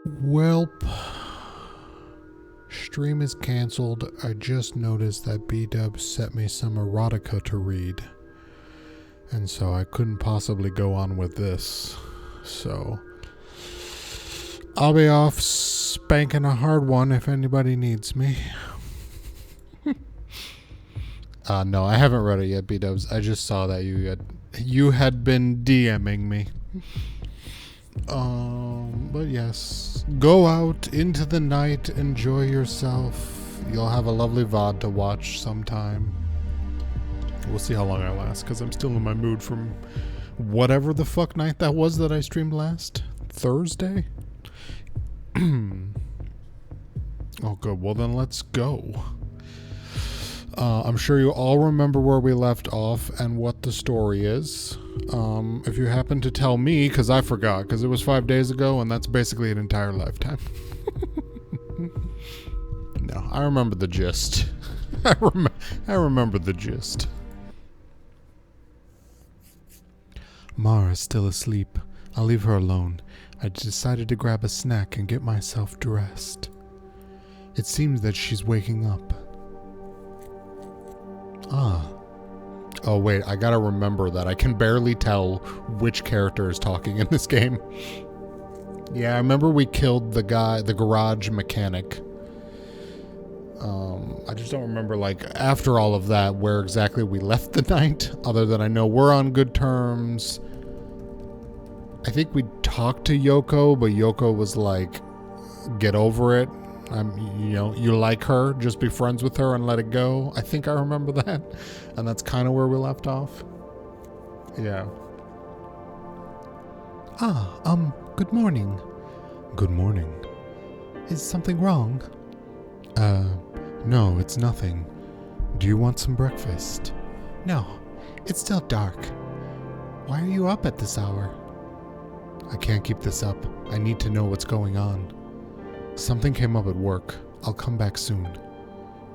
Welp. Stream is cancelled. I just noticed that B-Dub sent me some erotica to read. And so I couldn't possibly go on with this. So I'll be off spanking a hard one if anybody needs me. No, I haven't read it yet, B-Dubs. I just saw that you had been DMing me. But yes, go out into the night, enjoy yourself. You'll have a lovely VOD to watch sometime. We'll see how long I last, because I'm still in my mood from whatever the fuck night that was that I streamed last Thursday. Oh, good. Well, then let's go. I'm sure you all remember where we left off and what the story is. If you happen to tell me, because I forgot, because it was 5 days ago, and that's basically an entire lifetime. No, I remember the gist. I remember the gist. Mara's still asleep. I'll leave her alone. I decided to grab a snack and get myself dressed. It seems that she's waking up. Oh wait, I gotta remember that. I can barely tell which character is talking in this game. Yeah, I remember we killed the guy, the garage mechanic. I just don't remember, like, after all of that, where exactly we left the night, other than I know we're on good terms. I think we talked to Yoko, but Yoko was like, get over it. You like her, just be friends with her and let it go. I think I remember that. And that's kind of where we left off. Yeah. Good morning. Good morning. Is something wrong? No, it's nothing. Do you want some breakfast? No, it's still dark. Why are you up at this hour? I can't keep this up. I need to know what's going on. Something came up at work. I'll come back soon.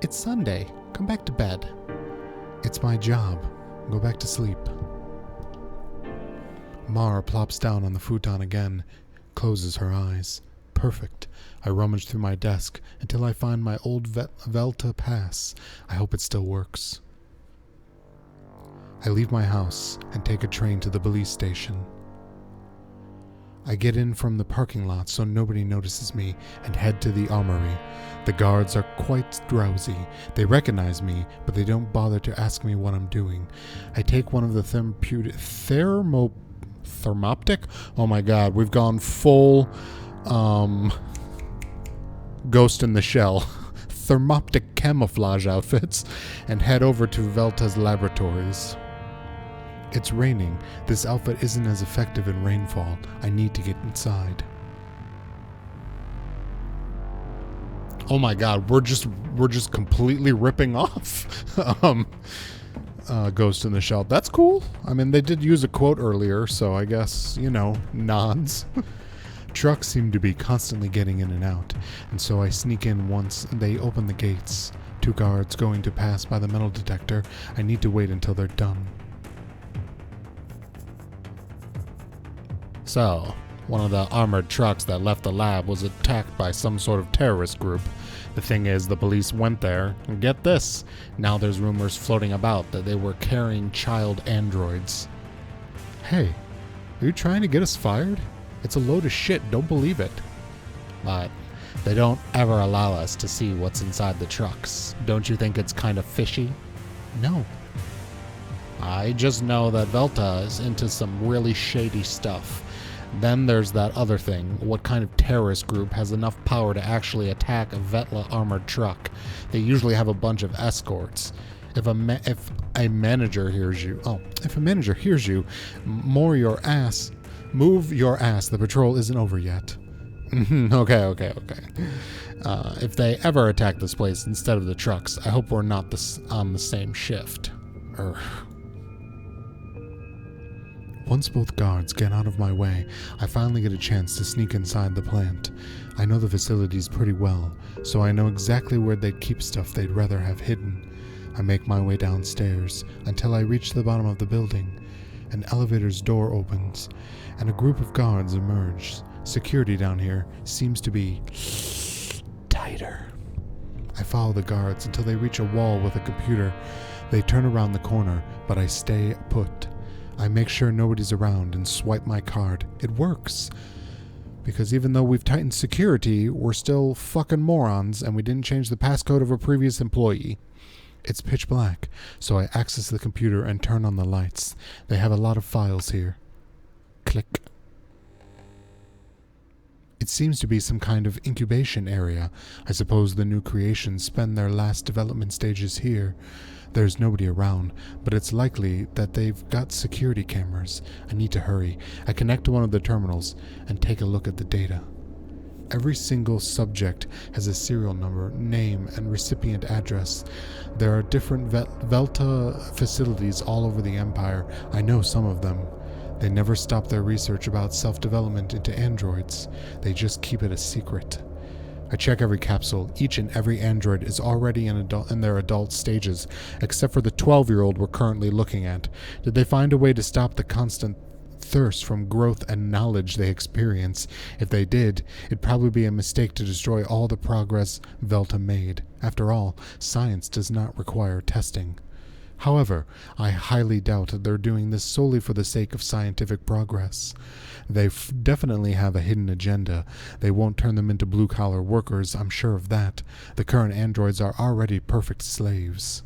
It's Sunday. Come back to bed. It's my job. Go back to sleep. Mara plops down on the futon again, closes her eyes. Perfect. I rummage through my desk until I find my old Velta pass. I hope it still works. I leave my house and take a train to the police station. I get in from the parking lot so nobody notices me and head to the armory. The guards are quite drowsy. They recognize me, but they don't bother to ask me what I'm doing. I take one of the thermoptic? Oh my god, we've gone full Ghost in the Shell. Thermoptic camouflage outfits and head over to Velta's laboratories. It's raining. This outfit isn't as effective in rainfall. I need to get inside. Oh my god, we're just completely ripping off Ghost in the Shell. That's cool. I mean, they did use a quote earlier, so I guess, nods. Trucks seem to be constantly getting in and out, and so I sneak in once they open the gates. 2 guards going to pass by the metal detector. I need to wait until they're done. So, one of the armored trucks that left the lab was attacked by some sort of terrorist group. The thing is, the police went there, and get this, now there's rumors floating about that they were carrying child androids. Hey, are you trying to get us fired? It's a load of shit, don't believe it. But they don't ever allow us to see what's inside the trucks. Don't you think it's kind of fishy? No. I just know that Velta is into some really shady stuff. Then there's that other thing. What kind of terrorist group has enough power to actually attack a Vetla armored truck? They usually have a bunch of escorts. If a manager hears you, move your ass. The patrol isn't over yet. Okay. If they ever attack this place instead of the trucks, I hope we're not on the same shift. Once both guards get out of my way, I finally get a chance to sneak inside the plant. I know the facilities pretty well, so I know exactly where they'd keep stuff they'd rather have hidden. I make my way downstairs until I reach the bottom of the building. An elevator's door opens, and a group of guards emerge. Security down here seems to be tighter. I follow the guards until they reach a wall with a computer. They turn around the corner, but I stay put. I make sure nobody's around and swipe my card. It works. Because even though we've tightened security, we're still fucking morons and we didn't change the passcode of a previous employee. It's pitch black, so I access the computer and turn on the lights. They have a lot of files here. Click. It seems to be some kind of incubation area. I suppose the new creations spend their last development stages here. There's nobody around, but it's likely that they've got security cameras. I need to hurry. I connect to one of the terminals and take a look at the data. Every single subject has a serial number, name, and recipient address. There are different Velta facilities all over the Empire. I know some of them. They never stop their research about self-development into androids. They just keep it a secret. I check every capsule. Each and every android is already in their adult stages, except for the 12-year-old we're currently looking at. Did they find a way to stop the constant thirst from growth and knowledge they experience? If they did, it'd probably be a mistake to destroy all the progress Velta made. After all, science does not require testing. However, I highly doubt that they're doing this solely for the sake of scientific progress. They definitely have a hidden agenda. They won't turn them into blue-collar workers, I'm sure of that. The current androids are already perfect slaves.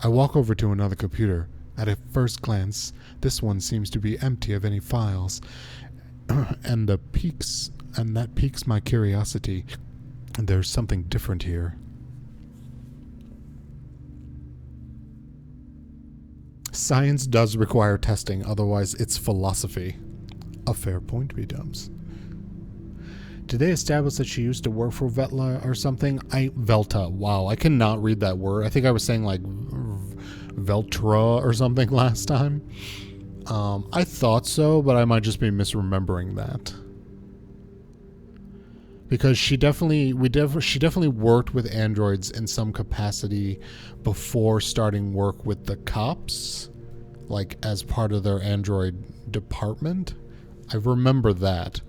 I walk over to another computer. At a first glance, this one seems to be empty of any files, and that piques my curiosity. There's something different here. Science does require testing, otherwise it's philosophy. A fair point, B-dubs. Did they establish that she used to work for Velta or something? Velta. Wow, I cannot read that word. I think I was saying like Veltra or something last time. I thought so, but I might just be misremembering that. Because she definitely worked with androids in some capacity before starting work with the cops, like as part of their android department. I remember that.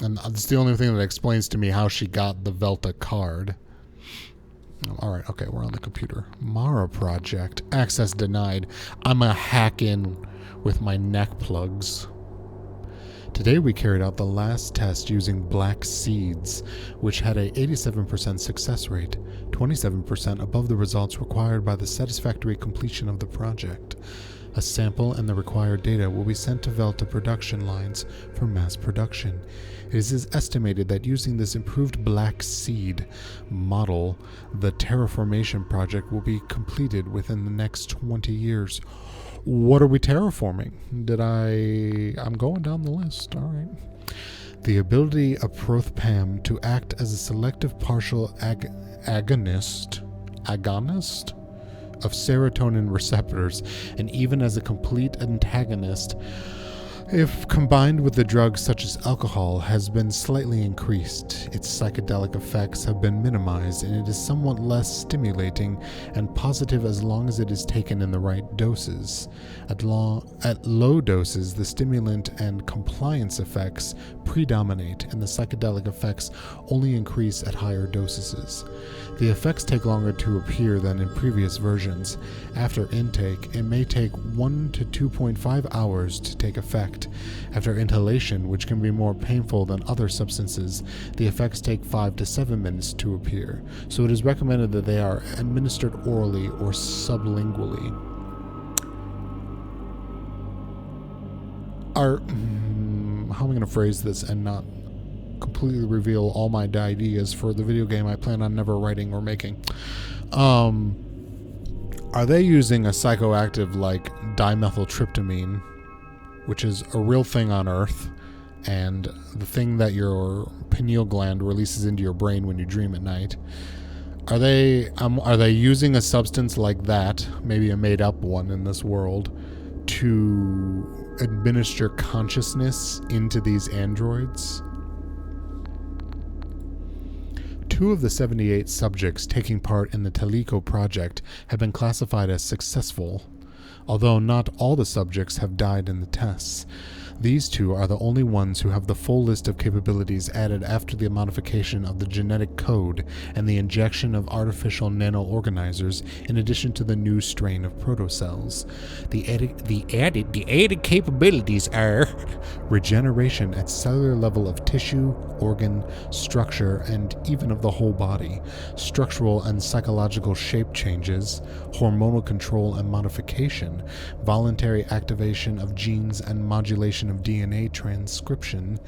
And that's the only thing that explains to me how she got the Velta card. Alright, okay, we're on the computer. Mara project. Access denied. I'm a hack in with my neck plugs. Today we carried out the last test using black seeds, which had a 87% success rate, 27% above the results required by the satisfactory completion of the project. A sample and the required data will be sent to Velta production lines for mass production. It is estimated that using this improved black seed model, the terraformation project will be completed within the next 20 years. What are we terraforming? I'm going down the list. All right. The ability of Prothpam to act as a selective partial agonist of serotonin receptors, and even as a complete antagonist, if combined with the drugs such as alcohol, has been slightly increased. Its psychedelic effects have been minimized, and it is somewhat less stimulating and positive as long as it is taken in the right doses. At low doses, the stimulant and compliance effects predominate, and the psychedelic effects only increase at higher dosages. The effects take longer to appear than in previous versions. After intake, it may take 1 to 2.5 hours to take effect. After inhalation, which can be more painful than other substances, the effects take 5 to 7 minutes to appear, so it is recommended that they are administered orally or sublingually. How am I going to phrase this and not completely reveal all my ideas for the video game I plan on never writing or making? Are they using a psychoactive like dimethyltryptamine, which is a real thing on Earth, and the thing that your pineal gland releases into your brain when you dream at night? Are they using a substance like that, maybe a made-up one in this world, to administer consciousness into these androids? 2 of the 78 subjects taking part in the Talico project have been classified as successful, although not all the subjects have died in the tests. These two are the only ones who have the full list of capabilities added after the modification of the genetic code and the injection of artificial nano-organizers in addition to the new strain of protocells. The added capabilities are regeneration at cellular level of tissue, organ, structure, and even of the whole body, structural and psychological shape changes, hormonal control and modification, voluntary activation of genes and modulation of DNA transcription.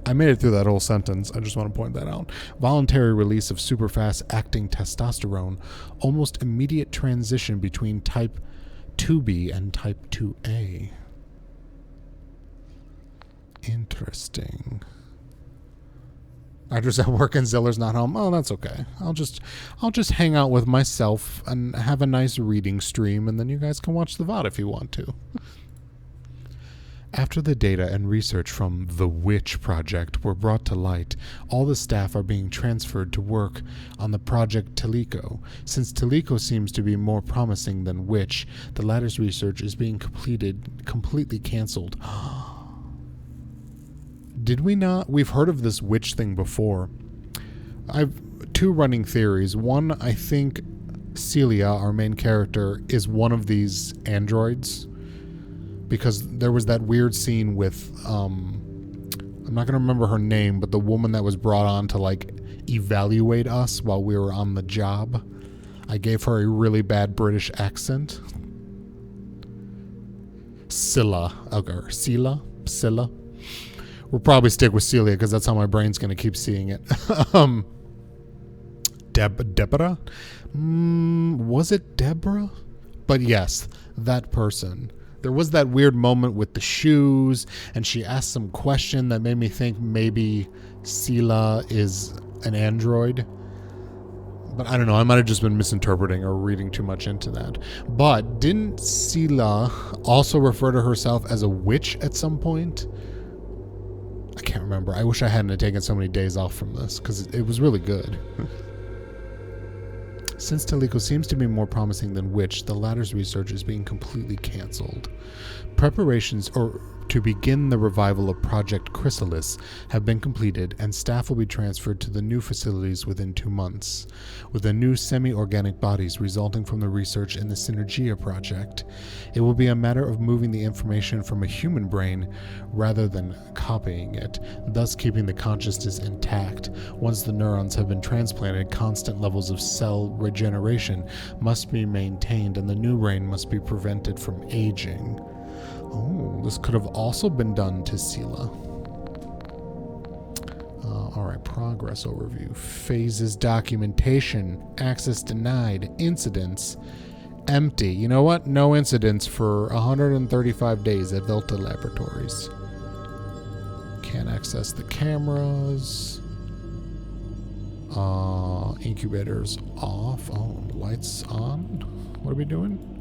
I made it through that whole sentence. I just want to point that out. Voluntary release of superfast acting testosterone. Almost immediate transition between type 2B and type 2A. Interesting. I just at work and Ziller's not home. Oh, that's okay. I'll just hang out with myself and have a nice reading stream, and then you guys can watch the VOD if you want to. After the data and research from the Witch Project were brought to light, all the staff are being transferred to work on the Project Teleco. Since Teleco seems to be more promising than Witch, the latter's research is being completely canceled. Did we not? We've heard of this witch thing before. I've two running theories. One, I think Celia, our main character, is one of these androids. Because there was that weird scene with, I'm not going to remember her name, but the woman that was brought on to, like, evaluate us while we were on the job. I gave her a really bad British accent. Scylla. We'll probably stick with Celia because that's how my brain's going to keep seeing it. Deborah? Was it Deborah? But yes, that person. There was that weird moment with the shoes, and she asked some question that made me think maybe Celia is an android. But I don't know, I might have just been misinterpreting or reading too much into that. But didn't Celia also refer to herself as a witch at some point? I can't remember. I wish I hadn't taken so many days off from this, because it was really good. Since Teleco seems to be more promising than Witch, the latter's research is being completely cancelled. Preparations to begin the revival of Project Chrysalis have been completed, and staff will be transferred to the new facilities within 2 months. With the new semi-organic bodies resulting from the research in the Synergia project, it will be a matter of moving the information from a human brain rather than copying it, thus keeping the consciousness intact. Once the neurons have been transplanted, constant levels of cell regeneration must be maintained, and the new brain must be prevented from aging. Oh, this could have also been done to Sela. Alright, progress overview. Phases documentation. Access denied. Incidents. Empty. You know what? No incidents for 135 days at Velta Laboratories. Can't access the cameras. Incubators off. Oh, lights on. What are we doing?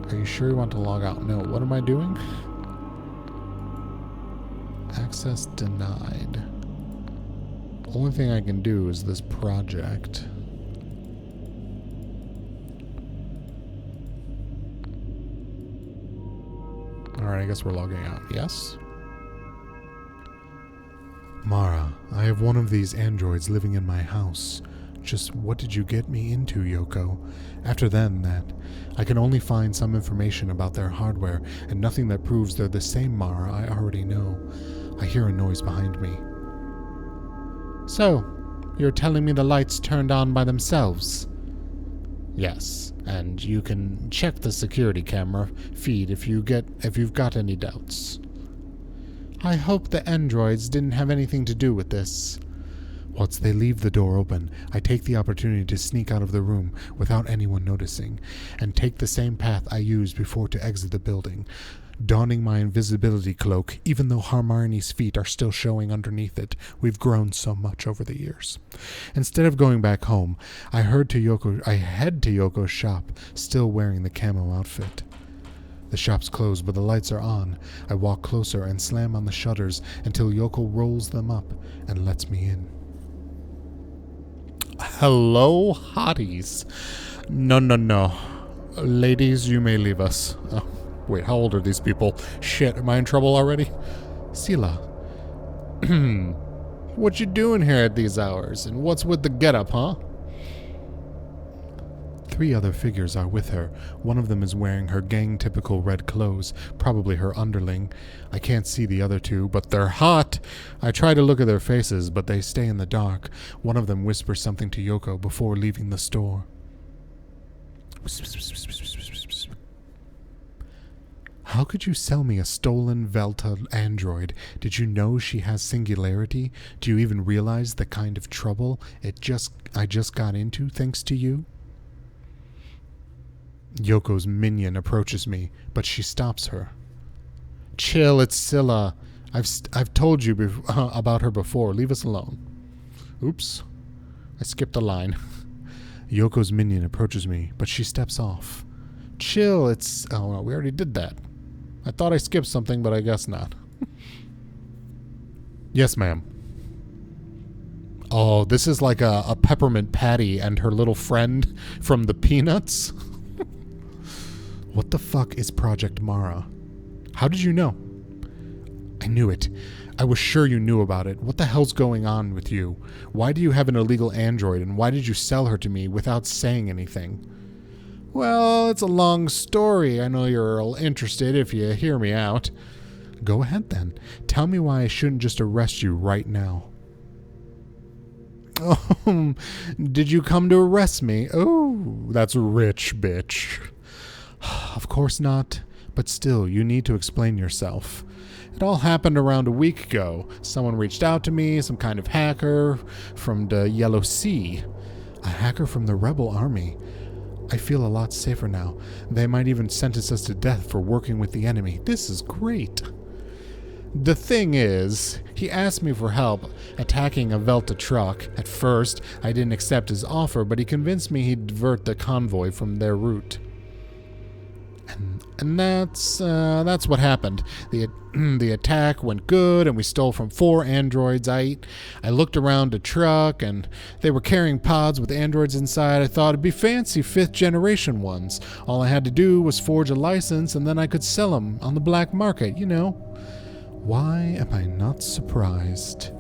Are you sure you want to log out? No. What am I doing? Access denied. Only thing I can do is this project. Alright, I guess we're logging out. Yes? Mara, I have one of these androids living in my house. Just what did you get me into, Yoko? After then, that. I can only find some information about their hardware, and nothing that proves they're the same Mara I already know. I hear a noise behind me. So, you're telling me the lights turned on by themselves? Yes, and you can check the security camera feed if you've got any doubts. I hope the androids didn't have anything to do with this. Once they leave the door open, I take the opportunity to sneak out of the room without anyone noticing, and take the same path I used before to exit the building, donning my invisibility cloak, even though Hermione's feet are still showing underneath it. We've grown so much over the years. Instead of going back home, I head to Yoko's shop, still wearing the camo outfit. The shop's closed, but the lights are on. I walk closer and slam on the shutters until Yoko rolls them up and lets me in. Hello, hotties. No. Ladies, you may leave us. Oh, wait, how old are these people? Shit, am I in trouble already? Sila. What you doing here at these hours? And what's with the getup, huh? 3 other figures are with her. One of them is wearing her gang-typical red clothes, probably her underling. I can't see the other 2, but they're hot! I try to look at their faces, but they stay in the dark. One of them whispers something to Yoko before leaving the store. How could you sell me a stolen Velta android? Did you know she has singularity? Do you even realize the kind of trouble I just got into thanks to you? Yoko's minion approaches me, but she stops her. Chill, it's Scylla. I've told you about her before. Leave us alone. Oops. I skipped a line. Yoko's minion approaches me, but she steps off. Chill, it's... Oh, no, we already did that. I thought I skipped something, but I guess not. Yes, ma'am. Oh, this is like a peppermint patty and her little friend from the Peanuts. What the fuck is Project Mara? How did you know? I knew it. I was sure you knew about it. What the hell's going on with you? Why do you have an illegal android, and why did you sell her to me without saying anything? Well, it's a long story. I know you're all interested if you hear me out. Go ahead then. Tell me why I shouldn't just arrest you right now. Oh, did you come to arrest me? Oh, that's rich, bitch. Of course not, but still, you need to explain yourself. It all happened around a week ago. Someone reached out to me, some kind of hacker from the Yellow Sea. A hacker from the rebel army. I feel a lot safer now. They might even sentence us to death for working with the enemy. This is great. The thing is, he asked me for help attacking a Velta truck. At first, I didn't accept his offer, but he convinced me he'd divert the convoy from their route. And that's what happened. The attack went good, and we stole from 4 androids. I looked around the truck, and they were carrying pods with androids inside. I thought it'd be fancy 5th generation ones. All I had to do was forge a license, and then I could sell them on the black market, you know. Why am I not surprised?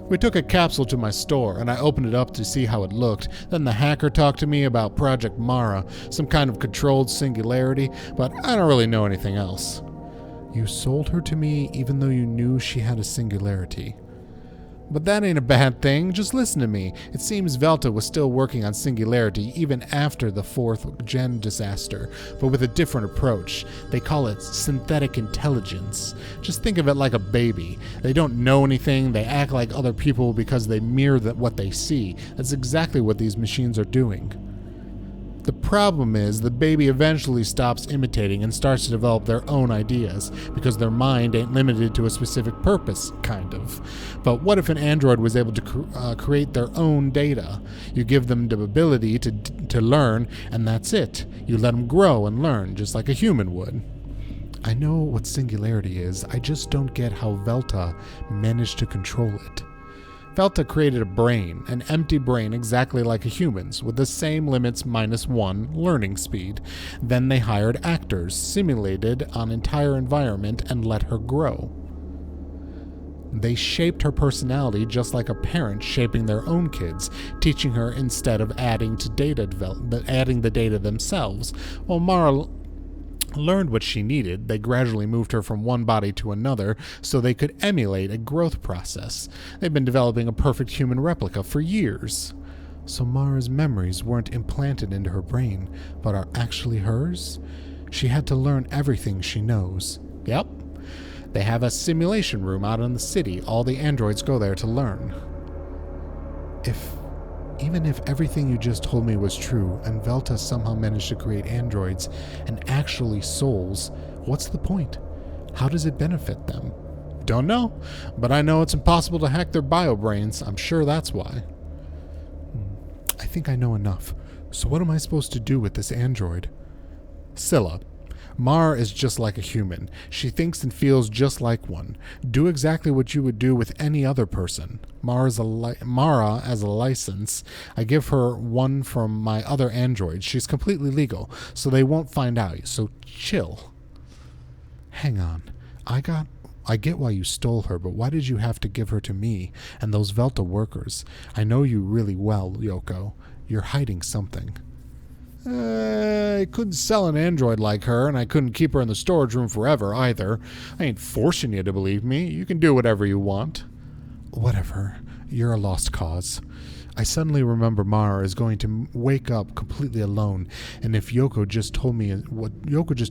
We took a capsule to my store, and I opened it up to see how it looked. Then the hacker talked to me about Project Mara, some kind of controlled singularity, but I don't really know anything else. You sold her to me even though you knew she had a singularity. But that ain't a bad thing. Just listen to me. It seems Velta was still working on singularity even after the 4th gen disaster, but with a different approach. They call it synthetic intelligence. Just think of it like a baby. They don't know anything. They act like other people because they mirror what they see. That's exactly what these machines are doing. The problem is the baby eventually stops imitating and starts to develop their own ideas, because their mind ain't limited to a specific purpose, kind of. But what if an android was able to create their own data? You give them the ability to learn, and that's it. You let them grow and learn, just like a human would. I know what singularity is, I just don't get how Velta managed to control it. Velta created a brain, an empty brain exactly like a human's, with the same limits -1 learning speed. Then they hired actors, simulated an entire environment, and let her grow. They shaped her personality just like a parent shaping their own kids, teaching her instead of adding the data themselves. While Mara learned what she needed, they gradually moved her from one body to another so they could emulate a growth process. They've been developing a perfect human replica for years. So Mara's memories weren't implanted into her brain, but are actually hers? She had to learn everything she knows. Yep. They have a simulation room out in the city. All the androids go there to learn. Even if everything you just told me was true, and Velta somehow managed to create androids and actually souls, what's the point? How does it benefit them? Don't know, but I know it's impossible to hack their bio-brains. I'm sure that's why. I think I know enough. So what am I supposed to do with this android? Scylla, Mara is just like a human. She thinks and feels just like one. Do exactly what you would do with any other person. Mara as a license. I give her one from my other androids. She's completely legal, so they won't find out. So chill. Hang on. I get why you stole her, but why did you have to give her to me and those Velta workers? I know you really well, Yoko. You're hiding something. I couldn't sell an android like her, and I couldn't keep her in the storage room forever, either. I ain't forcing you to believe me. You can do whatever you want. Whatever. You're a lost cause. I suddenly remember Mara is going to wake up completely alone, and if what Yoko just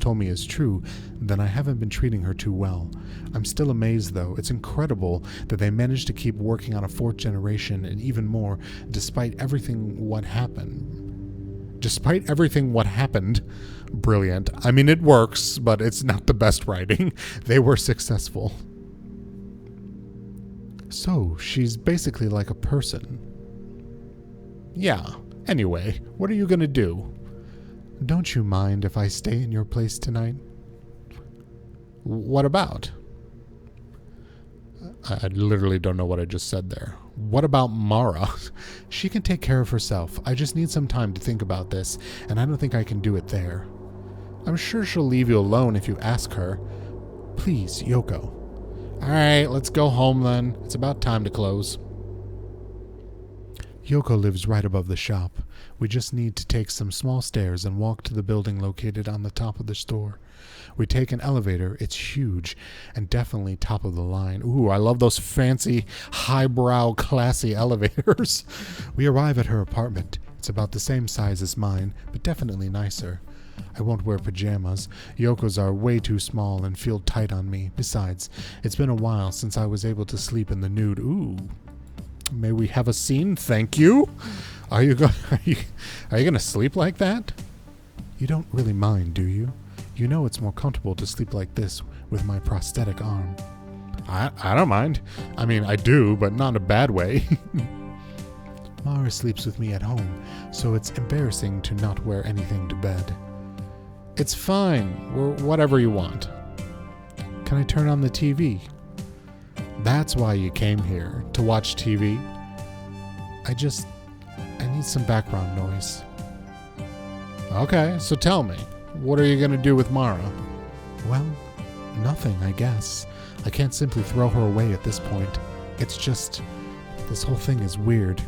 told me is true, then I haven't been treating her too well. I'm still amazed, though. It's incredible that they managed to keep working on a 4th generation, and even more, despite everything what happened. Brilliant. I mean, it works, but it's not the best writing. They were successful. So, she's basically like a person. Yeah. Anyway, what are you gonna do? Don't you mind if I stay in your place tonight? What about? I literally don't know what I just said there. What about Mara? She can take care of herself. I just need some time to think about this, and I don't think I can do it there. I'm sure she'll leave you alone if you ask her. Please, Yoko. Alright, let's go home then. It's about time to close. Yoko lives right above the shop. We just need to take some small stairs and walk to the building located on the top of the store. We take an elevator. It's huge and definitely top of the line. Ooh, I love those fancy, highbrow, classy elevators. We arrive at her apartment. It's about the same size as mine, but definitely nicer. I won't wear pajamas. Yoko's are way too small and feel tight on me. Besides, it's been a while since I was able to sleep in the nude. Ooh. May we have a scene? Thank you. Are you gonna sleep like that? You don't really mind, do you? You know it's more comfortable to sleep like this with my prosthetic arm. I don't mind. I mean, I do, but not in a bad way. Mara sleeps with me at home, so it's embarrassing to not wear anything to bed. It's fine. We're whatever you want. Can I turn on the TV? That's why you came here, to watch TV. I need some background noise. Okay, so tell me, what are you gonna do with Mara? Well, nothing, I guess. I can't simply throw her away at this point. It's just, this whole thing is weird.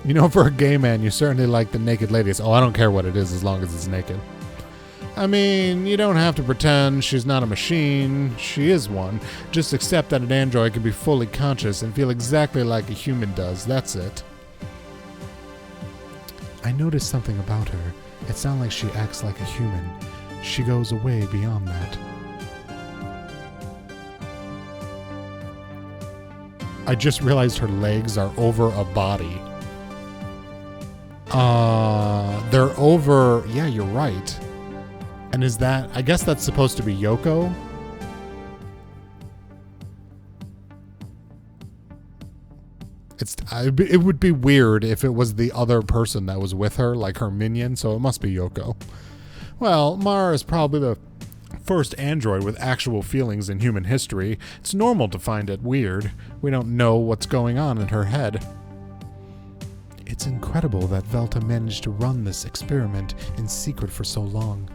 You know, for a gay man, you certainly like the naked ladies. Oh, I don't care what it is as long as it's naked. I mean, you don't have to pretend she's not a machine. She is one. Just accept that an android can be fully conscious and feel exactly like a human does. That's it. I noticed something about her. It's not like she acts like a human. She goes way beyond that. I just realized her legs are over a body. They're over... Yeah, you're right. And is that... I guess that's supposed to be Yoko? It would be weird if it was the other person that was with her, like her minion, so it must be Yoko. Well, Mara is probably the first android with actual feelings in human history. It's normal to find it weird. We don't know what's going on in her head. It's incredible that Velta managed to run this experiment in secret for so long.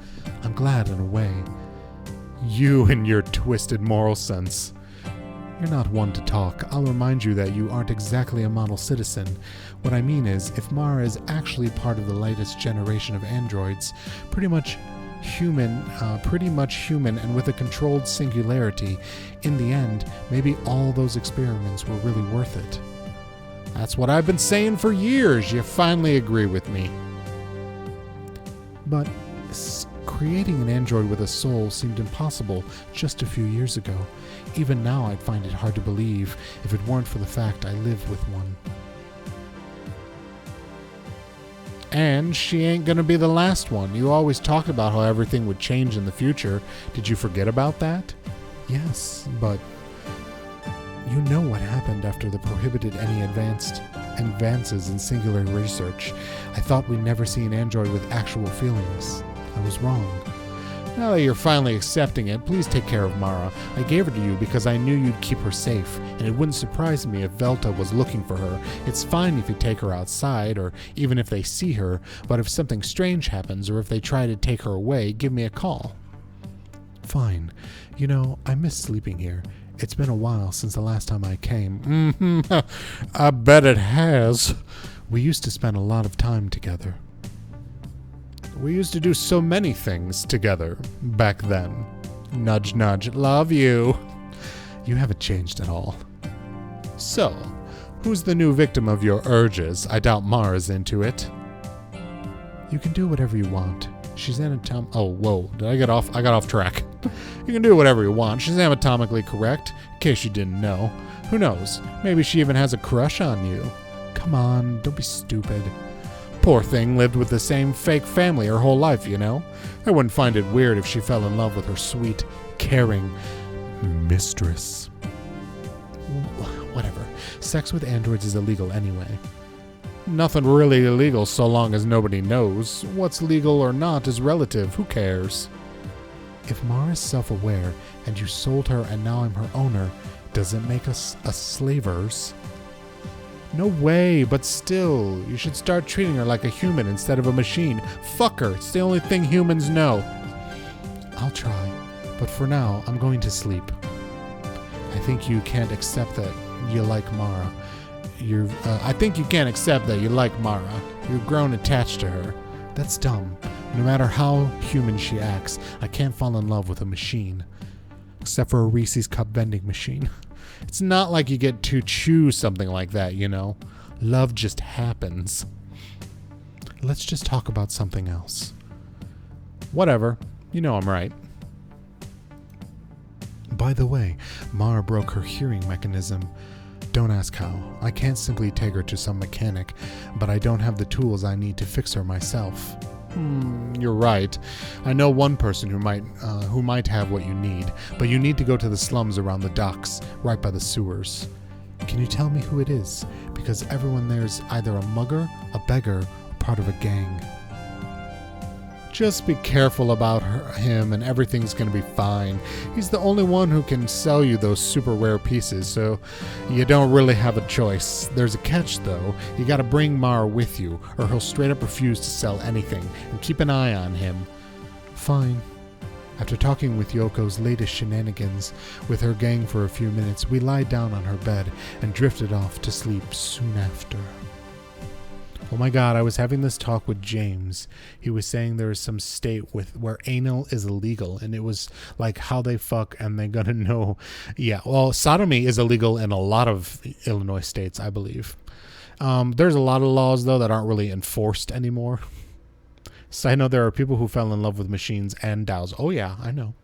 I'm glad in a way. You and your twisted moral sense. You're not one to talk. I'll remind you that you aren't exactly a model citizen. What I mean is, if Mara is actually part of the latest generation of androids, pretty much human and with a controlled singularity, in the end, maybe all those experiments were really worth it. That's what I've been saying for years. You finally agree with me. But creating an android with a soul seemed impossible just a few years ago. Even now, I'd find it hard to believe if it weren't for the fact I live with one. And she ain't gonna be the last one. You always talk about how everything would change in the future. Did you forget about that? Yes, but you know what happened after they prohibited any advances in singular research. I thought we'd never see an android with actual feelings. I was wrong. Now that you're finally accepting it, please take care of Mara. I gave her to you because I knew you'd keep her safe, and it wouldn't surprise me if Velta was looking for her. It's fine if you take her outside, or even if they see her, but if something strange happens, or if they try to take her away, give me a call. Fine. You know, I miss sleeping here. It's been a while since the last time I came. I bet it has. We used to spend a lot of time together. We used to do so many things together back then. Nudge, nudge. Love you. You haven't changed at all. So, who's the new victim of your urges? I doubt Mara's into it. You can do whatever you want. She's anatomically... Oh, whoa. Did I get off? I got off track. You can do whatever you want. She's anatomically correct, in case you didn't know. Who knows? Maybe she even has a crush on you. Come on, don't be stupid. Poor thing lived with the same fake family her whole life, you know? I wouldn't find it weird if she fell in love with her sweet, caring mistress. Whatever. Sex with androids is illegal anyway. Nothing really illegal so long as nobody knows. What's legal or not is relative. Who cares? If Mara's self-aware and you sold her and now I'm her owner, does it make us slavers? No way, but still, you should start treating her like a human instead of a machine. Fuck her, it's the only thing humans know. I'll try, but for now, I'm going to sleep. I think you can't accept that you like Mara. I think you can't accept that you like Mara. You've grown attached to her. That's dumb. No matter how human she acts, I can't fall in love with a machine. Except for a Reese's Cup vending machine. It's not like you get to choose something like that, you know? Love just happens. Let's just talk about something else. Whatever. You know I'm right. By the way, Mara broke her hearing mechanism. Don't ask how. I can't simply take her to some mechanic, but I don't have the tools I need to fix her myself. You're right. I know one person who might have what you need, but you need to go to the slums around the docks, right by the sewers. Can you tell me who it is? Because everyone there's either a mugger, a beggar, or part of a gang. Just be careful about him and everything's going to be fine. He's the only one who can sell you those super rare pieces, so you don't really have a choice. There's a catch, though. You got to bring Mara with you, or he'll straight up refuse to sell anything, and keep an eye on him. Fine. After talking with Yoko's latest shenanigans with her gang for a few minutes, we lied down on her bed and drifted off to sleep soon after. Oh my god, I was having this talk with James. He was saying there is some state where anal is illegal, and it was like how they fuck and they're gonna know. Yeah, well, sodomy is illegal in a lot of Illinois states, I believe. There's a lot of laws, though, that aren't really enforced anymore. So I know there are people who fell in love with machines and dows. Oh yeah, I know.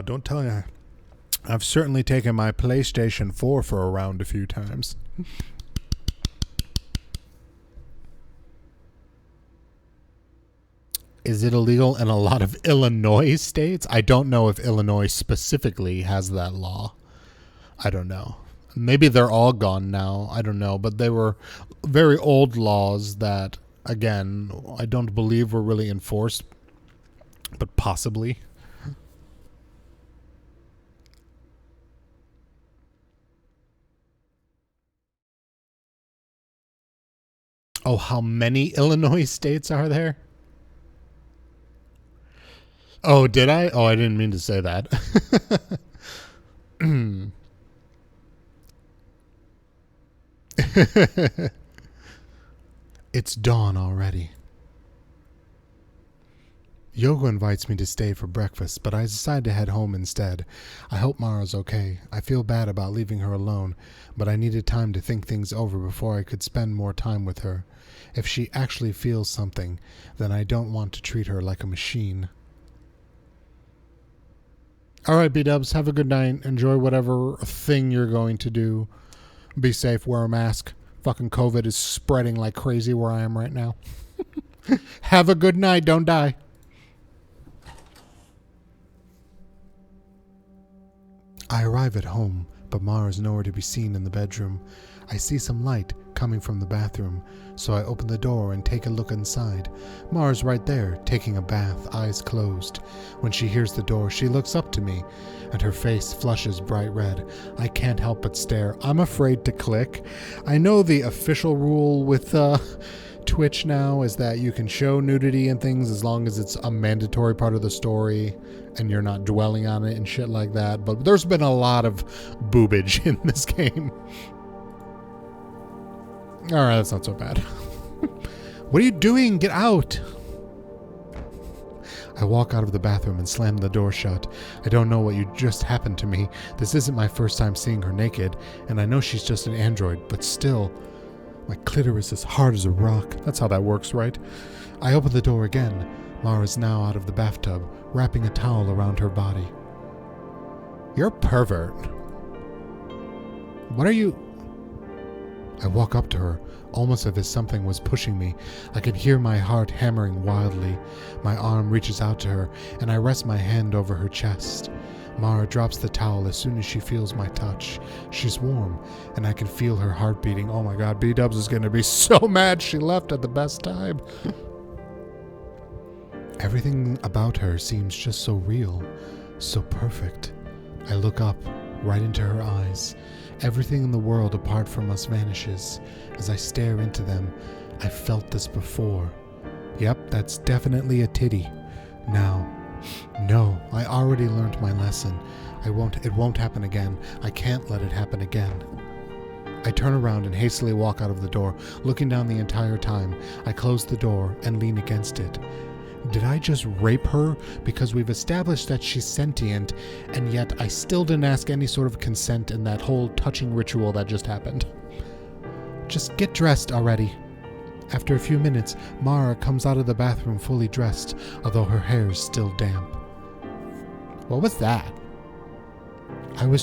Don't tell you. I've certainly taken my PlayStation 4 for a round a few times. Is it illegal in a lot of Illinois states? I don't know if Illinois specifically has that law. I don't know. Maybe they're all gone now. I don't know. But they were very old laws that, again, I don't believe were really enforced. But possibly. Oh, how many Illinois states are there? Oh, did I? Oh, I didn't mean to say that. It's dawn already. Yoko invites me to stay for breakfast, but I decide to head home instead. I hope Mara's okay. I feel bad about leaving her alone, but I needed time to think things over before I could spend more time with her. If she actually feels something, then I don't want to treat her like a machine. Alright, B-dubs, have a good night. Enjoy whatever thing you're going to do. Be safe, wear a mask. Fucking COVID is spreading like crazy where I am right now. Have a good night, don't die. I arrive at home, but Mara's nowhere to be seen in the bedroom. I see some light coming coming from the bathroom, so I open the door and take a look inside. Mara's right there, taking a bath, eyes closed. When she hears the door, she looks up to me, and her face flushes bright red. I can't help but stare. I'm afraid to click. I know the official rule with Twitch now is that you can show nudity and things as long as it's a mandatory part of the story and you're not dwelling on it and shit like that, but there's been a lot of boobage in this game. Alright, that's not so bad. What are you doing? Get out! I walk out of the bathroom and slam the door shut. I don't know what just happened to me. This isn't my first time seeing her naked, and I know she's just an android, but still, my clitoris is hard as a rock. That's how that works, right? I open the door again. Mara's now out of the bathtub, wrapping a towel around her body. You're a pervert. What are you... I walk up to her, almost as if something was pushing me. I can hear my heart hammering wildly. My arm reaches out to her, and I rest my hand over her chest. Mara drops the towel as soon as she feels my touch. She's warm, and I can feel her heart beating. Oh my god, B-Dubs is gonna be so mad she left at the best time. Everything about her seems just so real, so perfect. I look up, right into her eyes. Everything in the world apart from us vanishes. As I stare into them, I've felt this before. Yep, that's definitely a titty. Now, no, I already learned my lesson. It won't happen again. I can't let it happen again. I turn around and hastily walk out of the door, looking down the entire time. I close the door and lean against it. Did I just rape her? Because we've established that she's sentient, and yet I still didn't ask any sort of consent in that whole touching ritual that just happened. Just get dressed already. After a few minutes, Mara comes out of the bathroom fully dressed, although her hair is still damp. What was that? I'm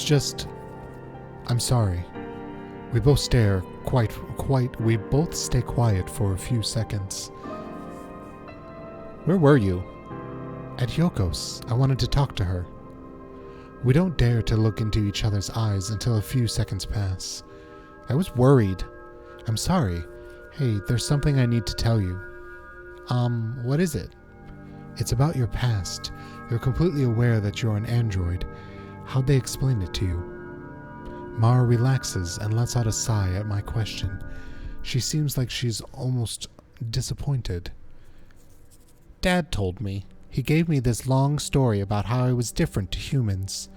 sorry. We both stare we both stay quiet for a few seconds. Where were you? At Yoko's. I wanted to talk to her. We don't dare to look into each other's eyes until a few seconds pass. I was worried. I'm sorry. Hey, there's something I need to tell you. What is it? It's about your past. You're completely aware that you're an android. How'd they explain it to you? Mara relaxes and lets out a sigh at my question. She seems like she's almost disappointed. Dad told me. He gave me this long story about how I was different to humans.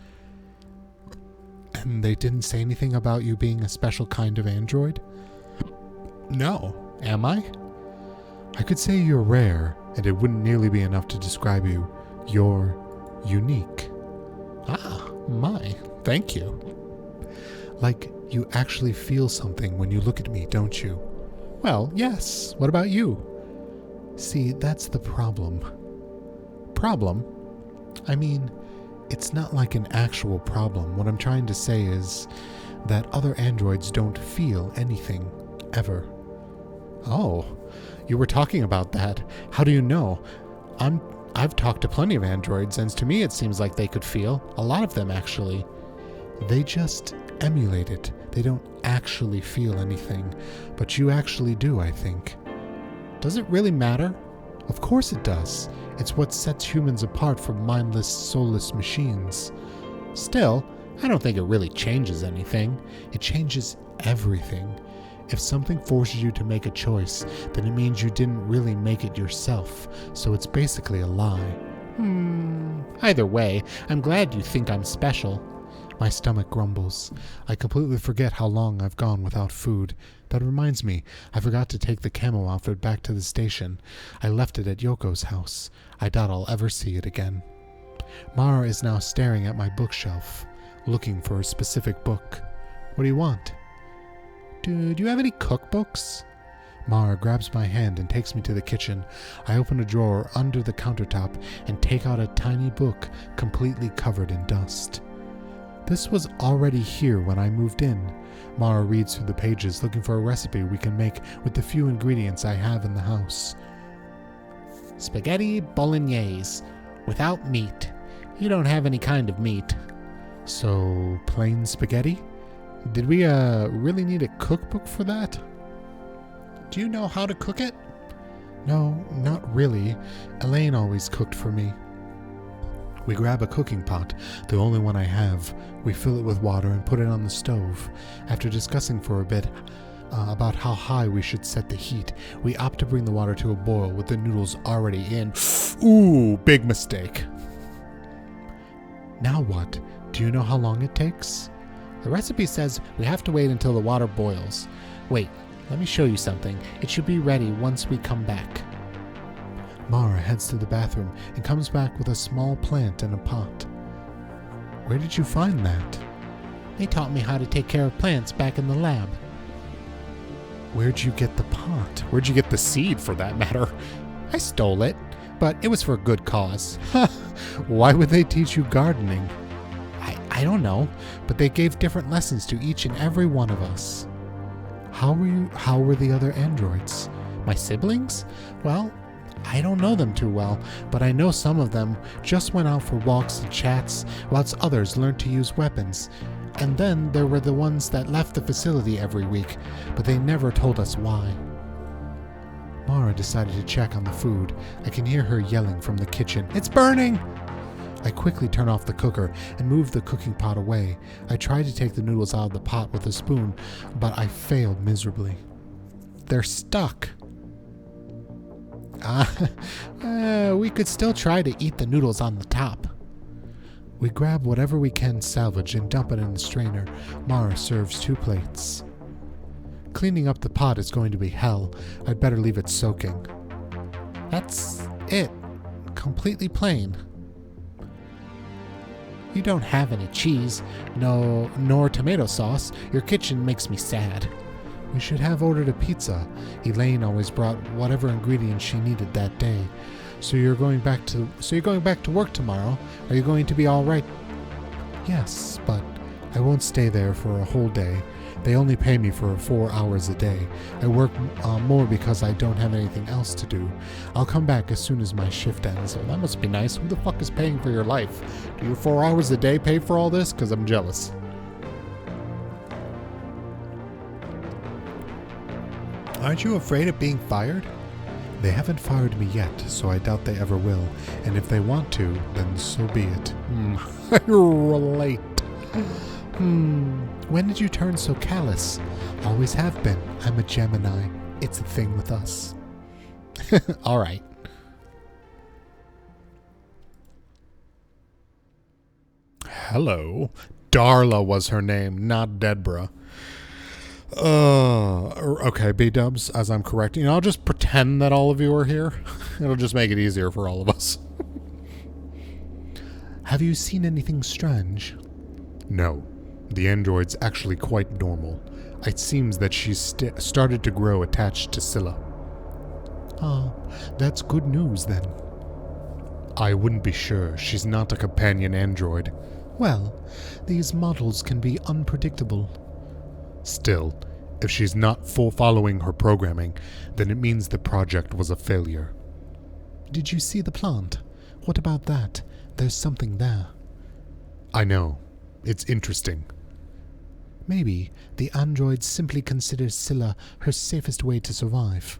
And they didn't say anything about you being a special kind of android? No. Am I? I could say you're rare, and it wouldn't nearly be enough to describe you. You're unique. Ah, my. Thank you. Like, you actually feel something when you look at me, don't you? Well, yes. What about you? See, that's the problem. Problem? I mean, it's not like an actual problem. What I'm trying to say is that other androids don't feel anything, ever. Oh, you were talking about that. How do you know? I've talked to plenty of androids, and to me it seems like they could feel. A lot of them, actually. They just emulate it. They don't actually feel anything. But you actually do, I think. Does it really matter? Of course it does. It's what sets humans apart from mindless, soulless machines. Still, I don't think it really changes anything. It changes everything. If something forces you to make a choice, then it means you didn't really make it yourself, so it's basically a lie. Either way, I'm glad you think I'm special. My stomach grumbles. I completely forget how long I've gone without food. That reminds me, I forgot to take the camo outfit back to the station. I left it at Yoko's house. I doubt I'll ever see it again. Mara is now staring at my bookshelf, looking for a specific book. What do you want? Do you have any cookbooks? Mara grabs my hand and takes me to the kitchen. I open a drawer under the countertop and take out a tiny book completely covered in dust. This was already here when I moved in. Mara reads through the pages looking for a recipe we can make with the few ingredients I have in the house. Spaghetti bolognese, without meat. You don't have any kind of meat. So, plain spaghetti? Did we really need a cookbook for that? Do you know how to cook it? No, not really. Elaine always cooked for me. We grab a cooking pot, the only one I have. We fill it with water and put it on the stove. After discussing for a bit about how high we should set the heat, we opt to bring the water to a boil with the noodles already in. Ooh, big mistake. Now what? Do you know how long it takes? The recipe says we have to wait until the water boils. Wait, let me show you something. It should be ready once we come back. Mara heads to the bathroom and comes back with a small plant in a pot. Where did you find that? They taught me how to take care of plants back in the lab. Where'd you get the pot? Where'd you get the seed, for that matter? I stole it, but it was for a good cause. Why would they teach you gardening? I don't know, but they gave different lessons to each and every one of us. How were the other androids? My siblings? Well, I don't know them too well, but I know some of them just went out for walks and chats, whilst others learned to use weapons. And then there were the ones that left the facility every week, but they never told us why. Mara decided to check on the food. I can hear her yelling from the kitchen, "It's burning!" I quickly turn off the cooker and move the cooking pot away. I try to take the noodles out of the pot with a spoon, but I failed miserably. They're stuck. We could still try to eat the noodles on the top. We grab whatever we can salvage and dump it in the strainer. Mara serves 2 plates. Cleaning up the pot is going to be hell. I'd better leave it soaking. That's it. Completely plain. You don't have any cheese, nor tomato sauce. Your kitchen makes me sad. We should have ordered a pizza. Elaine always brought whatever ingredients she needed that day. So you're going back to work tomorrow? Are you going to be all right? Yes, but I won't stay there for a whole day. They only pay me for 4 hours a day. I work more because I don't have anything else to do. I'll come back as soon as my shift ends. Well, that must be nice. Who the fuck is paying for your life? Do your 4 hours a day pay for all this? Because I'm jealous. Aren't you afraid of being fired? They haven't fired me yet, so I doubt they ever will. And if they want to, then so be it. I relate. When did you turn so callous? Always have been. I'm a Gemini. It's a thing with us. All right. Hello. Darla was her name, not Deborah. Okay, B-dubs, as I'm correcting. I'll just pretend that all of you are here. It'll just make it easier for all of us. Have you seen anything strange? No. The android's actually quite normal. It seems that she's started to grow attached to Scylla. Ah, that's good news then. I wouldn't be sure. She's not a companion android. Well, these models can be unpredictable. Still, if she's not following her programming, then it means the project was a failure. Did you see the plant? What about that? There's something there. I know. It's interesting. Maybe the android simply considers Scylla her safest way to survive.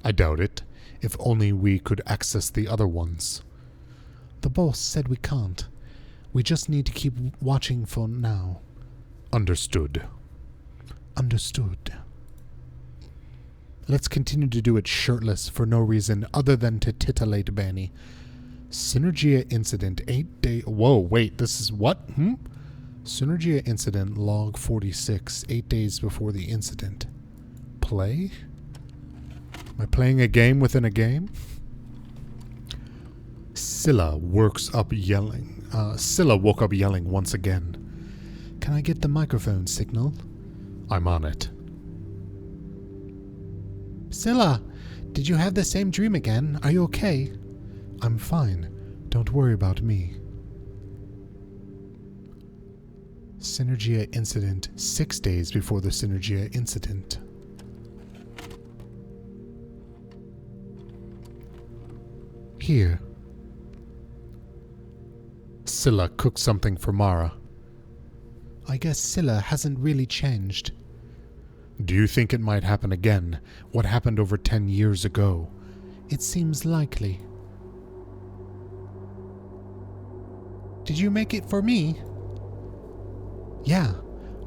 I doubt it. If only we could access the other ones. The boss said we can't. We just need to keep watching for now. Understood. Understood. Let's continue to do it shirtless for no reason other than to titillate Bani. Synergia incident 8 day. Whoa, wait, this is what? Synergia incident log 46, 8 days before the incident. Play? Am I playing a game within a game? Scylla woke up yelling once again. Can I get the microphone signal? I'm on it. Scylla, did you have the same dream again? Are you okay? I'm fine. Don't worry about me. Synergia incident 6 days before the Synergia incident. Here. Scylla cooked something for Mara. I guess Scylla hasn't really changed. Do you think it might happen again? What happened over 10 years ago? It seems likely. Did you make it for me? Yeah,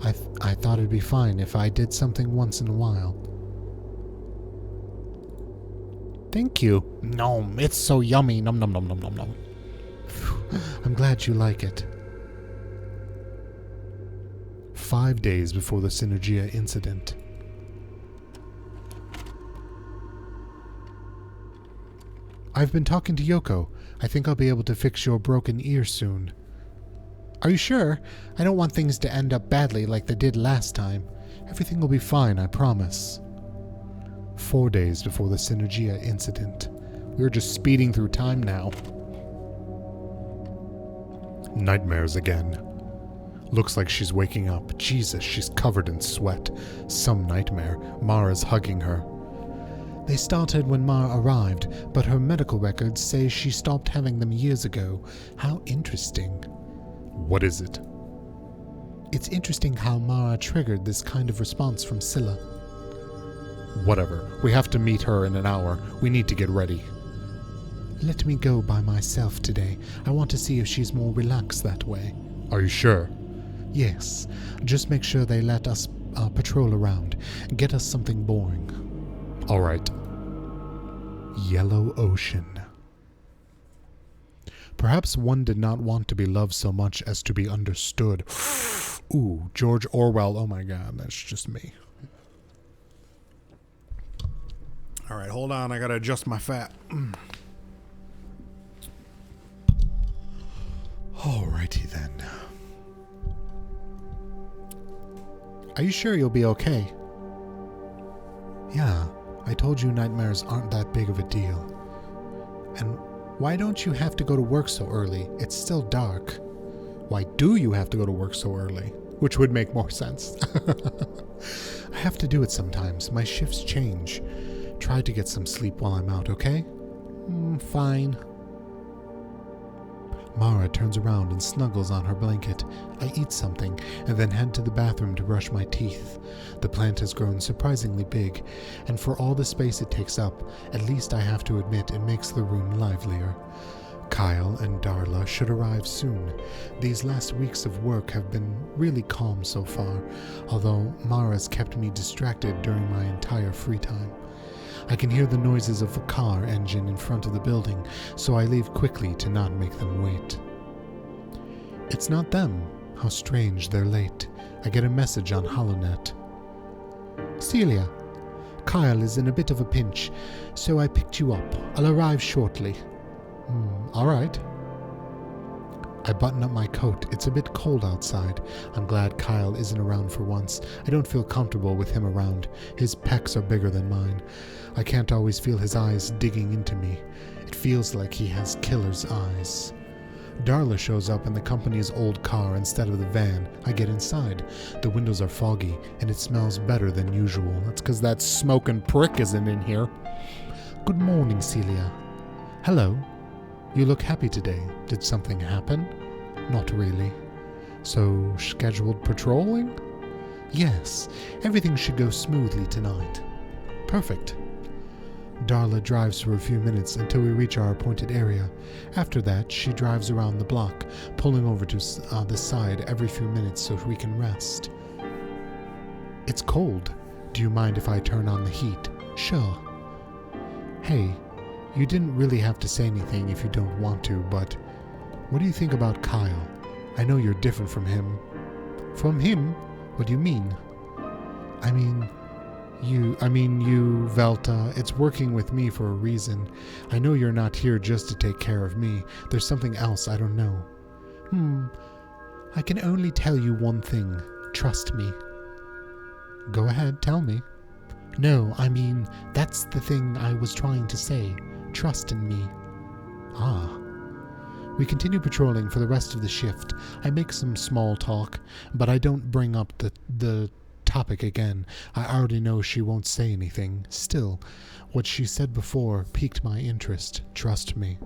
I thought it'd be fine if I did something once in a while. Thank you. Nom, it's so yummy. Nom nom nom nom nom nom. I'm glad you like it. 5 days before the Synergia incident. I've been talking to Yoko. I think I'll be able to fix your broken ear soon. Are you sure? I don't want things to end up badly like they did last time. Everything will be fine, I promise. 4 days before the Synergia incident. We're just speeding through time now. Nightmares again. Looks like she's waking up. Jesus, she's covered in sweat. Some nightmare. Mara's hugging her. They started when Mara arrived, but her medical records say she stopped having them years ago. How interesting. What is it? It's interesting how Mara triggered this kind of response from Scylla. Whatever. We have to meet her in an hour. We need to get ready. Let me go by myself today. I want to see if she's more relaxed that way. Are you sure? Yes. Just make sure they let us patrol around. Get us something boring. All right. Yellow Ocean. Perhaps one did not want to be loved so much as to be understood. Ooh, George Orwell. Oh my God, that's just me. All right, hold on. I gotta adjust my fat. Alrighty then. Are you sure you'll be okay? Yeah, I told you nightmares aren't that big of a deal. And why don't you have to go to work so early? It's still dark. Why do you have to go to work so early? Which would make more sense. I have to do it sometimes. My shifts change. Try to get some sleep while I'm out, okay? Fine. Mara turns around and snuggles on her blanket. I eat something and then head to the bathroom to brush my teeth. The plant has grown surprisingly big, and for all the space it takes up, at least I have to admit it makes the room livelier. Kyle and Darla should arrive soon. These last weeks of work have been really calm so far, although Mara's kept me distracted during my entire free time. I can hear the noises of a car engine in front of the building, so I leave quickly to not make them wait. It's not them. How strange, they're late. I get a message on HoloNet. Celia, Kyle is in a bit of a pinch, so I picked you up. I'll arrive shortly. All right. I button up my coat. It's a bit cold outside. I'm glad Kyle isn't around for once. I don't feel comfortable with him around. His pecs are bigger than mine. I can't always feel his eyes digging into me. It feels like he has killer's eyes. Darla shows up in the company's old car instead of the van. I get inside. The windows are foggy, and it smells better than usual. That's because that smoking prick isn't in here. Good morning, Celia. Hello. You look happy today. Did something happen? Not really. So, scheduled patrolling? Yes, everything should go smoothly tonight. Perfect. Darla drives for a few minutes until we reach our appointed area. After that, she drives around the block, pulling over to the side every few minutes so we can rest. It's cold. Do you mind if I turn on the heat? Sure. Hey, you didn't really have to say anything if you don't want to, but what do you think about Kyle? I know you're different from him. From him? What do you mean? I mean you, Velta. It's working with me for a reason. I know you're not here just to take care of me. There's something else I don't know. I can only tell you one thing. Trust me. Go ahead, tell me. No, that's the thing I was trying to say. Trust in me. Ah. We continue patrolling for the rest of the shift. I make some small talk, but I don't bring up the topic again. I already know she won't say anything. Still, what she said before piqued my interest. Trust me.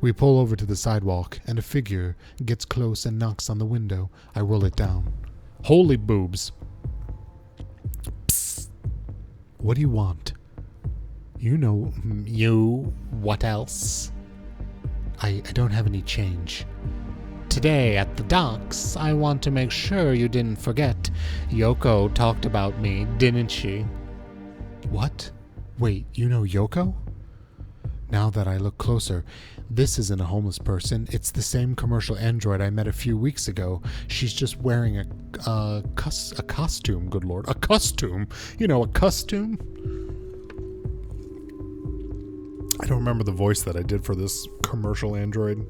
We pull over to the sidewalk, and a figure gets close and knocks on the window. I roll it down. Holy boobs. Psst. What do you want? You. What else? I don't have any change. Today at the docks, I want to make sure you didn't forget. Yoko talked about me, didn't she? What? Wait, you know Yoko? Now that I look closer, this isn't a homeless person. It's the same commercial android I met a few weeks ago. She's just wearing a costume, good lord. A costume? You know, a costume? I don't remember the voice that I did for this commercial android.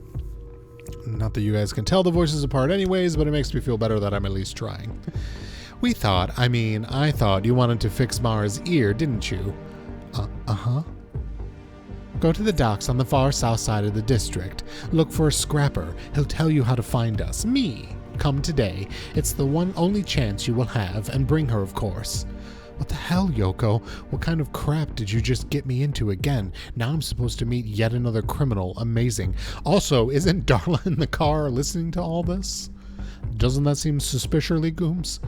Not that you guys can tell the voices apart anyways, but it makes me feel better that I'm at least trying. I thought you wanted to fix Mara's ear, didn't you? Uh-huh. Go to the docks on the far south side of the district. Look for a scrapper. He'll tell you how to find us. Me. Come today. It's the only chance you will have, and bring her, of course. What the hell, Yoko? What kind of crap did you just get me into again? Now I'm supposed to meet yet another criminal. Amazing. Also, isn't Darla in the car listening to all this? Doesn't that seem suspiciously, Gooms?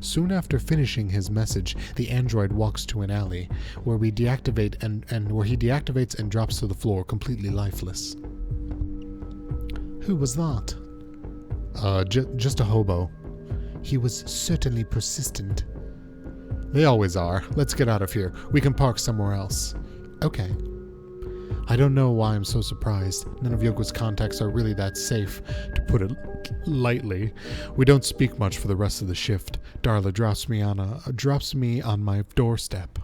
Soon after finishing his message, the android walks to an alley where we deactivate and where he deactivates and drops to the floor, completely lifeless. Who was that? Just a hobo. He was certainly persistent. They always are. Let's get out of here. We can park somewhere else. Okay. I don't know why I'm so surprised. None of Yoko's contacts are really that safe, to put it lightly. We don't speak much for the rest of the shift. Darla drops me on my doorstep.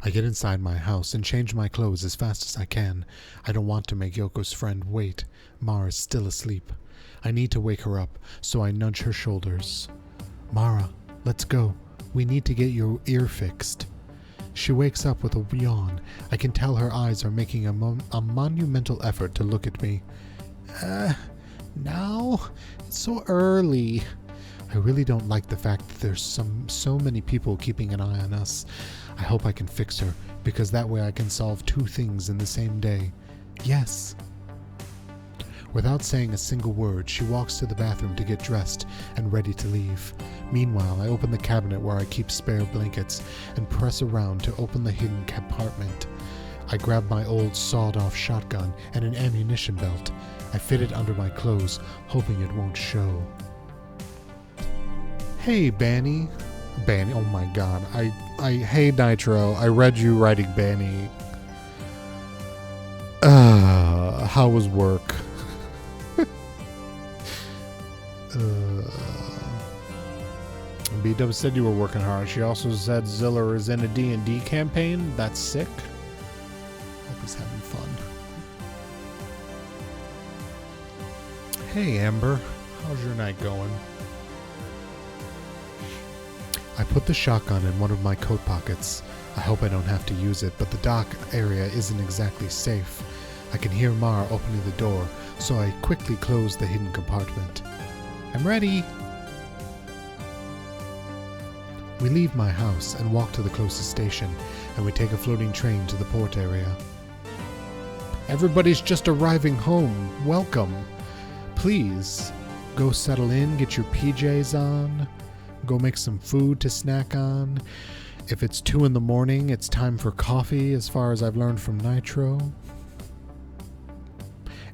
I get inside my house and change my clothes as fast as I can. I don't want to make Yoko's friend wait. Mara's still asleep. I need to wake her up, so I nudge her shoulders. Mara, let's go. We need to get your ear fixed. She wakes up with a yawn. I can tell her eyes are making a monumental effort to look at me. Now? It's so early. I really don't like the fact that there's so many people keeping an eye on us. I hope I can fix her, because that way I can solve 2 things in the same day. Yes. Without saying a single word, she walks to the bathroom to get dressed and ready to leave. Meanwhile, I open the cabinet where I keep spare blankets and press around to open the hidden compartment. I grab my old sawed-off shotgun and an ammunition belt. I fit it under my clothes, hoping it won't show. Hey, Bani. Bani, oh my god. Hey, Nitro. I read you writing Bani. How was work? B-Dub said you were working hard. She also said Ziller is in a D&D campaign. That's sick. Hope he's having fun. Hey, Amber. How's your night going? I put the shotgun in one of my coat pockets. I hope I don't have to use it, but the dock area isn't exactly safe. I can hear Mara opening the door, so I quickly close the hidden compartment. I'm ready! We leave my house and walk to the closest station, and we take a floating train to the port area. Everybody's just arriving home. Welcome. Please, go settle in, get your PJs on, go make some food to snack on. If it's 2 in the morning, it's time for coffee, as far as I've learned from Nitro.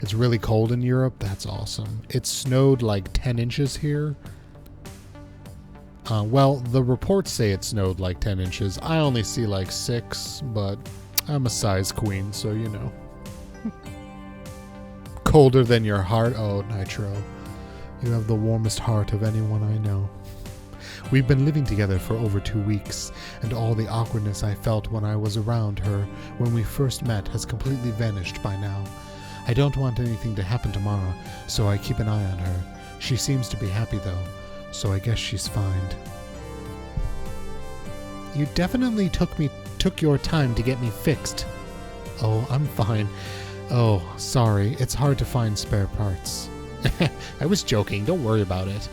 It's really cold in Europe. That's awesome. It snowed like 10 inches here. Well, the reports say it snowed like 10 inches. I only see like 6, but I'm a size queen, so you know. Colder than your heart? Oh, Nitro. You have the warmest heart of anyone I know. We've been living together for over 2 weeks, and all the awkwardness I felt when I was around her when we first met has completely vanished by now. I don't want anything to happen to Mara, so I keep an eye on her. She seems to be happy though, so I guess she's fine. You definitely took your time to get me fixed. Oh, I'm fine. Oh, sorry. It's hard to find spare parts. I was joking. Don't worry about it.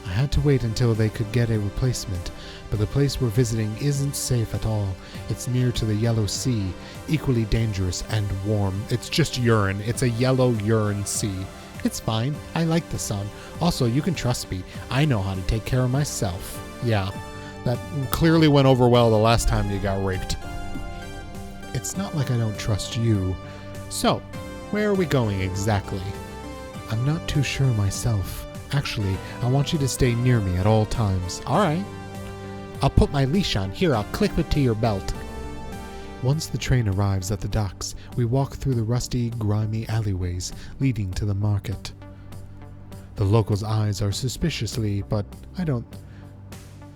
I had to wait until they could get a replacement, but the place we're visiting isn't safe at all. It's near to the Yellow Sea, equally dangerous and warm. It's just urine. It's a yellow urine sea. It's fine. I like the sun. Also, you can trust me. I know how to take care of myself. Yeah, That clearly went over well the last time you got raped. It's not like I don't trust you. So, where are we going exactly? I'm not too sure myself. Actually, I want you to stay near me at all times. Alright. I'll put my leash on. Here, I'll clip it to your belt. Once the train arrives at the docks, we walk through the rusty, grimy alleyways leading to the market. The locals' eyes are suspiciously, but I don't...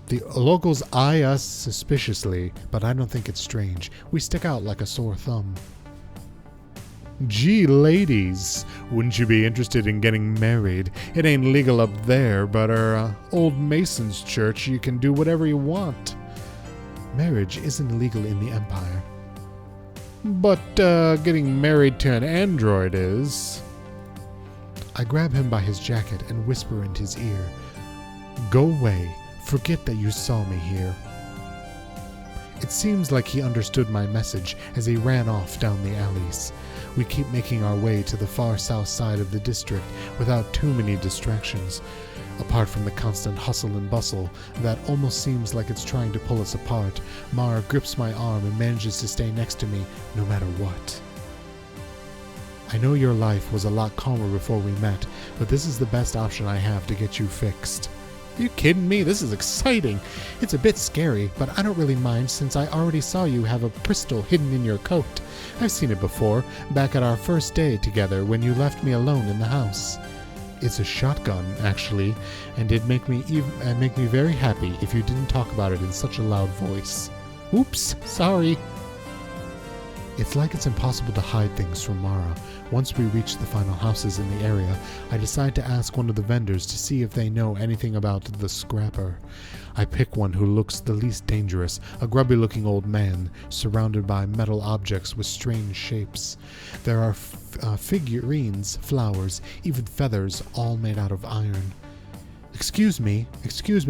The locals eye us suspiciously, but I don't think it's strange. We stick out like a sore thumb. Gee, ladies, wouldn't you be interested in getting married? It ain't legal up there, but our old Mason's church, you can do whatever you want. Marriage isn't legal in the Empire. But getting married to an android is. I grab him by his jacket and whisper into his ear, "Go away. Forget that you saw me here." It seems like he understood my message as he ran off down the alleys. We keep making our way to the far south side of the district without too many distractions, apart from the constant hustle and bustle that almost seems like it's trying to pull us apart. Mara grips my arm and manages to stay next to me no matter what. I know your life was a lot calmer before we met, but this is the best option I have to get you fixed. Are you kidding me? This is exciting. It's a bit scary, but I don't really mind since I already saw you have a pistol hidden in your coat. I've seen it before, back at our first day together when you left me alone in the house. It's a shotgun, actually, and it'd make me very happy if you didn't talk about it in such a loud voice. Oops, sorry. It's like it's impossible to hide things from Mara. Once we reach the final houses in the area, I decide to ask one of the vendors to see if they know anything about the scrapper. I pick one who looks the least dangerous, a grubby-looking old man, surrounded by metal objects with strange shapes. There are figurines, flowers, even feathers, all made out of iron. Excuse me,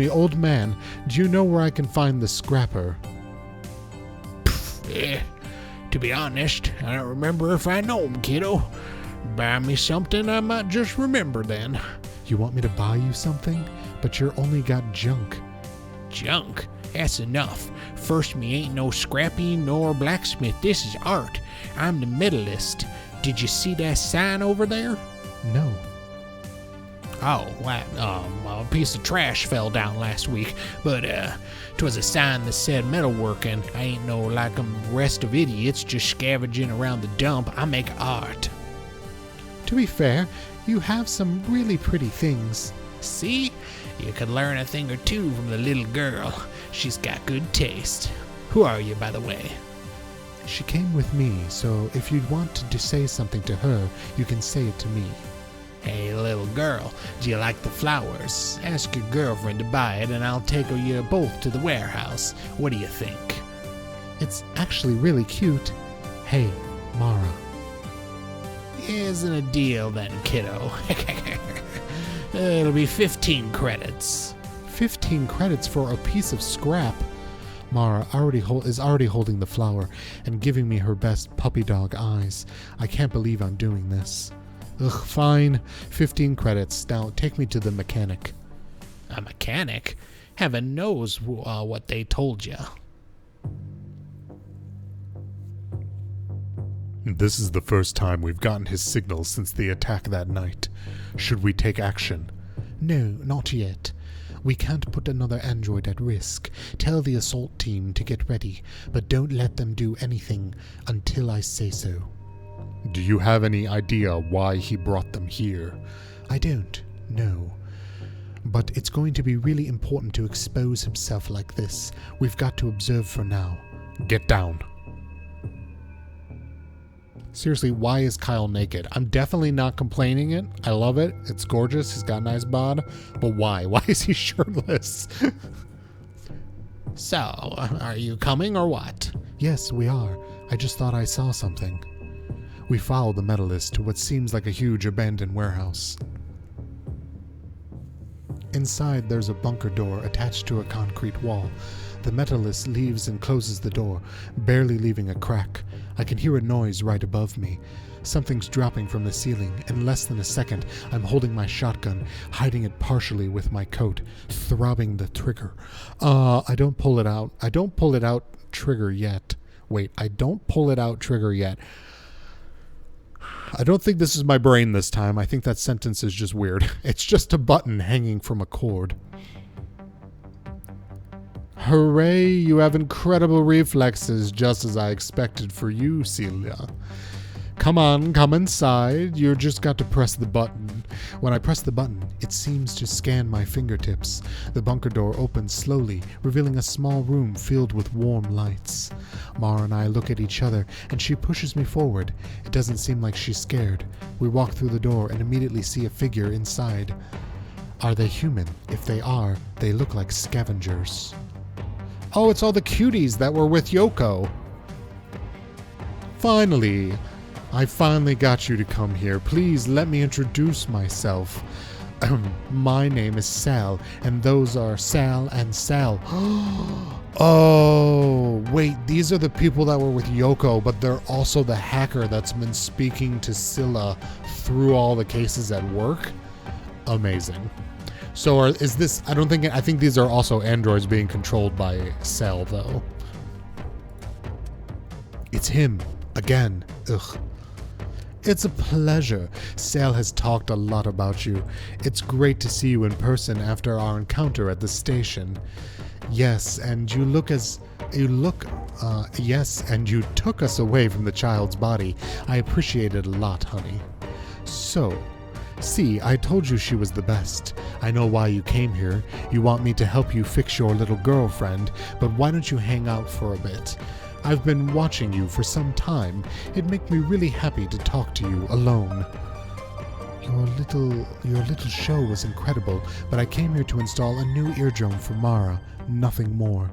old man, do you know where I can find the scrapper?" To be honest, I don't remember if I know him, kiddo. Buy me something I might just remember then. You want me to buy you something? But you're only got junk. Junk? That's enough. First, me ain't no scrappy nor blacksmith. This is art. I'm the medalist. Did you see that sign over there? No. Oh, a piece of trash fell down last week, but 'twas a sign that said metalworking. I ain't no like them rest of idiots just scavenging around the dump. I make art. To be fair, you have some really pretty things. See? You could learn a thing or two from the little girl. She's got good taste. Who are you, by the way? She came with me, so if you'd want to say something to her, you can say it to me. Hey, little girl, do you like the flowers? Ask your girlfriend to buy it, and I'll take you both to the warehouse. What do you think? It's actually really cute. Hey, Mara. Isn't a deal then, kiddo. It'll be 15 credits. 15 credits for a piece of scrap. Mara is already holding the flower and giving me her best puppy dog eyes. I can't believe I'm doing this. Ugh, fine. 15 credits. Now take me to the mechanic. A mechanic? Heaven knows what they told you. This is the first time we've gotten his signals since the attack that night. Should we take action? No, not yet. We can't put another android at risk. Tell the assault team to get ready, but don't let them do anything until I say so. Do you have any idea why he brought them here? I don't, no. But it's going to be really important to expose himself like this. We've got to observe for now. Get down. Seriously, why is Kyle naked? I'm definitely not complaining it. I love it. It's gorgeous. He's got a nice bod. But why? Why is he shirtless? So, are you coming or what? Yes, we are. I just thought I saw something. We follow the medalist to what seems like a huge abandoned warehouse. Inside, there's a bunker door attached to a concrete wall. The metallist leaves and closes the door, barely leaving a crack. I can hear a noise right above me. Something's dropping from the ceiling. In less than a second, I'm holding my shotgun, hiding it partially with my coat, throbbing the trigger. I don't pull it out. Trigger yet. Wait, I don't pull it out trigger yet. I don't think this is my brain this time. I think that sentence is just weird. It's just a button hanging from a cord. Hooray, you have incredible reflexes, just as I expected for you, Celia. Come on, come inside. You just got to press the button. When I press the button, it seems to scan my fingertips. The bunker door opens slowly, revealing a small room filled with warm lights. Mara and I look at each other, and she pushes me forward. It doesn't seem like she's scared. We walk through the door and immediately see a figure inside. Are they human? If they are, they look like scavengers. Oh, it's all the cuties that were with Yoko. Finally, I finally got you to come here. Please let me introduce myself. My name is Sal, and those are Sal and Sal. Oh, wait, these are the people that were with Yoko, but they're also the hacker that's been speaking to Scylla through all the cases at work? Amazing. So is this, I think these are also androids being controlled by Sal, though. It's him, again. Ugh. It's a pleasure. Sal has talked a lot about you. It's great to see you in person after our encounter at the station. Yes, and you took us away from the child's body. I appreciate it a lot, honey. So, see, I told you she was the best. I know why you came here. You want me to help you fix your little girlfriend, but why don't you hang out for a bit? I've been watching you for some time. It'd make me really happy to talk to you alone. Your little show was incredible, but I came here to install a new eardrum for Mara, nothing more.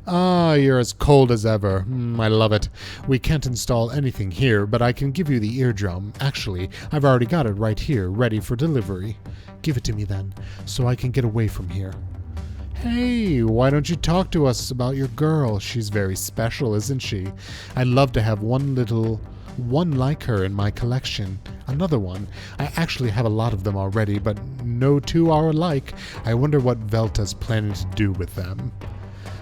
Ah, you're as cold as ever. I love it. We can't install anything here, but I can give you the eardrum. Actually, I've already got it right here, ready for delivery. Give it to me then, so I can get away from here. Hey, why don't you talk to us about your girl? She's very special, isn't she? I'd love to have one like her in my collection. Another one. I actually have a lot of them already, but no two are alike. I wonder what Velta's planning to do with them.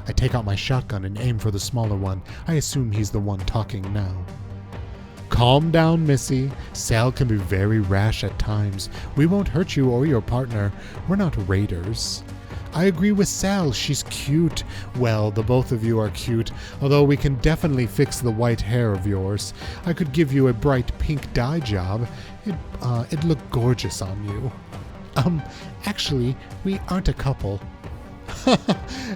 I take out my shotgun and aim for the smaller one. I assume he's the one talking now. Calm down, Missy. Sal can be very rash at times. We won't hurt you or your partner. We're not raiders. I agree with Sal. She's cute. Well, the both of you are cute, although we can definitely fix the white hair of yours. I could give you a bright pink dye job. It'd look gorgeous on you. Actually, we aren't a couple.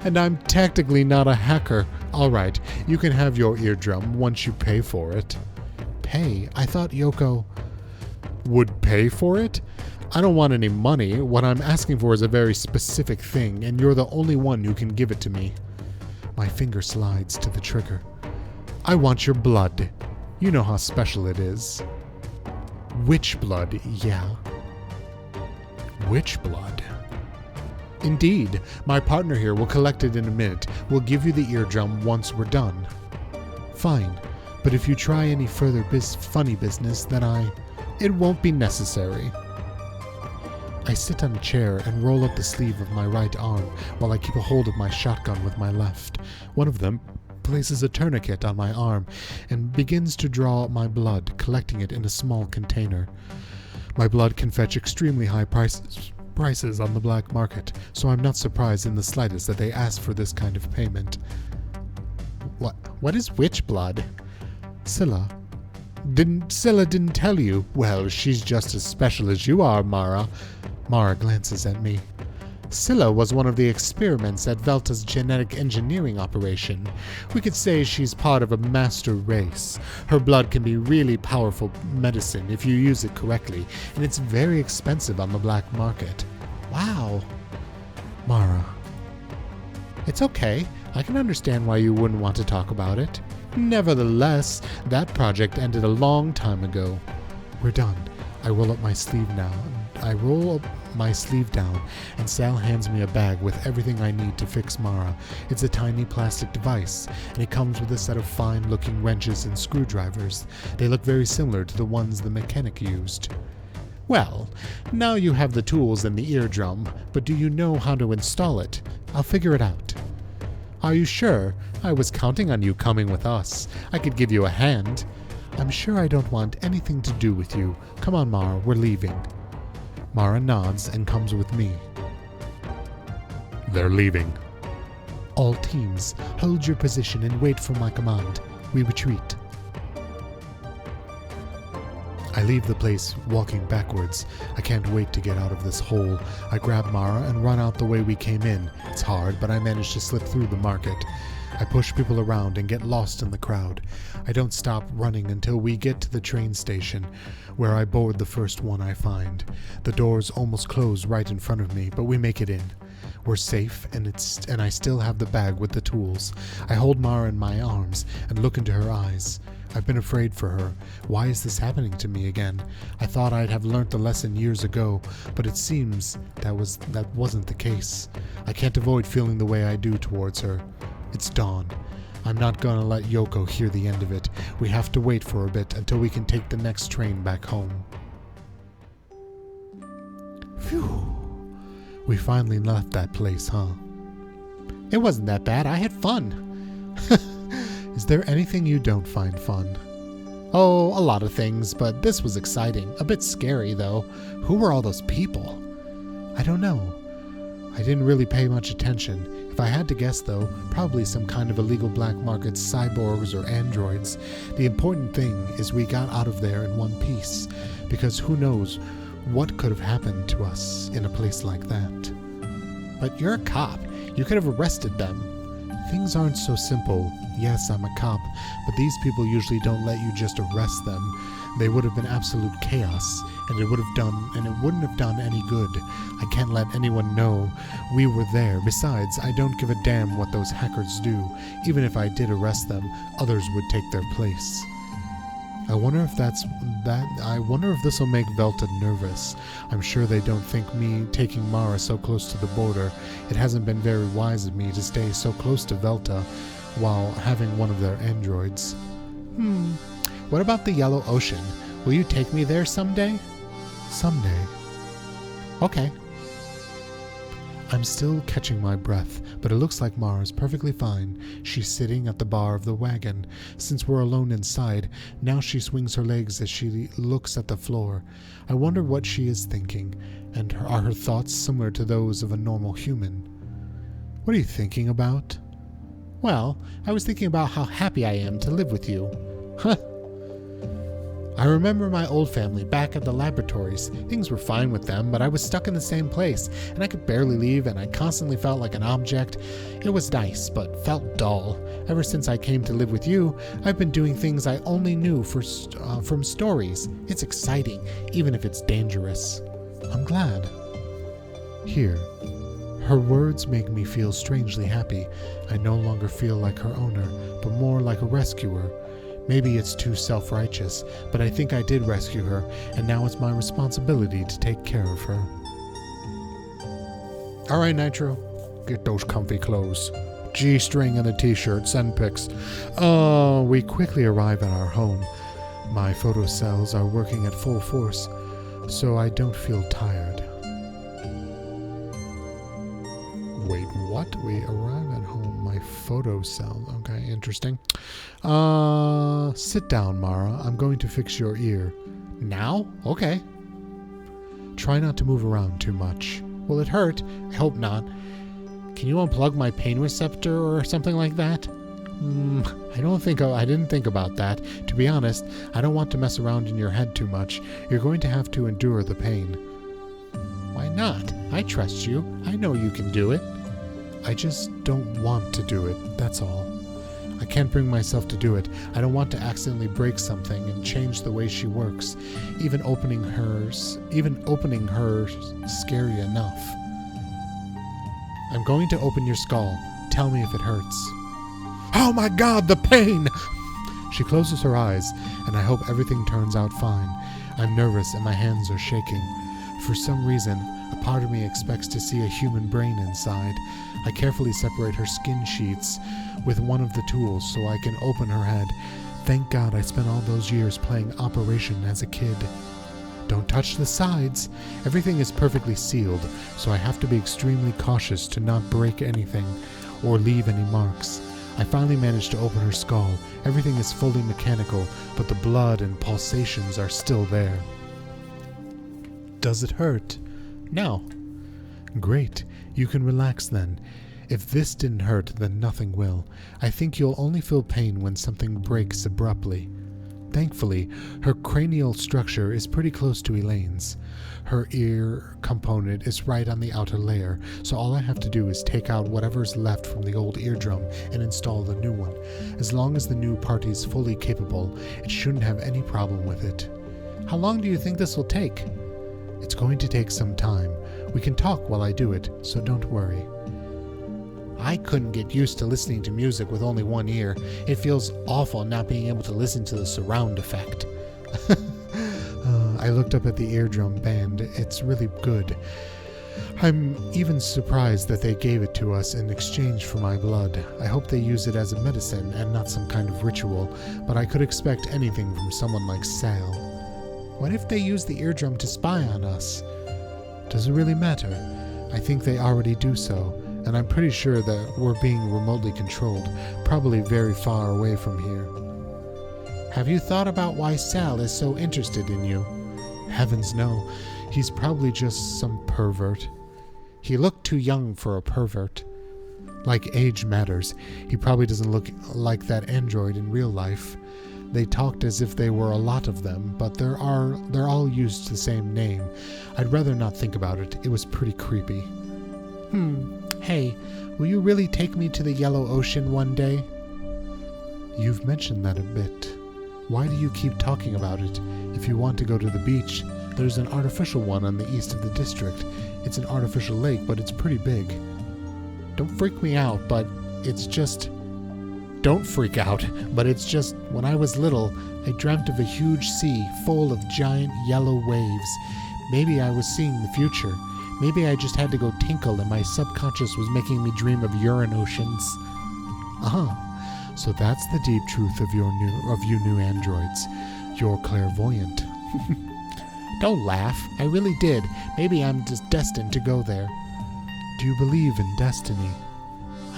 And I'm technically not a hacker. All right, you can have your eardrum once you pay for it. Pay? I thought Yoko would pay for it? I don't want any money. What I'm asking for is a very specific thing, and you're the only one who can give it to me. My finger slides to the trigger. I want your blood. You know how special it is. Witch blood, yeah. Witch blood? Indeed. My partner here will collect it in a minute. We'll give you the eardrum once we're done. Fine. But if you try any further funny business, then it won't be necessary. I sit on a chair and roll up the sleeve of my right arm while I keep a hold of my shotgun with my left. One of them places a tourniquet on my arm and begins to draw my blood, collecting it in a small container. My blood can fetch extremely high prices on the black market, so I'm not surprised in the slightest that they ask for this kind of payment. What is witch blood? Scylla didn't tell you. Well, she's just as special as you are, Mara. Mara glances at me. Scylla was one of the experiments at Velta's genetic engineering operation. We could say she's part of a master race. Her blood can be really powerful medicine if you use it correctly, and it's very expensive on the black market. Wow. Mara. It's okay. I can understand why you wouldn't want to talk about it. Nevertheless, that project ended a long time ago. We're done. I roll up my sleeve now. I roll my sleeve down, and Sal hands me a bag with everything I need to fix Mara. It's a tiny plastic device, and it comes with a set of fine-looking wrenches and screwdrivers. They look very similar to the ones the mechanic used. Well, now you have the tools and the eardrum, but do you know how to install it? I'll figure it out. Are you sure? I was counting on you coming with us. I could give you a hand. I'm sure I don't want anything to do with you. Come on, Mara, we're leaving. Mara nods and comes with me. They're leaving. All teams, hold your position and wait for my command. We retreat. I leave the place, walking backwards. I can't wait to get out of this hole. I grab Mara and run out the way we came in. It's hard, but I manage to slip through the market. I push people around and get lost in the crowd. I don't stop running until we get to the train station, where I board the first one I find. The doors almost close right in front of me, but we make it in. We're safe, and I still have the bag with the tools. I hold Mara in my arms and look into her eyes. I've been afraid for her. Why is this happening to me again? I thought I'd have learnt the lesson years ago, but it seems that wasn't the case. I can't avoid feeling the way I do towards her. It's dawn. I'm not gonna let Yoko hear the end of it. We have to wait for a bit until we can take the next train back home. Phew. We finally left that place, huh? It wasn't that bad. I had fun. Is there anything you don't find fun? Oh, a lot of things, but this was exciting. A bit scary, though. Who were all those people? I don't know. I didn't really pay much attention. If I had to guess, though, probably some kind of illegal black market cyborgs or androids. The important thing is we got out of there in one piece, because who knows what could have happened to us in a place like that. But you're a cop. You could have arrested them. Things aren't so simple. Yes, I'm a cop, but these people usually don't let you just arrest them. They would have been absolute chaos, and it wouldn't have done any good. I can't let anyone know we were there. Besides, I don't give a damn what those hackers do. Even if I did arrest them, others would take their place. I wonder if this will make Velta nervous. I'm sure they don't think me taking Mara so close to the border. It hasn't been very wise of me to stay so close to Velta while having one of their androids. What about the Yellow Ocean? Will you take me there someday? Someday. Okay. I'm still catching my breath, but it looks like Mara's perfectly fine. She's sitting at the bar of the wagon. Since we're alone inside, now she swings her legs as she looks at the floor. I wonder what she is thinking, and are her thoughts similar to those of a normal human? What are you thinking about? Well, I was thinking about how happy I am to live with you. Huh. I remember my old family back at the laboratories. Things were fine with them, but I was stuck in the same place, and I could barely leave, and I constantly felt like an object. It was nice, but felt dull. Ever since I came to live with you, I've been doing things I only knew from stories. It's exciting, even if it's dangerous. I'm glad. Here. Her words make me feel strangely happy. I no longer feel like her owner, but more like a rescuer. Maybe it's too self-righteous, but I think I did rescue her, and now it's my responsibility to take care of her. Alright, Nitro. Get those comfy clothes. G-string and a t-shirt, send pics. We quickly arrive at our home. My photo cells are working at full force, so I don't feel tired. Wait, what? We arrive at home. My photo cell. Okay, interesting. Sit down, Mara. I'm going to fix your ear. Now? Okay. Try not to move around too much. Will it hurt? I hope not. Can you unplug my pain receptor or something like that? I didn't think about that. To be honest, I don't want to mess around in your head too much. You're going to have to endure the pain. Why not? I trust you. I know you can do it. I just don't want to do it, that's all. I can't bring myself to do it. I don't want to accidentally break something and change the way she works. Even opening hers scary enough. I'm going to open your skull. Tell me if it hurts. Oh my God, the pain! She closes her eyes, and I hope everything turns out fine. I'm nervous and my hands are shaking. For some reason, a part of me expects to see a human brain inside. I carefully separate her skin sheets with one of the tools so I can open her head. Thank God I spent all those years playing Operation as a kid. Don't touch the sides. Everything is perfectly sealed, so I have to be extremely cautious to not break anything or leave any marks. I finally managed to open her skull. Everything is fully mechanical, but the blood and pulsations are still there. Does it hurt? No. Great. You can relax then. If this didn't hurt, then nothing will. I think you'll only feel pain when something breaks abruptly. Thankfully, her cranial structure is pretty close to Elaine's. Her ear component is right on the outer layer, so all I have to do is take out whatever's left from the old eardrum and install the new one. As long as the new part is fully capable, it shouldn't have any problem with it. How long do you think this will take? It's going to take some time. We can talk while I do it, so don't worry. I couldn't get used to listening to music with only one ear. It feels awful not being able to listen to the surround effect. I looked up at the eardrum band. It's really good. I'm even surprised that they gave it to us in exchange for my blood. I hope they use it as a medicine and not some kind of ritual, but I could expect anything from someone like Sal. What if they use the eardrum to spy on us? Does it really matter? I think they already do so, and I'm pretty sure that we're being remotely controlled, probably very far away from here. Have you thought about why Sal is so interested in you? Heavens no. He's probably just some pervert. He looked too young for a pervert. Like age matters. He probably doesn't look like that android in real life. They talked as if they were a lot of them, but they're all used the same name. I'd rather not think about it. It was pretty creepy. Hey, will you really take me to the Yellow Ocean one day? You've mentioned that a bit. Why do you keep talking about it? If you want to go to the beach, there's an artificial one on the east of the district. It's an artificial lake, but it's pretty big. Don't freak out, but it's just when I was little, I dreamt of a huge sea full of giant yellow waves. Maybe I was seeing the future. Maybe I just had to go tinkle and my subconscious was making me dream of urine oceans. So that's the deep truth of you new androids. You're clairvoyant. Don't laugh. I really did. Maybe I'm just destined to go there. Do you believe in destiny?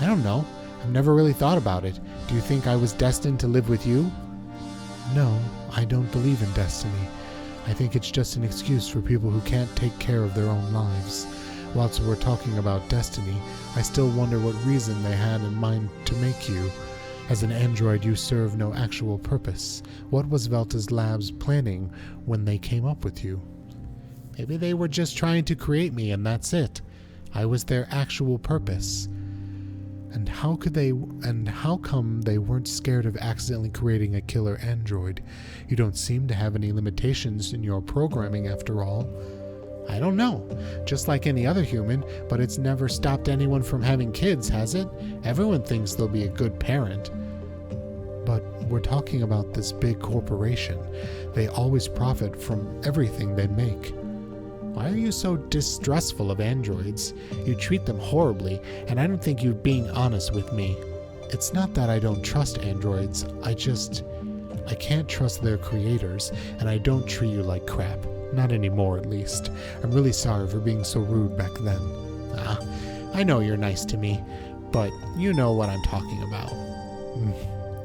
I don't know. I've never really thought about it. Do you think I was destined to live with you? No, I don't believe in destiny. I think it's just an excuse for people who can't take care of their own lives. Whilst we're talking about destiny, I still wonder what reason they had in mind to make you. As an android, you serve no actual purpose. What was Velta's Labs planning when they came up with you? Maybe they were just trying to create me and that's it. I was their actual purpose. And how come they weren't scared of accidentally creating a killer android? You don't seem to have any limitations in your programming after all. I don't know. Just like any other human, but it's never stopped anyone from having kids, has it? Everyone thinks they'll be a good parent. But we're talking about this big corporation. They always profit from everything they make. Why are you so distrustful of androids? You treat them horribly, and I don't think you're being honest with me. It's not that I don't trust androids, I can't trust their creators, and I don't treat you like crap. Not anymore, at least. I'm really sorry for being so rude back then. I know you're nice to me, but you know what I'm talking about.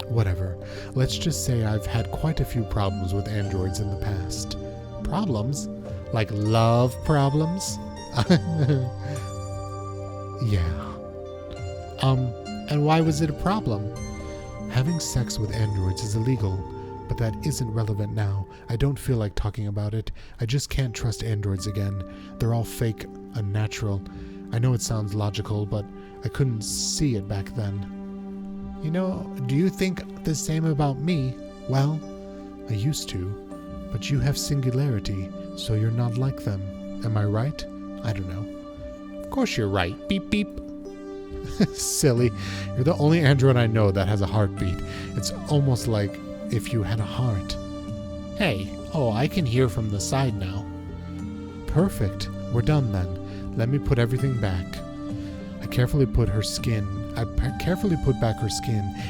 Whatever. Let's just say I've had quite a few problems with androids in the past. Problems? Like love problems? Yeah. And why was it a problem? Having sex with androids is illegal, but that isn't relevant now. I don't feel like talking about it. I just can't trust androids again. They're all fake, unnatural. I know it sounds logical, but I couldn't see it back then. You know, do you think the same about me? Well, I used to. But you have singularity, so you're not like them. Am I right? I don't know. Of course you're right. Beep, beep. Silly. You're the only android I know that has a heartbeat. It's almost like if you had a heart. Hey, I can hear from the side now. Perfect. We're done then. Let me put everything back. I carefully put back her skin,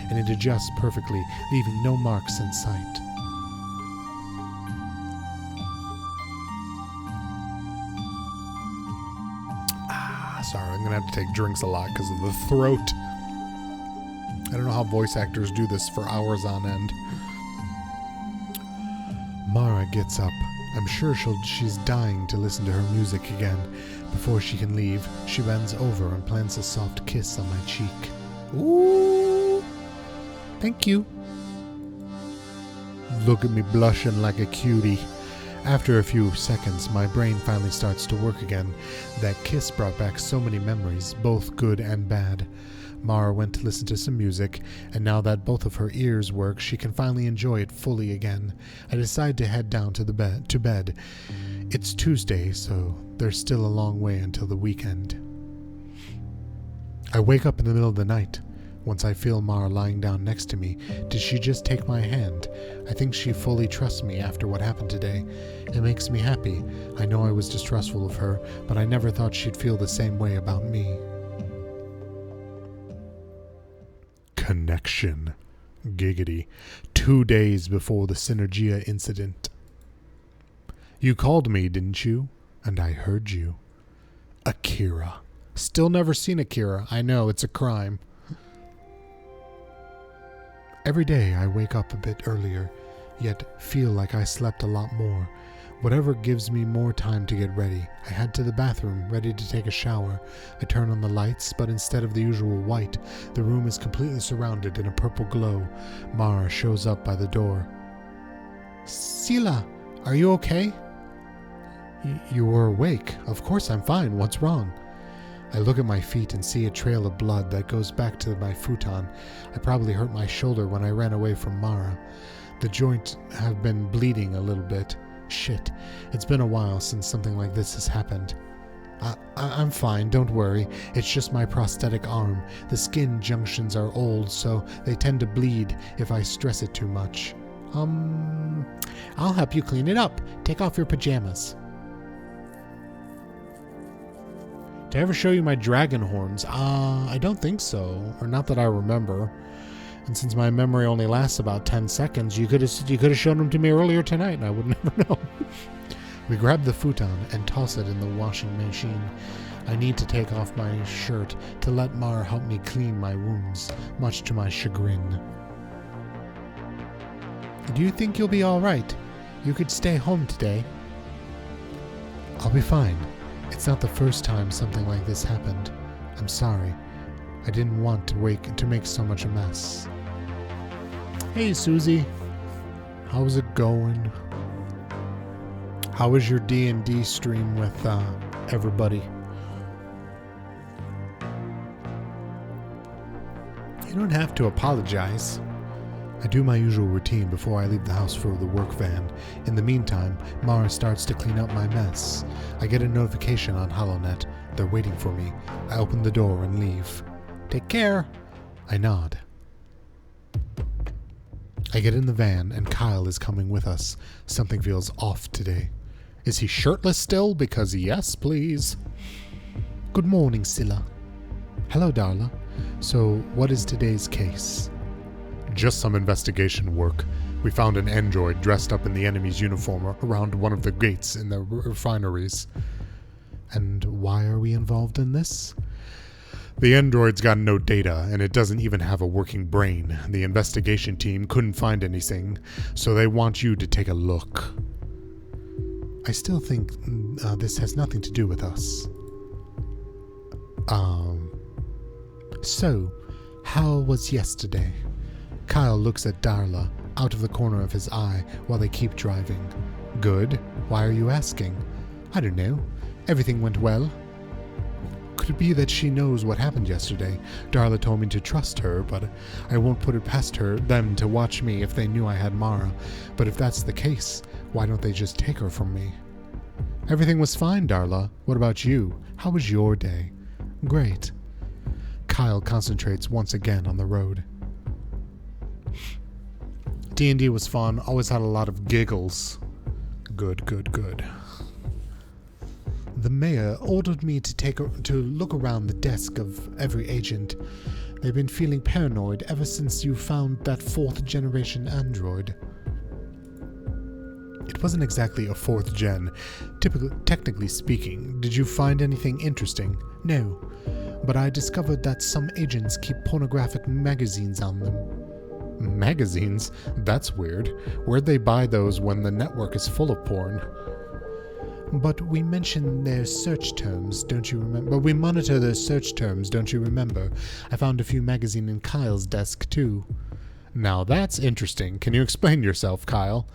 and it adjusts perfectly, leaving no marks in sight. Sorry, I'm gonna have to take drinks a lot because of the throat. I don't know how voice actors do this for hours on end. Mara gets up. I'm sure she's dying to listen to her music again. Before she can leave, she bends over and plants a soft kiss on my cheek. Ooh! Thank you. Look at me blushing like a cutie. After a few seconds, my brain finally starts to work again. That kiss brought back so many memories, both good and bad. Mara went to listen to some music, and now that both of her ears work, she can finally enjoy it fully again. I decide to head down to bed. It's Tuesday, so there's still a long way until the weekend. I wake up in the middle of the night. Once I feel Mara lying down next to me, did she just take my hand? I think she fully trusts me after what happened today. It makes me happy. I know I was distrustful of her, but I never thought she'd feel the same way about me. Connection. Giggity. 2 days before the Synergia incident. You called me, didn't you? And I heard you. Akira. Still never seen Akira. I know, it's a crime. Every day I wake up a bit earlier, yet feel like I slept a lot more. Whatever gives me more time to get ready. I head to the bathroom, ready to take a shower. I turn on the lights, but instead of the usual white, the room is completely surrounded in a purple glow. Mara shows up by the door. Sila, are you okay? You were awake. Of course I'm fine. What's wrong? I look at my feet and see a trail of blood that goes back to my futon. I probably hurt my shoulder when I ran away from Mara. The joints have been bleeding a little bit. Shit, it's been a while since something like this has happened. I'm fine, don't worry. It's just my prosthetic arm. The skin junctions are old, so they tend to bleed if I stress it too much. I'll help you clean it up. Take off your pajamas. Did I ever show you my dragon horns? I don't think so, or not that I remember. And since my memory only lasts about 10 seconds, you could have shown them to me earlier tonight, and I would never know. We grab the futon and toss it in the washing machine. I need to take off my shirt to let Mara help me clean my wounds, much to my chagrin. Do you think you'll be all right? You could stay home today. I'll be fine. It's not the first time something like this happened. I'm sorry. I didn't want to make so much a mess. Hey, Susie. How's it going? How was your D&D stream with everybody? You don't have to apologize. I do my usual routine before I leave the house for the work van. In the meantime, Mara starts to clean up my mess. I get a notification on HoloNet. They're waiting for me. I open the door and leave. Take care. I nod. I get in the van and Kyle is coming with us. Something feels off today. Is he shirtless still? Because yes, please. Good morning, Scylla. Hello, Darla. So, what is today's case? Just some investigation work. We found an android dressed up in the enemy's uniform around one of the gates in the refineries. And why are we involved in this? The android's got no data, and it doesn't even have a working brain. The investigation team couldn't find anything, so they want you to take a look. I still think this has nothing to do with us. So, how was yesterday? Kyle looks at Darla out of the corner of his eye while they keep driving. Good. Why are you asking? I don't know. Everything went well. Could it be that she knows what happened yesterday? Darla told me to trust her, but I won't put it past them to watch me if they knew I had Mara. But if that's the case, why don't they just take her from me? Everything was fine, Darla. What about you? How was your day? Great. Kyle concentrates once again on the road. D&D was fun. Always had a lot of giggles. Good, good, good. The mayor ordered me to look around the desk of every agent. They've been feeling paranoid ever since you found that 4th generation android. It wasn't exactly a 4th gen, technically speaking. Did you find anything interesting? No, but I discovered that some agents keep pornographic magazines on them. Magazines? That's weird. Where'd they buy those when the network is full of porn? But we mentioned their search terms, don't you remember? But we monitor their search terms, don't you remember? I found a few magazines in Kyle's desk, too. Now that's interesting. Can you explain yourself, Kyle?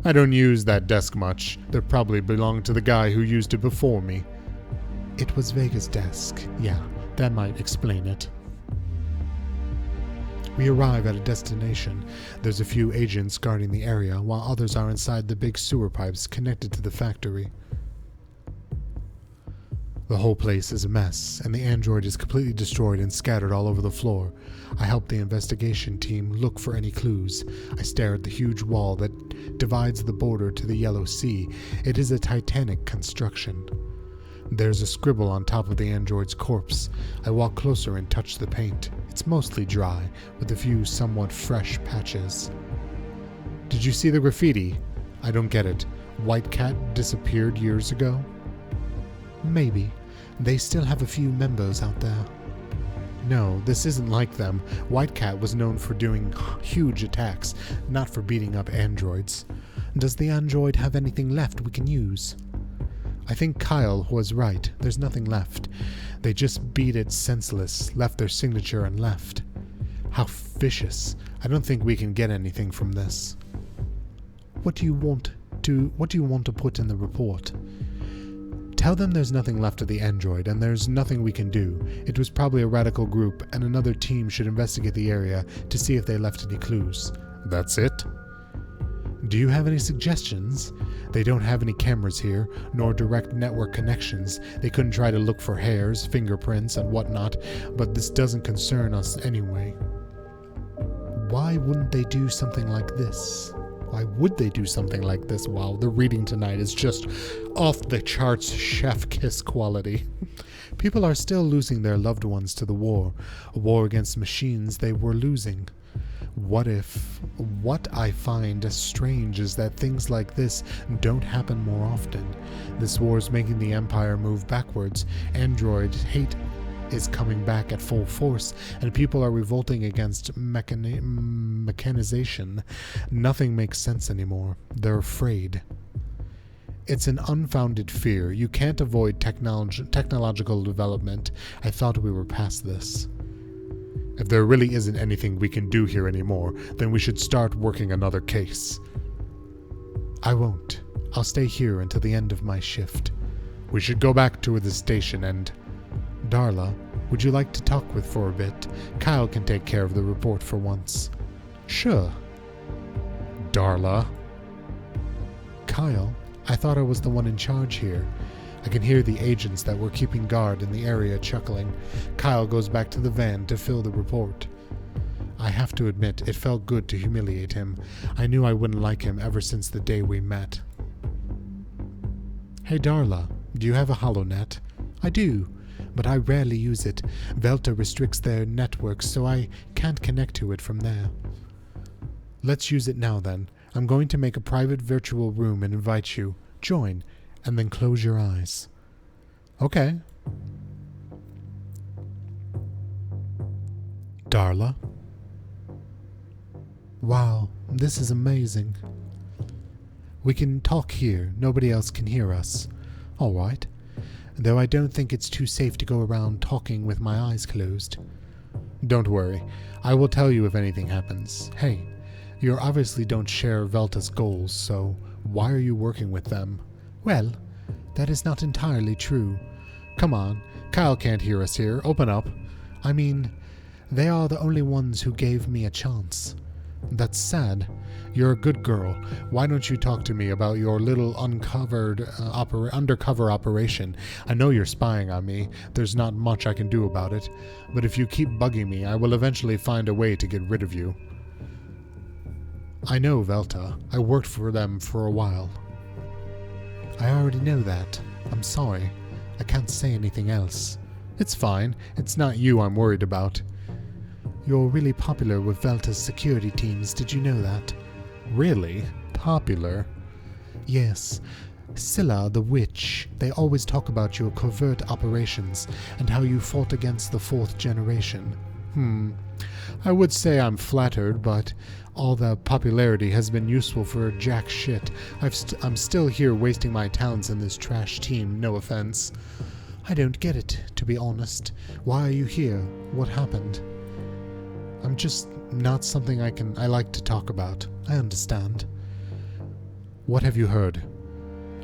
I don't use that desk much. They probably belonged to the guy who used it before me. It was Vega's desk. Yeah, that might explain it. We arrive at a destination. There's a few agents guarding the area, while others are inside the big sewer pipes connected to the factory. The whole place is a mess, and the android is completely destroyed and scattered all over the floor. I help the investigation team look for any clues. I stare at the huge wall that divides the border to the Yellow Sea. It is a titanic construction. There's a scribble on top of the android's corpse. I walk closer and touch the paint. It's mostly dry, with a few somewhat fresh patches. Did you see the graffiti? I don't get it. White Cat disappeared years ago? Maybe. They still have a few members out there. No, this isn't like them. White Cat was known for doing huge attacks, not for beating up androids. Does the android have anything left we can use? I think Kyle was right. There's nothing left. They just beat it senseless, left their signature and left. How vicious. I don't think we can get anything from this. What do you want to put in the report? Tell them there's nothing left of the android and there's nothing we can do. It was probably a radical group and another team should investigate the area to see if they left any clues. That's it? Do you have any suggestions? They don't have any cameras here, nor direct network connections. They couldn't try to look for hairs, fingerprints, and whatnot, but this doesn't concern us anyway. Why wouldn't they do something like this? Why would they do something like this? Wow, the reading tonight is just off the charts chef kiss quality. People are still losing their loved ones to the war, a war against machines they were losing. What I find strange is that things like this don't happen more often. This war is making the Empire move backwards. Android hate is coming back at full force, and people are revolting against mechanization. Nothing makes sense anymore. They're afraid. It's an unfounded fear. You can't avoid technological development. I thought we were past this. If there really isn't anything we can do here anymore, then we should start working another case. I won't. I'll stay here until the end of my shift. We should go back to the station and... Darla, would you like to talk with for a bit? Kyle can take care of the report for once. Sure. Darla. Kyle, I thought I was the one in charge here. I can hear the agents that were keeping guard in the area chuckling. Kyle goes back to the van to fill the report. I have to admit, it felt good to humiliate him. I knew I wouldn't like him ever since the day we met. Hey Darla, do you have a HoloNet? I do, but I rarely use it. Velta restricts their networks, so I can't connect to it from there. Let's use it now then. I'm going to make a private virtual room and invite you. Join. And then close your eyes. Okay. Darla? Wow, this is amazing. We can talk here. Nobody else can hear us. All right. Though I don't think it's too safe to go around talking with my eyes closed. Don't worry. I will tell you if anything happens. Hey, you obviously don't share Velta's goals, so why are you working with them? Well, that is not entirely true. Come on, Kyle can't hear us here. Open up. I mean, they are the only ones who gave me a chance. That's sad. You're a good girl. Why don't you talk to me about your little undercover operation? I know you're spying on me. There's not much I can do about it. But if you keep bugging me, I will eventually find a way to get rid of you. I know Velta. I worked for them for a while. I already know that. I'm sorry. I can't say anything else. It's fine. It's not you I'm worried about. You're really popular with Velta's security teams. Did you know that? Really? Popular? Yes. Scylla the witch. They always talk about your covert operations and how you fought against the 4th generation. I would say I'm flattered, but all the popularity has been useful for jack shit. I'm still here wasting my talents in this trash team, no offense. I don't get it, to be honest. Why are you here? What happened? I'm just not something I like to talk about. I understand. What have you heard?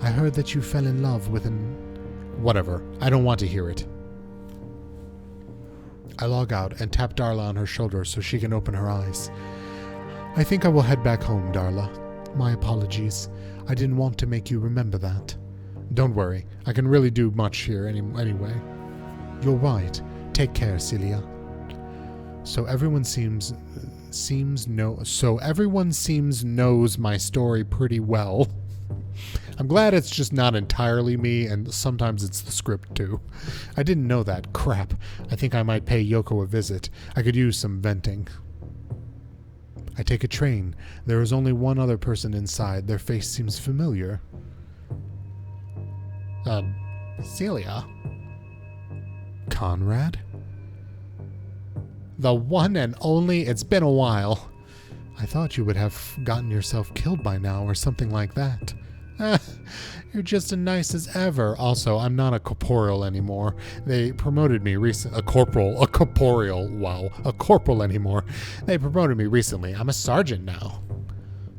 I heard that you fell in love with Whatever. I don't want to hear it. I log out and tap Darla on her shoulder so she can open her eyes. I think I will head back home, Darla. My apologies. I didn't want to make you remember that. Don't worry. I can really do much here anyway. You're right. Take care, Celia. So everyone seems knows my story pretty well. I'm glad it's just not entirely me, and sometimes it's the script too. I didn't know that. Crap. I think I might pay Yoko a visit. I could use some venting. I take a train. There is only one other person inside. Their face seems familiar. Celia? Conrad? The one and only. It's been a while. I thought you would have gotten yourself killed by now or something like that. You're just as nice as ever. Also, I'm not a corporeal anymore. They promoted me recently. A corporal anymore. They promoted me recently. I'm a sergeant now.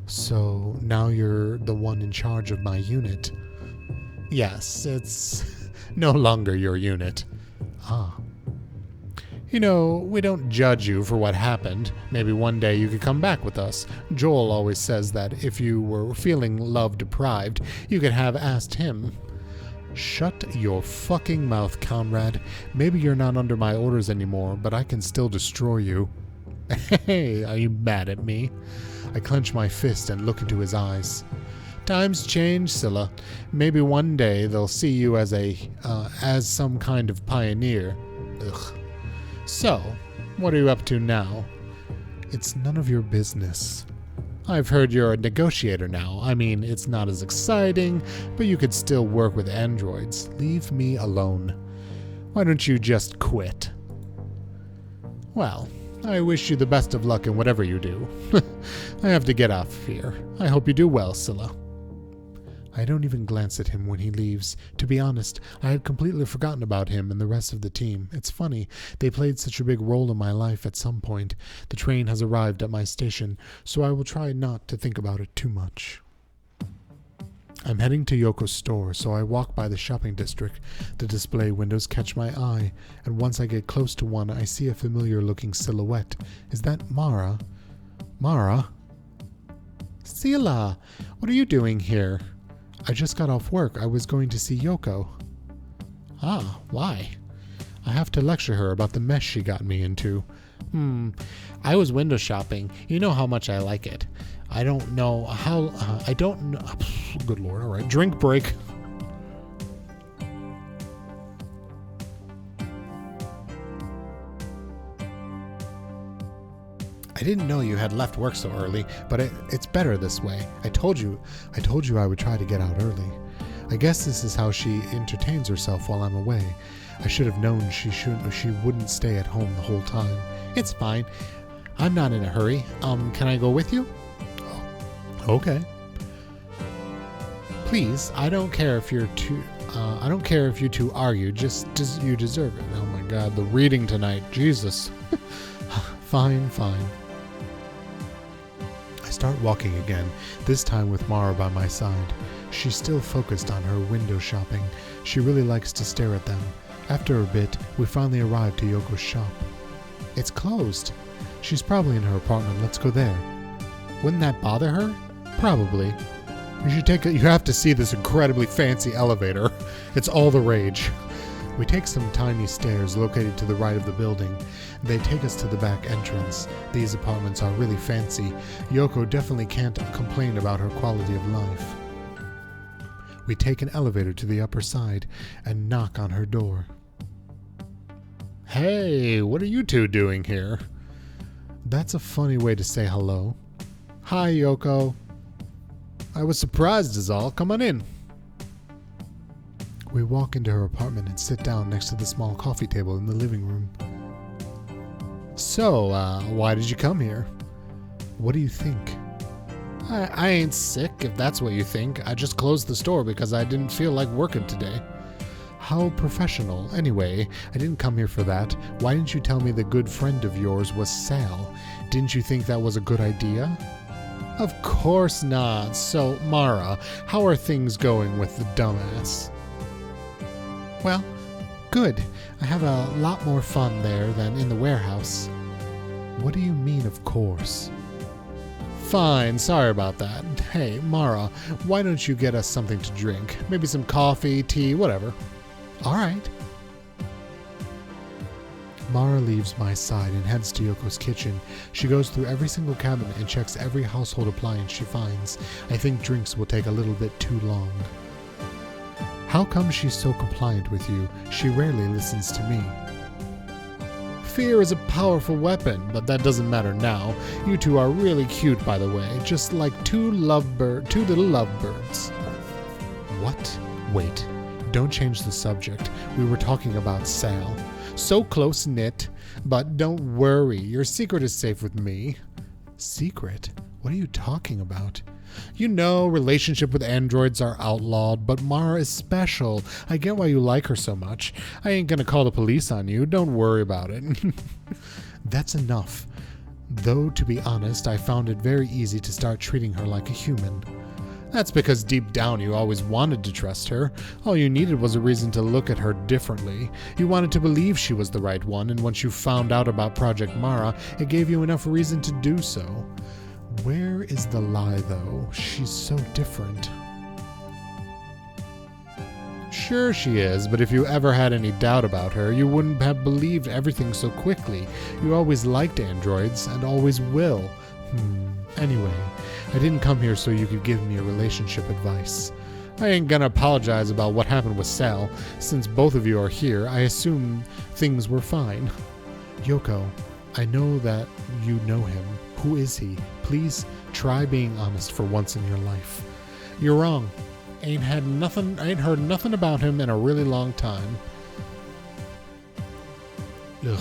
So now you're the one in charge of my unit. Yes, it's no longer your unit. Ah. You know, we don't judge you for what happened. Maybe one day you could come back with us. Joel always says that if you were feeling love deprived, you could have asked him. Shut your fucking mouth, Conrad. Maybe you're not under my orders anymore, but I can still destroy you. Hey, are you mad at me? I clench my fist and look into his eyes. Times change, Scylla. Maybe one day they'll see you as some kind of pioneer. Ugh. So, what are you up to now? It's none of your business. I've heard you're a negotiator now. I mean, it's not as exciting, but you could still work with androids. Leave me alone. Why don't you just quit? Well, I wish you the best of luck in whatever you do. I have to get off here. I hope you do well, Scylla. I don't even glance at him when he leaves. To be honest, I had completely forgotten about him and the rest of the team. It's funny, they played such a big role in my life at some point. The train has arrived at my station, so I will try not to think about it too much. I'm heading to Yoko's store, so I walk by the shopping district. The display windows catch my eye, and once I get close to one, I see a familiar-looking silhouette. Is that Mara? Mara? Scylla, what are you doing here? I just got off work. I was going to see Yoko. Ah, why? I have to lecture her about the mess she got me into. I was window shopping. You know how much I like it. I don't know how... I don't know... Good Lord, all right. Drink break. I didn't know you had left work so early, but it's better this way. I told you I would try to get out early. I guess this is how she entertains herself while I'm away. I should have known she wouldn't stay at home the whole time. It's fine. I'm not in a hurry. Can I go with you? Okay. Please, I don't care if you two argue. You deserve it. Oh my God, the reading tonight. Jesus. Fine. I start walking again, this time with Mara by my side. She's still focused on her window shopping. She really likes to stare at them. After a bit, we finally arrive to Yoko's shop. It's closed. She's probably in her apartment. Let's go there. Wouldn't that bother her? Probably. You have to see this incredibly fancy elevator. It's all the rage. We take some tiny stairs located to the right of the building. They take us to the back entrance. These apartments are really fancy. Yoko definitely can't complain about her quality of life. We take an elevator to the upper side and knock on her door. Hey, what are you two doing here? That's a funny way to say hello. Hi, Yoko. I was surprised is all. Come on in. We walk into her apartment and sit down next to the small coffee table in the living room. So, why did you come here? What do you think? I ain't sick, if that's what you think. I just closed the store because I didn't feel like working today. How professional. Anyway, I didn't come here for that. Why didn't you tell me the good friend of yours was Sal? Didn't you think that was a good idea? Of course not. So, Mara, how are things going with the dumbass? Well, good. I have a lot more fun there than in the warehouse. What do you mean, of course? Fine, sorry about that. Hey, Mara, why don't you get us something to drink? Maybe some coffee, tea, whatever. All right. Mara leaves my side and heads to Yoko's kitchen. She goes through every single cabinet and checks every household appliance she finds. I think drinks will take a little bit too long. How come she's so compliant with you? She rarely listens to me. Fear is a powerful weapon, but that doesn't matter now. You two are really cute, by the way, just like two little lovebirds. What? Wait, don't change the subject. We were talking about Sal. So close-knit, but don't worry, your secret is safe with me. Secret? What are you talking about? You know, relationship with androids are outlawed, but Mara is special. I get why you like her so much. I ain't gonna call the police on you, don't worry about it. That's enough. Though, to be honest, I found it very easy to start treating her like a human. That's because deep down you always wanted to trust her. All you needed was a reason to look at her differently. You wanted to believe she was the right one, and once you found out about Project Mara, it gave you enough reason to do so. Where is the lie, though? She's so different. Sure she is, but if you ever had any doubt about her, you wouldn't have believed everything so quickly. You always liked androids, and always will. Anyway, I didn't come here so you could give me a relationship advice. I ain't gonna apologize about what happened with Sal. Since both of you are here, I assume things were fine. Yoko, I know that you know him. Who is he? Please try being honest for once in your life. You're wrong. Ain't heard nothing about him in a really long time. Ugh.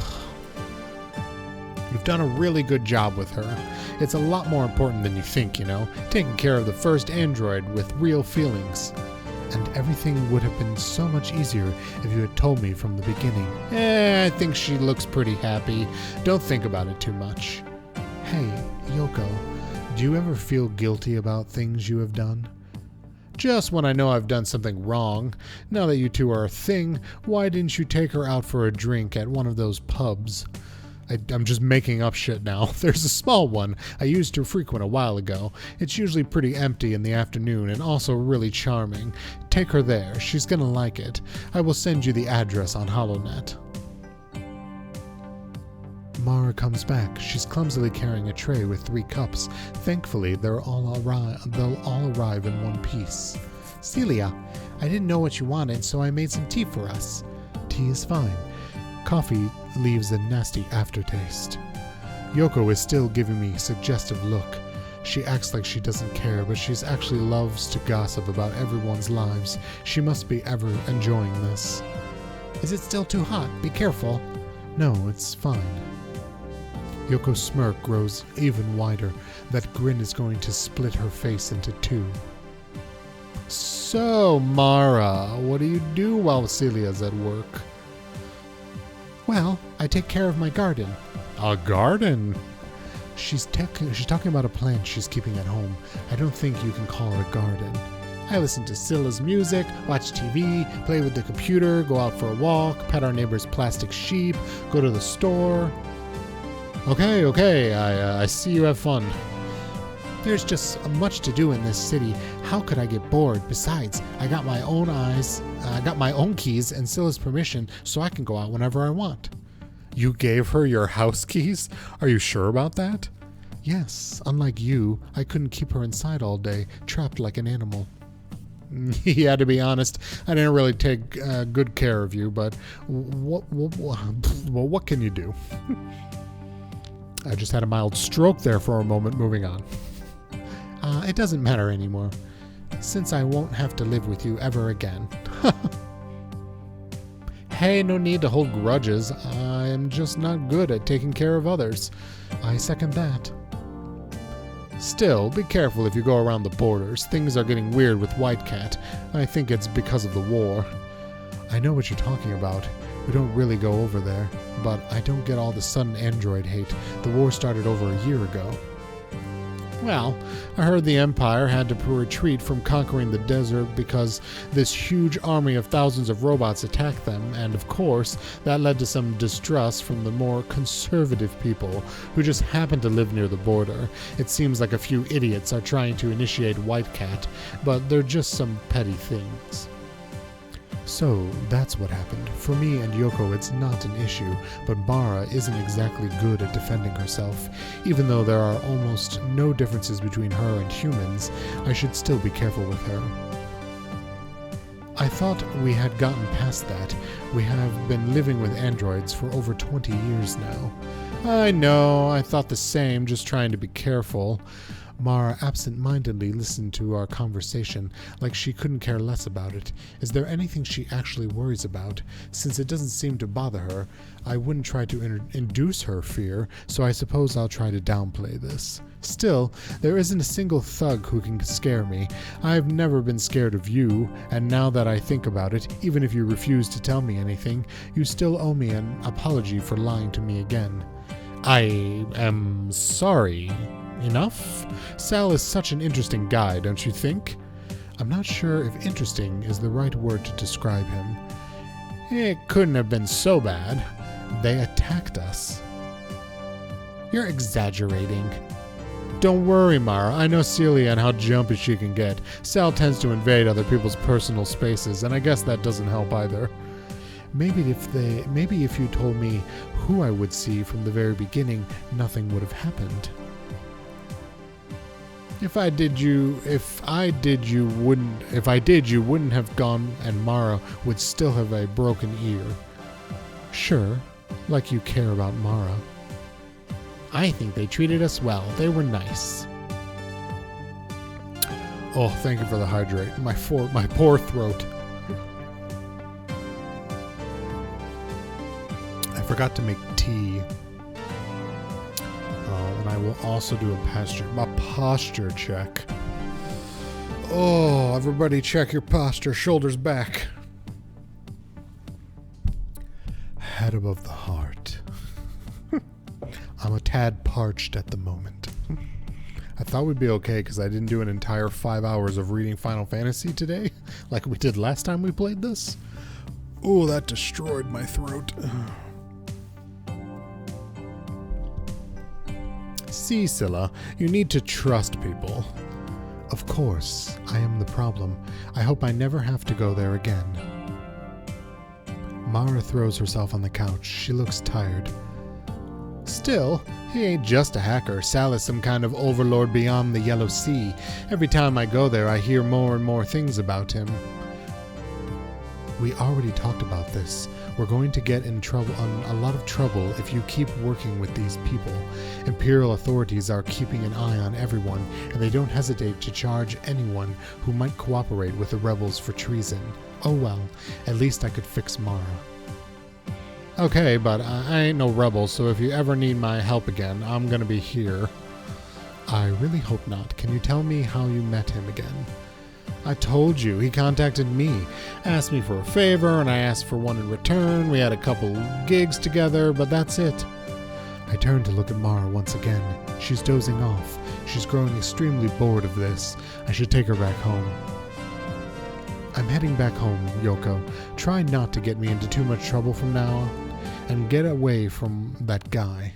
You've done a really good job with her. It's a lot more important than you think, you know, taking care of the first android with real feelings. And everything would have been so much easier if you had told me from the beginning. I think she looks pretty happy. Don't think about it too much. Hey, Yoko, do you ever feel guilty about things you have done? Just when I know I've done something wrong. Now that you two are a thing, why didn't you take her out for a drink at one of those pubs? I'm just making up shit now. There's a small one I used to frequent a while ago. It's usually pretty empty in the afternoon and also really charming. Take her there. She's gonna like it. I will send you the address on HoloNet. Mara comes back. She's clumsily carrying a tray with 3 cups. Thankfully, they'll all arrive in one piece. Celia, I didn't know what you wanted, so I made some tea for us. Tea is fine. Coffee leaves a nasty aftertaste. Yoko is still giving me a suggestive look. She acts like she doesn't care, but she actually loves to gossip about everyone's lives. She must be ever enjoying this. Is it still too hot? Be careful. No, it's fine. Yoko's smirk grows even wider. That grin is going to split her face into 2. So, Mara, what do you do while Celia's at work? Well, I take care of my garden. A garden? She's talking about a plant she's keeping at home. I don't think you can call it a garden. I listen to Scylla's music, watch TV, play with the computer, go out for a walk, pet our neighbor's plastic sheep, go to the store. Okay, I see you have fun. There's just much to do in this city. How could I get bored? Besides, I got my own keys and Scylla's permission, so I can go out whenever I want. You gave her your house keys? Are you sure about that? Yes, unlike you, I couldn't keep her inside all day, trapped like an animal. Yeah, to be honest, I didn't really take good care of you, but what can you do? I just had a mild stroke there for a moment. Moving on. It doesn't matter anymore, since I won't have to live with you ever again. Hey, no need to hold grudges. I am just not good at taking care of others. I second that. Still, be careful if you go around the borders. Things are getting weird with White Cat. I think it's because of the war. I know what you're talking about. We don't really go over there, but I don't get all the sudden android hate. The war started over a year ago. Well, I heard the Empire had to retreat from conquering the desert because this huge army of thousands of robots attacked them, and of course, that led to some distrust from the more conservative people who just happen to live near the border. It seems like a few idiots are trying to initiate White Cat, but they're just some petty things. So, that's what happened. For me and Yoko, it's not an issue, but Mara isn't exactly good at defending herself. Even though there are almost no differences between her and humans, I should still be careful with her. I thought we had gotten past that. We have been living with androids for over 20 years now. I know, I thought the same, just trying to be careful. Mara absent-mindedly listened to our conversation, like she couldn't care less about it. Is there anything she actually worries about? Since it doesn't seem to bother her, I wouldn't try to induce her fear, so I suppose I'll try to downplay this. Still, there isn't a single thug who can scare me. I've never been scared of you, and now that I think about it, even if you refuse to tell me anything, you still owe me an apology for lying to me again. I am sorry. Enough? Sal is such an interesting guy, don't you think? I'm not sure if interesting is the right word to describe him. It couldn't have been so bad. They attacked us. You're exaggerating. Don't worry, Mara. I know Celia and how jumpy she can get. Sal tends to invade other people's personal spaces, and I guess that doesn't help either. Maybe if you told me who I would see from the very beginning, nothing would have happened. If I did, you wouldn't have gone, and Mara would still have a broken ear. Sure, like you care about Mara. I think they treated us well. They were nice. Oh, thank you for the hydrate. My poor throat. I forgot to make tea. And I will also do a posture check. Oh, everybody check your posture. Shoulders back. Head above the heart. I'm a tad parched at the moment. I thought we'd be okay because I didn't do an entire 5 hours of reading Final Fantasy today, like we did last time we played this. Oh, that destroyed my throat. See, Scylla, you need to trust people. Of course, I am the problem. I hope I never have to go there again. Mara throws herself on the couch. She looks tired. Still, he ain't just a hacker. Sal is some kind of overlord beyond the Yellow Sea. Every time I go there, I hear more and more things about him. We already talked about this. We're going to get in a lot of trouble if you keep working with these people. Imperial authorities are keeping an eye on everyone, and they don't hesitate to charge anyone who might cooperate with the rebels for treason. Oh well, at least I could fix Mara. Okay, but I ain't no rebel, so if you ever need my help again, I'm gonna be here. I really hope not. Can you tell me how you met him again? I told you, he contacted me, asked me for a favor, and I asked for one in return. We had a couple gigs together, but that's it. I turned to look at Mara once again. She's dozing off. She's growing extremely bored of this. I should take her back home. I'm heading back home, Yoko. Try not to get me into too much trouble from now on, and get away from that guy.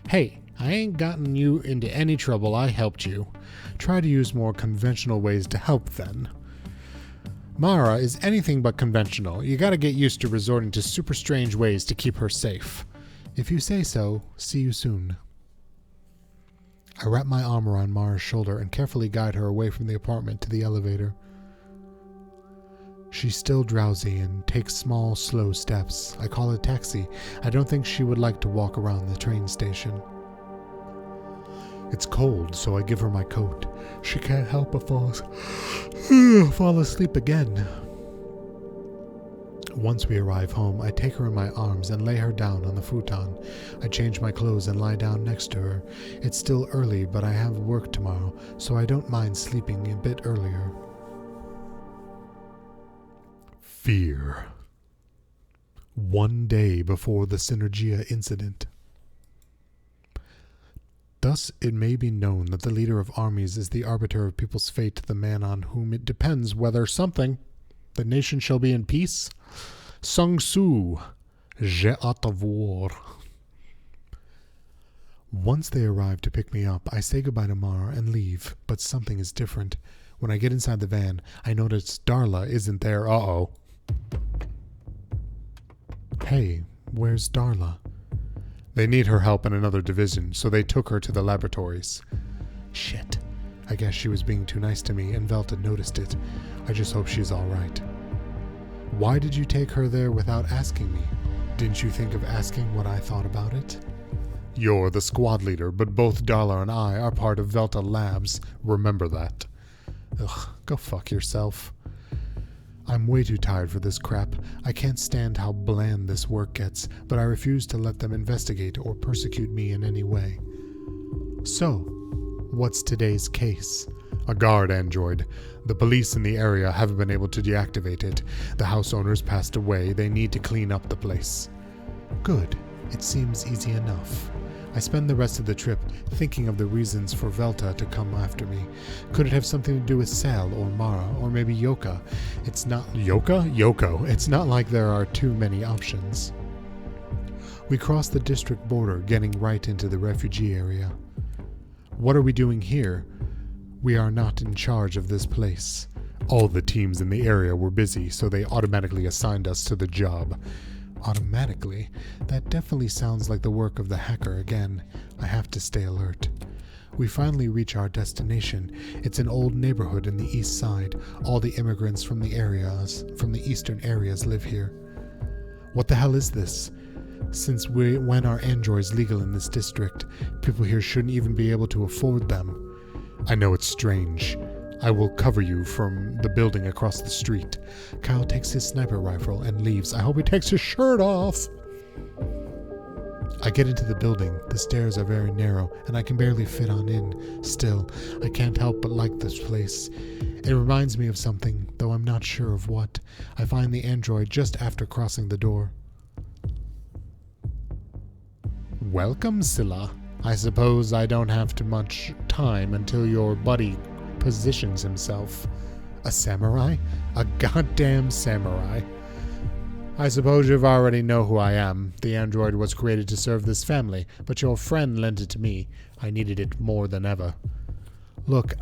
Hey, I ain't gotten you into any trouble. I helped you. Try to use more conventional ways to help then. Mara is anything but conventional. You gotta get used to resorting to super strange ways to keep her safe. If you say so, see you soon. I wrap my arm around Mara's shoulder and carefully guide her away from the apartment to the elevator. She's still drowsy and takes small, slow steps. I call a taxi. I don't think she would like to walk around the train station. It's cold, so I give her my coat. She can't help but fall asleep again. Once we arrive home, I take her in my arms and lay her down on the futon. I change my clothes and lie down next to her. It's still early, but I have work tomorrow, so I don't mind sleeping a bit earlier. Fear. One day before the Synergia incident. Thus it may be known that the leader of armies is the arbiter of people's fate, the man on whom it depends whether the nation shall be in peace. Sun Tzu, j'ai hâte de voir. Once they arrive to pick me up, I say goodbye to Mara and leave, but something is different. When I get inside the van, I notice Darla isn't there. Uh-oh. Hey, where's Darla? They need her help in another division, so they took her to the laboratories. Shit. I guess she was being too nice to me, and Velta noticed it. I just hope she's alright. Why did you take her there without asking me? Didn't you think of asking what I thought about it? You're the squad leader, but both Darla and I are part of Velta Labs. Remember that. Ugh, go fuck yourself. I'm way too tired for this crap. I can't stand how bland this work gets, but I refuse to let them investigate or persecute me in any way. So, what's today's case? A guard android. The police in the area haven't been able to deactivate it. The house owners passed away. They need to clean up the place. Good. It seems easy enough. I spend the rest of the trip thinking of the reasons for Velta to come after me. Could it have something to do with Sal or Mara or maybe Yoka? It's not... Yoko. It's not like there are too many options. We cross the district border, getting right into the refugee area. What are we doing here? We are not in charge of this place. All the teams in the area were busy, so they automatically assigned us to the job. Automatically? That definitely sounds like the work of the hacker again. I have to stay alert. We finally reach our destination. It's an old neighborhood in the east side. All the immigrants from the eastern areas live here. What the hell is this? When are androids legal in this district? People here shouldn't even be able to afford them. I know it's strange. I will cover you from the building across the street. Kyle takes his sniper rifle and leaves. I hope he takes his shirt off. I get into the building. The stairs are very narrow, and I can barely fit on in. Still, I can't help but like this place. It reminds me of something, though I'm not sure of what. I find the android just after crossing the door. Welcome, Scylla. I suppose I don't have too much time until your buddy positions himself. A samurai? A goddamn samurai. I suppose you already know who I am. The android was created to serve this family, but your friend lent it to me. I needed it more than ever. Look,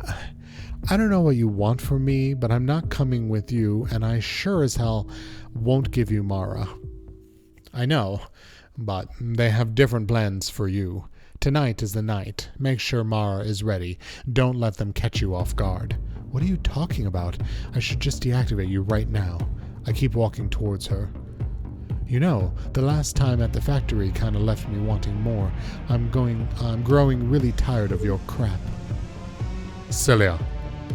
I don't know what you want from me, but I'm not coming with you, and I sure as hell won't give you Mara. I know, but they have different plans for you. Tonight is the night. Make sure Mara is ready. Don't let them catch you off guard. What are you talking about? I should just deactivate you right now. I keep walking towards her. You know, the last time at the factory kinda left me wanting more. I'm growing really tired of your crap. Celia,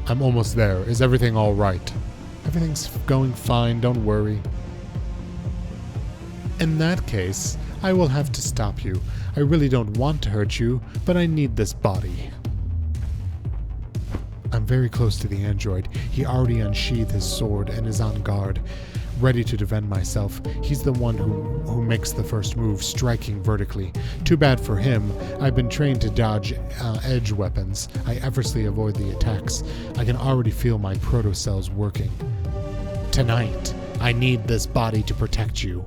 I'm almost there. Is everything all right? Everything's going fine, don't worry. In that case, I will have to stop you. I really don't want to hurt you, but I need this body. I'm very close to the android. He already unsheathed his sword and is on guard, ready to defend myself. He's the one who makes the first move, striking vertically. Too bad for him. I've been trained to dodge edge weapons. I effortlessly avoid the attacks. I can already feel my protocells working. Tonight, I need this body to protect you.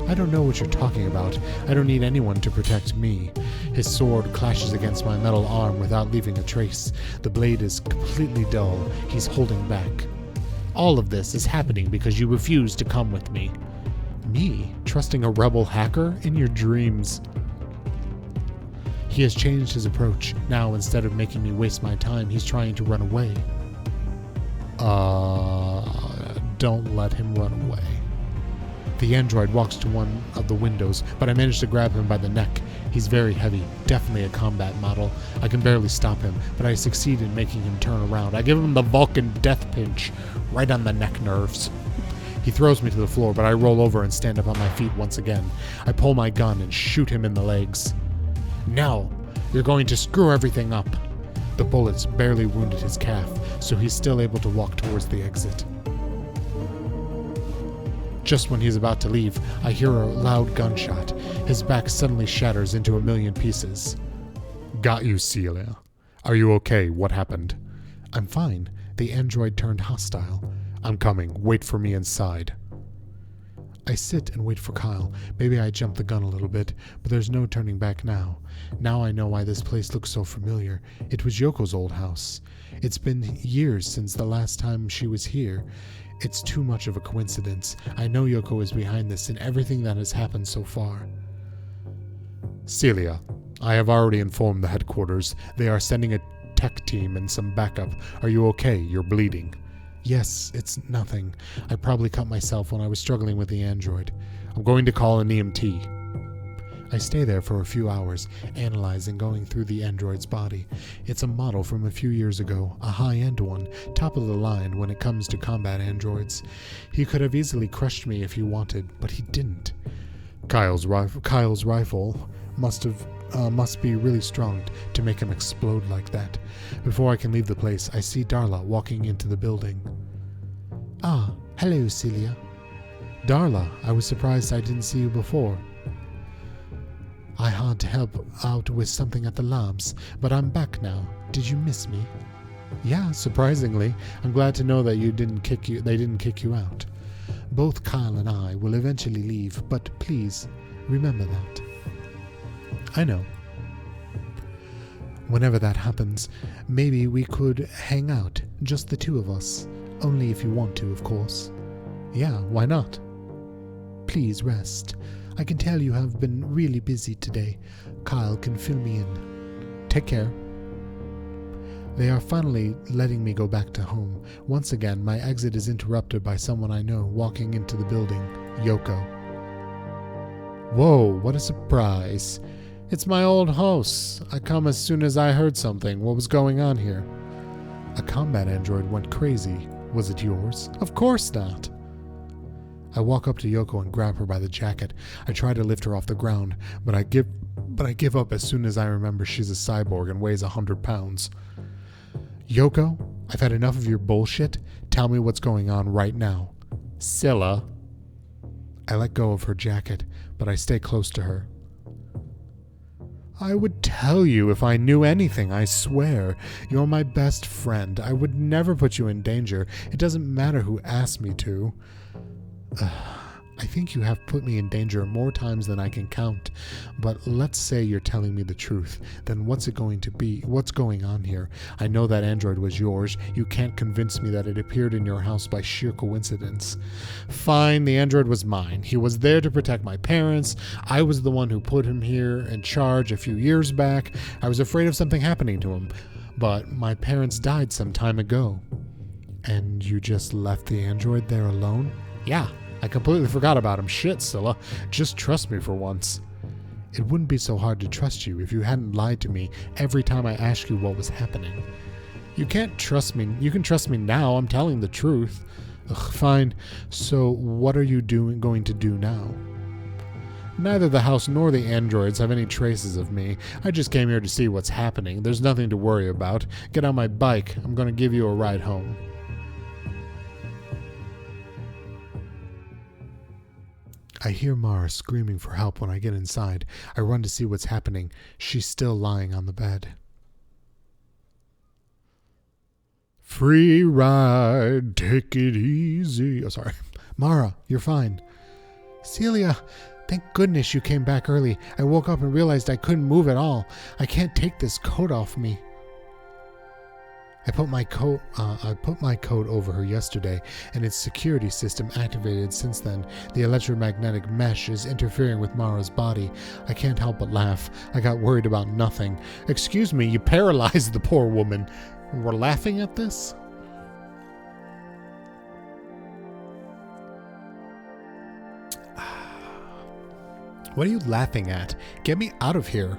I don't know what you're talking about. I don't need anyone to protect me. His sword clashes against my metal arm without leaving a trace. The blade is completely dull. He's holding back. All of this is happening because you refuse to come with me. Me? Trusting a rebel hacker? In your dreams. He has changed his approach. Now, instead of making me waste my time, he's trying to run away. Don't let him run away. The android walks to one of the windows, but I manage to grab him by the neck. He's very heavy, definitely a combat model. I can barely stop him, but I succeed in making him turn around. I give him the Vulcan death pinch, right on the neck nerves. He throws me to the floor, but I roll over and stand up on my feet once again. I pull my gun and shoot him in the legs. Now, you're going to screw everything up. The bullets barely wounded his calf, so he's still able to walk towards the exit. Just when he's about to leave, I hear a loud gunshot. His back suddenly shatters into a million pieces. Got you, Celia. Are you okay? What happened? I'm fine. The android turned hostile. I'm coming. Wait for me inside. I sit and wait for Kyle. Maybe I jumped the gun a little bit, but there's no turning back now. Now I know why this place looks so familiar. It was Yoko's old house. It's been years since the last time she was here. It's too much of a coincidence. I know Yoko is behind this and everything that has happened so far. Celia, I have already informed the headquarters. They are sending a tech team and some backup. Are you okay? You're bleeding. Yes, it's nothing. I probably cut myself when I was struggling with the android. I'm going to call an EMT. I stay there for a few hours, analyzing, going through the android's body. It's a model from a few years ago, a high-end one, top of the line when it comes to combat androids. He could have easily crushed me if he wanted, but he didn't. Kyle's rifle must be really strong to make him explode like that. Before I can leave the place, I see Darla walking into the building. Ah, hello, Celia. Darla, I was surprised I didn't see you before. I had to help out with something at the labs, but I'm back now. Did you miss me? Yeah, surprisingly. I'm glad to know that they didn't kick you out. Both Kyle and I will eventually leave, but please, remember that. I know. Whenever that happens, maybe we could hang out, just the two of us. Only if you want to, of course. Yeah, why not? Please rest. I can tell you have been really busy today. Kyle can fill me in. Take care. They are finally letting me go back to home. Once again, my exit is interrupted by someone I know walking into the building, Yoko. Whoa, what a surprise. It's my old house. I come as soon as I heard something. What was going on here? A combat android went crazy. Was it yours? Of course not. I walk up to Yoko and grab her by the jacket. I try to lift her off the ground, but I give up as soon as I remember she's a cyborg and weighs 100 pounds. Yoko, I've had enough of your bullshit. Tell me what's going on right now. Scylla. I let go of her jacket, but I stay close to her. I would tell you if I knew anything, I swear. You're my best friend. I would never put you in danger. It doesn't matter who asked me to. I think you have put me in danger more times than I can count, but let's say you're telling me the truth. Then what's it going to be? What's going on here? I know that android was yours. You can't convince me that it appeared in your house by sheer coincidence. Fine, the android was mine. He was there to protect my parents. I was the one who put him here in charge a few years back. I was afraid of something happening to him, but my parents died some time ago. And you just left the android there alone? Yeah. I completely forgot about him. Shit, Scylla. Just trust me for once. It wouldn't be so hard to trust you if you hadn't lied to me every time I asked you what was happening. You can't trust me. You can trust me now. I'm telling the truth. Ugh, fine. So what are you going to do now? Neither the house nor the androids have any traces of me. I just came here to see what's happening. There's nothing to worry about. Get on my bike. I'm going to give you a ride home. I hear Mara screaming for help when I get inside. I run to see what's happening. She's still lying on the bed. Free ride, take it easy. Oh, sorry. Mara, you're fine. Celia, thank goodness you came back early. I woke up and realized I couldn't move at all. I can't take this coat off me. I put my coat over her yesterday, and its security system activated since then. The electromagnetic mesh is interfering with Mara's body. I can't help but laugh. I got worried about nothing. Excuse me, you paralyzed the poor woman. We're laughing at this? What are you laughing at? Get me out of here.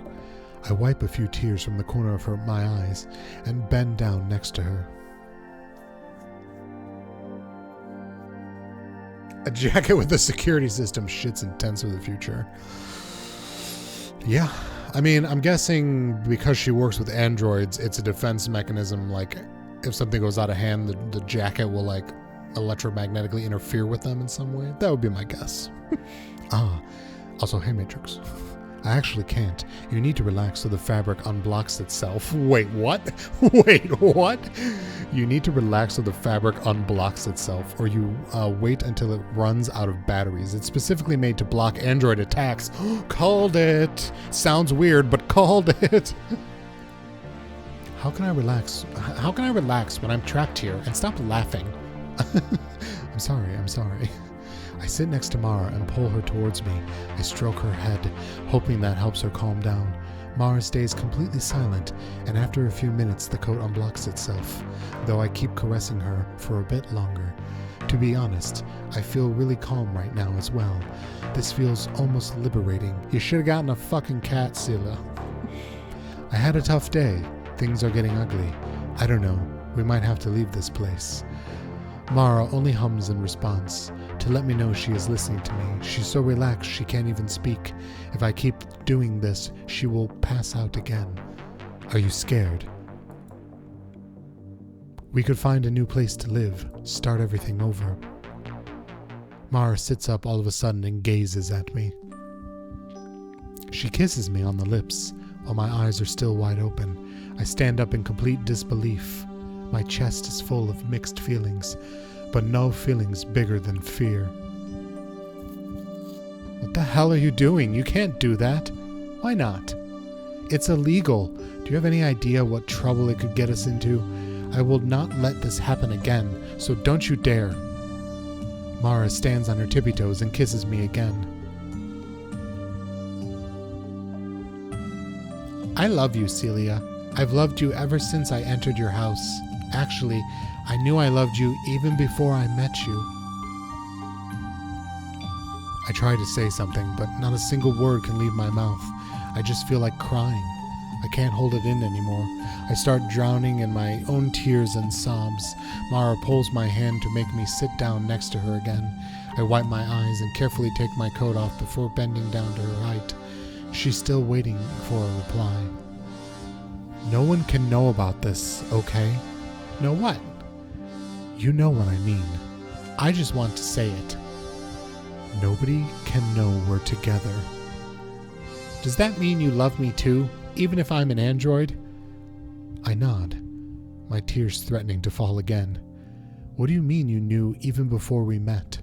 I wipe a few tears from the corner of my eyes and bend down next to her. A jacket with a security system. Shit's intense for the future. Yeah. I mean, I'm guessing because she works with androids, it's a defense mechanism. Like, if something goes out of hand, the jacket will, like, electromagnetically interfere with them in some way. That would be my guess. Also, hey, Matrix. I actually can't. You need to relax so the fabric unblocks itself. Wait, what? Wait, what? You need to relax so the fabric unblocks itself, or you wait until it runs out of batteries. It's specifically made to block android attacks. Called it. Sounds weird, but called it. How can I relax? How can I relax when I'm trapped here? And stop laughing. I'm sorry. I sit next to Mara and pull her towards me. I stroke her head, hoping that helps her calm down. Mara stays completely silent, and after a few minutes the coat unblocks itself, though I keep caressing her for a bit longer. To be honest, I feel really calm right now as well. This feels almost liberating. You should have gotten a fucking cat, Scylla. I had a tough day. Things are getting ugly. I don't know. We might have to leave this place. Mara only hums in response, to let me know she is listening to me. She's so relaxed she can't even speak. If I keep doing this, she will pass out again. Are you scared? We could find a new place to live, start everything over. Mara sits up all of a sudden and gazes at me. She kisses me on the lips, while my eyes are still wide open. I stand up in complete disbelief. My chest is full of mixed feelings, but no feelings bigger than fear. What the hell are you doing? You can't do that. Why not? It's illegal. Do you have any idea what trouble it could get us into? I will not let this happen again, so don't you dare. Mara stands on her tippy toes and kisses me again. I love you, Celia. I've loved you ever since I entered your house. Actually, I knew I loved you even before I met you. I try to say something, but not a single word can leave my mouth. I just feel like crying. I can't hold it in anymore. I start drowning in my own tears and sobs. Mara pulls my hand to make me sit down next to her again. I wipe my eyes and carefully take my coat off before bending down to her height. She's still waiting for a reply. No one can know about this, okay? Know what? You know what I mean. I just want to say it. Nobody can know we're together. Does that mean you love me too, even if I'm an android? I nod, my tears threatening to fall again. What do you mean you knew even before we met?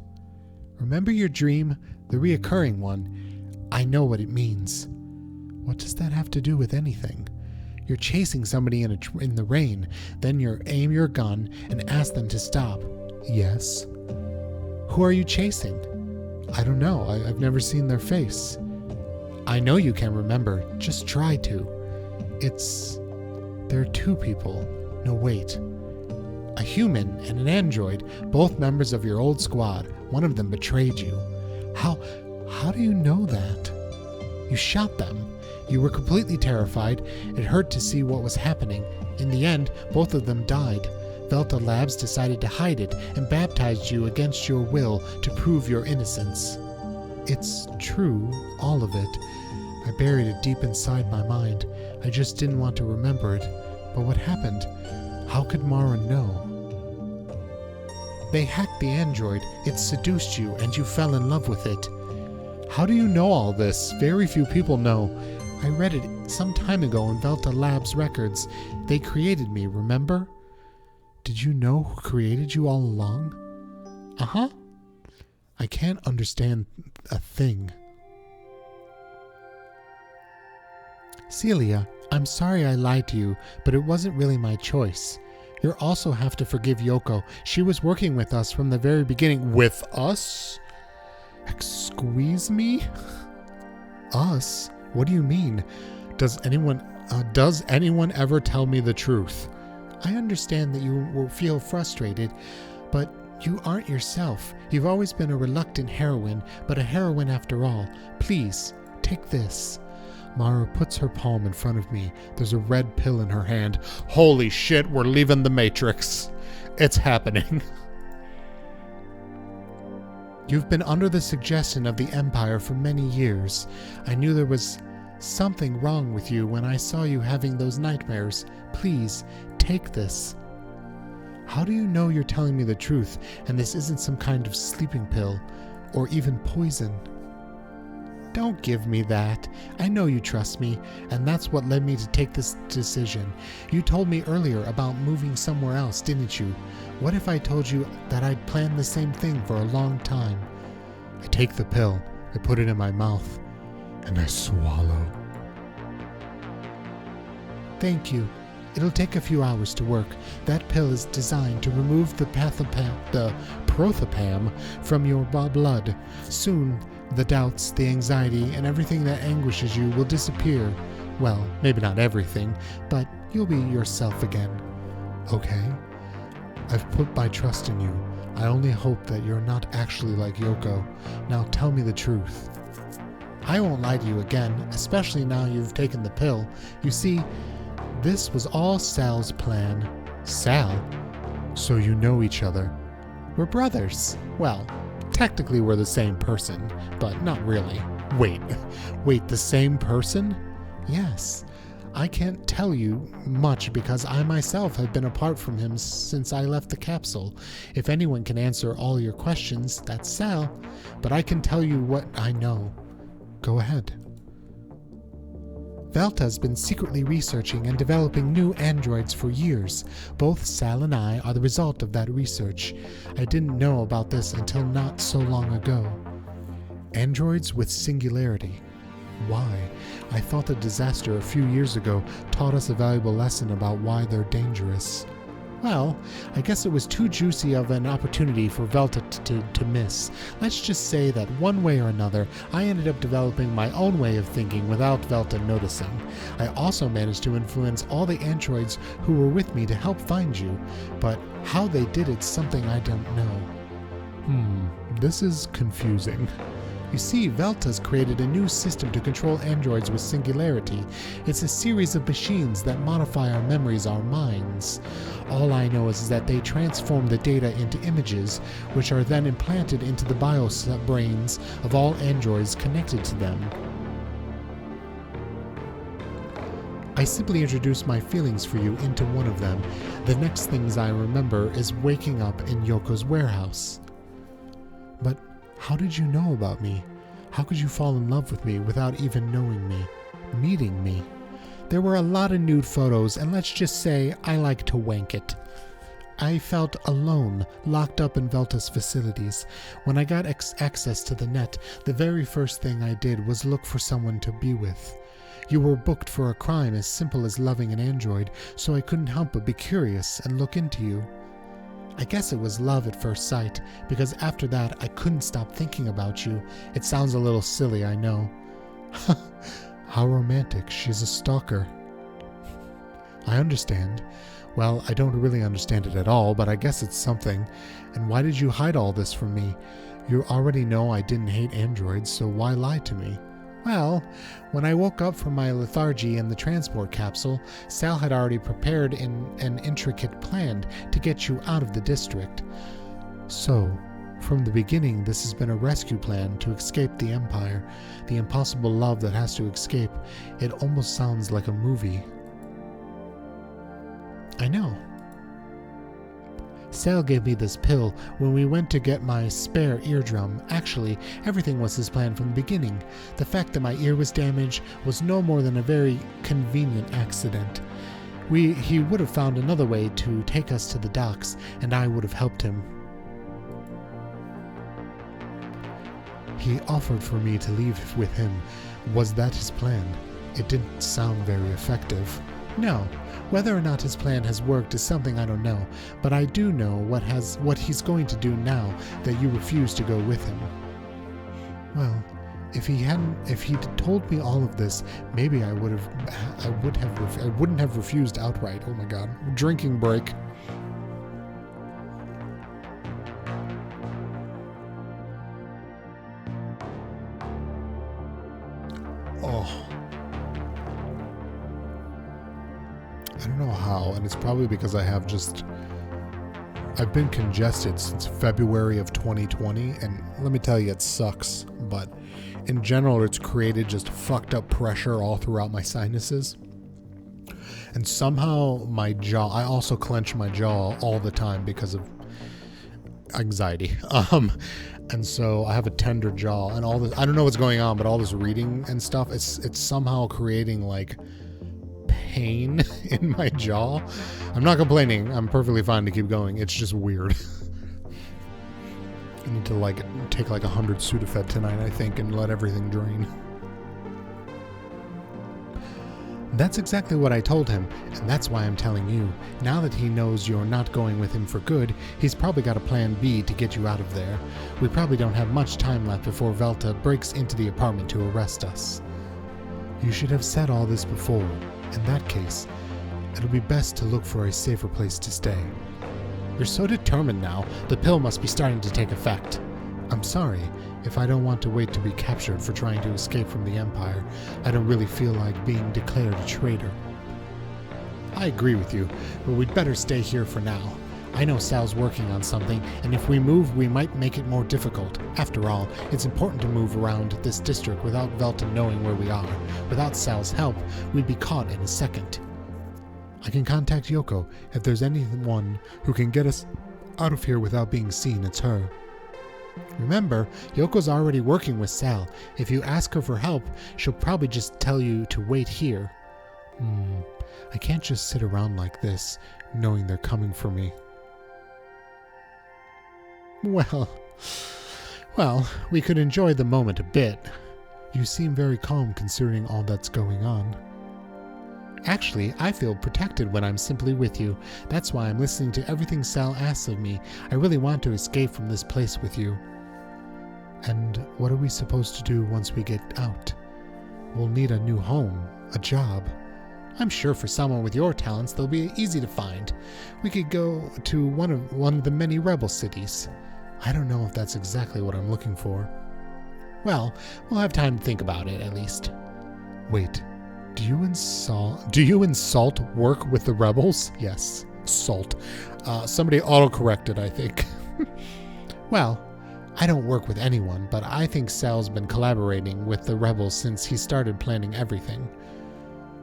Remember your dream, the reoccurring one? I know what it means. What does that have to do with anything? You're chasing somebody in the rain, then you aim your gun and ask them to stop. Yes. Who are you chasing? I don't know. I've never seen their face. I know you can remember. Just try to. There are two people. No, wait. A human and an android, both members of your old squad. One of them betrayed you. How do you know that? You shot them. You were completely terrified. It hurt to see what was happening. In the end, both of them died. Velta Labs decided to hide it and baptized you against your will to prove your innocence. It's true, all of it. I buried it deep inside my mind. I just didn't want to remember it. But what happened? How could Mara know? They hacked the android. It seduced you and you fell in love with it. How do you know all this? Very few people know. I read it some time ago in Velta Labs records. They created me, remember? Did you know who created you all along? Uh-huh. I can't understand a thing. Celia, I'm sorry I lied to you, but it wasn't really my choice. You'll also have to forgive Yoko. She was working with us from the very beginning. With us? Squeeze me? Us? What do you mean? Does anyone ever tell me the truth? I understand that you will feel frustrated, but You aren't yourself. You've always been a reluctant heroine, but a heroine after all. Please, take this. Mara puts her palm in front of me. There's a red pill in her hand. Holy shit, we're leaving the Matrix. It's happening. You've been under the suggestion of the Empire for many years. I knew there was something wrong with you when I saw you having those nightmares. Please, take this. How do you know you're telling me the truth and this isn't some kind of sleeping pill or even poison? Don't give me that. I know you trust me, and that's what led me to take this decision. You told me earlier about moving somewhere else, didn't you? What if I told you that I'd planned the same thing for a long time? I take the pill, I put it in my mouth, and I swallow. Thank you. It'll take a few hours to work. That pill is designed to remove the prothopam from your blood. Soon, the doubts, the anxiety, and everything that anguishes you will disappear. Well, maybe not everything, but you'll be yourself again. Okay? I've put my trust in you. I only hope that you're not actually like Yoko. Now tell me the truth. I won't lie to you again, especially now you've taken the pill. You see, this was all Sal's plan. Sal? So you know each other. We're brothers. Well, technically we're the same person, but not really. Wait, the same person? Yes. I can't tell you much because I myself have been apart from him since I left the capsule. If anyone can answer all your questions, that's Sal. But I can tell you what I know. Go ahead. Velta's been secretly researching and developing new androids for years. Both Sal and I are the result of that research. I didn't know about this until not so long ago. Androids with singularity. Why? I thought the disaster a few years ago taught us a valuable lesson about why they're dangerous. Well, I guess it was too juicy of an opportunity for Velta to miss. Let's just say that one way or another, I ended up developing my own way of thinking without Velta noticing. I also managed to influence all the androids who were with me to help find you, but how they did it's something I don't know. This is confusing. You see, Velta's created a new system to control androids with singularity. It's a series of machines that modify our memories, our minds. All I know is that they transform the data into images, which are then implanted into the brains of all androids connected to them. I simply introduced my feelings for you into one of them. The next things I remember is waking up in Yoko's warehouse. But how did you know about me? How could you fall in love with me without even knowing me, meeting me? There were a lot of nude photos, and let's just say I like to wank it. I felt alone, locked up in Velta's facilities. When I got access to the net, the very first thing I did was look for someone to be with. You were booked for a crime as simple as loving an android, so I couldn't help but be curious and look into you. I guess it was love at first sight, because after that I couldn't stop thinking about you. It sounds a little silly, I know. How romantic. She's a stalker. I understand. Well, I don't really understand it at all, but I guess it's something. And why did you hide all this from me? You already know I didn't hate androids, so why lie to me? Well, when I woke up from my lethargy in the transport capsule, Sal had already prepared an intricate plan to get you out of the district. So, from the beginning, this has been a rescue plan to escape the Empire, the impossible love that has to escape. It almost sounds like a movie. I know. Sal gave me this pill when we went to get my spare eardrum. Actually, everything was his plan from the beginning. The fact that my ear was damaged was no more than a very convenient accident. He would have found another way to take us to the docks, and I would have helped him. He offered for me to leave with him. Was that his plan? It didn't sound very effective. No. Whether or not his plan has worked is something I don't know, but I do know what he's going to do now that you refuse to go with him. Well, if he'd told me all of this, maybe I wouldn't have refused outright. Oh my god. Drinking break. Oh. I don't know how, and it's probably because I've been congested since February of 2020, and let me tell you, it sucks, but in general, it's created just fucked up pressure all throughout my sinuses. And somehow my jaw, I also clench my jaw all the time because of anxiety. And so I have a tender jaw, and all this, I don't know what's going on, but all this reading and stuff, it's somehow creating like pain in my jaw. I'm not complaining. I'm perfectly fine to keep going. It's just weird. I need to take 100 Sudafed tonight, I think, and let everything drain. That's exactly what I told him, and that's why I'm telling you. Now that he knows you're not going with him for good, he's probably got a plan B to get you out of there. We probably don't have much time left before Velta breaks into the apartment to arrest us. You should have said all this before. In that case, it'll be best to look for a safer place to stay. You're so determined now, the pill must be starting to take effect. I'm sorry if I don't want to wait to be captured for trying to escape from the Empire. I don't really feel like being declared a traitor. I agree with you, but we'd better stay here for now. I know Sal's working on something, and if we move, we might make it more difficult. After all, it's important to move around this district without Velta knowing where we are. Without Sal's help, we'd be caught in a second. I can contact Yoko. If there's anyone who can get us out of here without being seen, it's her. Remember, Yoko's already working with Sal. If you ask her for help, she'll probably just tell you to wait here. I can't just sit around like this, knowing they're coming for me. Well, we could enjoy the moment a bit. You seem very calm considering all that's going on. Actually, I feel protected when I'm simply with you. That's why I'm listening to everything Sal asks of me. I really want to escape from this place with you. And what are we supposed to do once we get out? We'll need a new home, a job. I'm sure for someone with your talents, they'll be easy to find. We could go to one of the many rebel cities. I don't know if that's exactly what I'm looking for. Well, we'll have time to think about it, at least. Wait, do you and Salt work with the rebels? Yes, Salt. Somebody auto-corrected, I think. Well, I don't work with anyone, but I think Sal's been collaborating with the rebels since he started planning everything.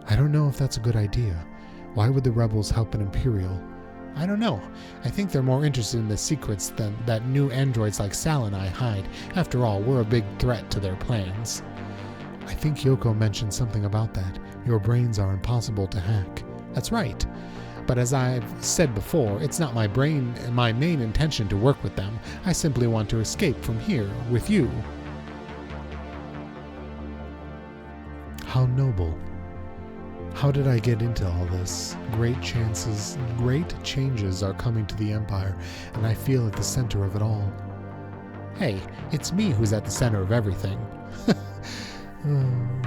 I don't know if that's a good idea. Why would the rebels help an Imperial? I don't know. I think they're more interested in the secrets that new androids like Sal and I hide. After all, we're a big threat to their plans. I think Yoko mentioned something about that. Your brains are impossible to hack. That's right. But as I've said before, it's not my main intention to work with them. I simply want to escape from here with you. How noble. How did I get into all this? Great changes are coming to the Empire, and I feel at the center of it all. Hey, it's me who's at the center of everything.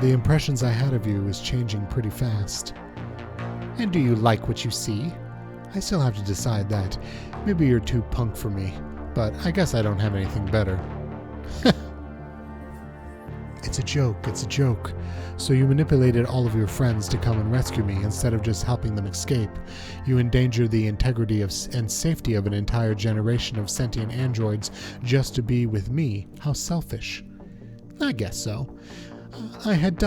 The impressions I had of you is changing pretty fast. And do you like what you see? I still have to decide that. Maybe you're too punk for me, but I guess I don't have anything better. It's a joke. So you manipulated all of your friends to come and rescue me instead of just helping them escape. You endangered the integrity and safety of an entire generation of sentient androids just to be with me. How selfish. I guess so. I had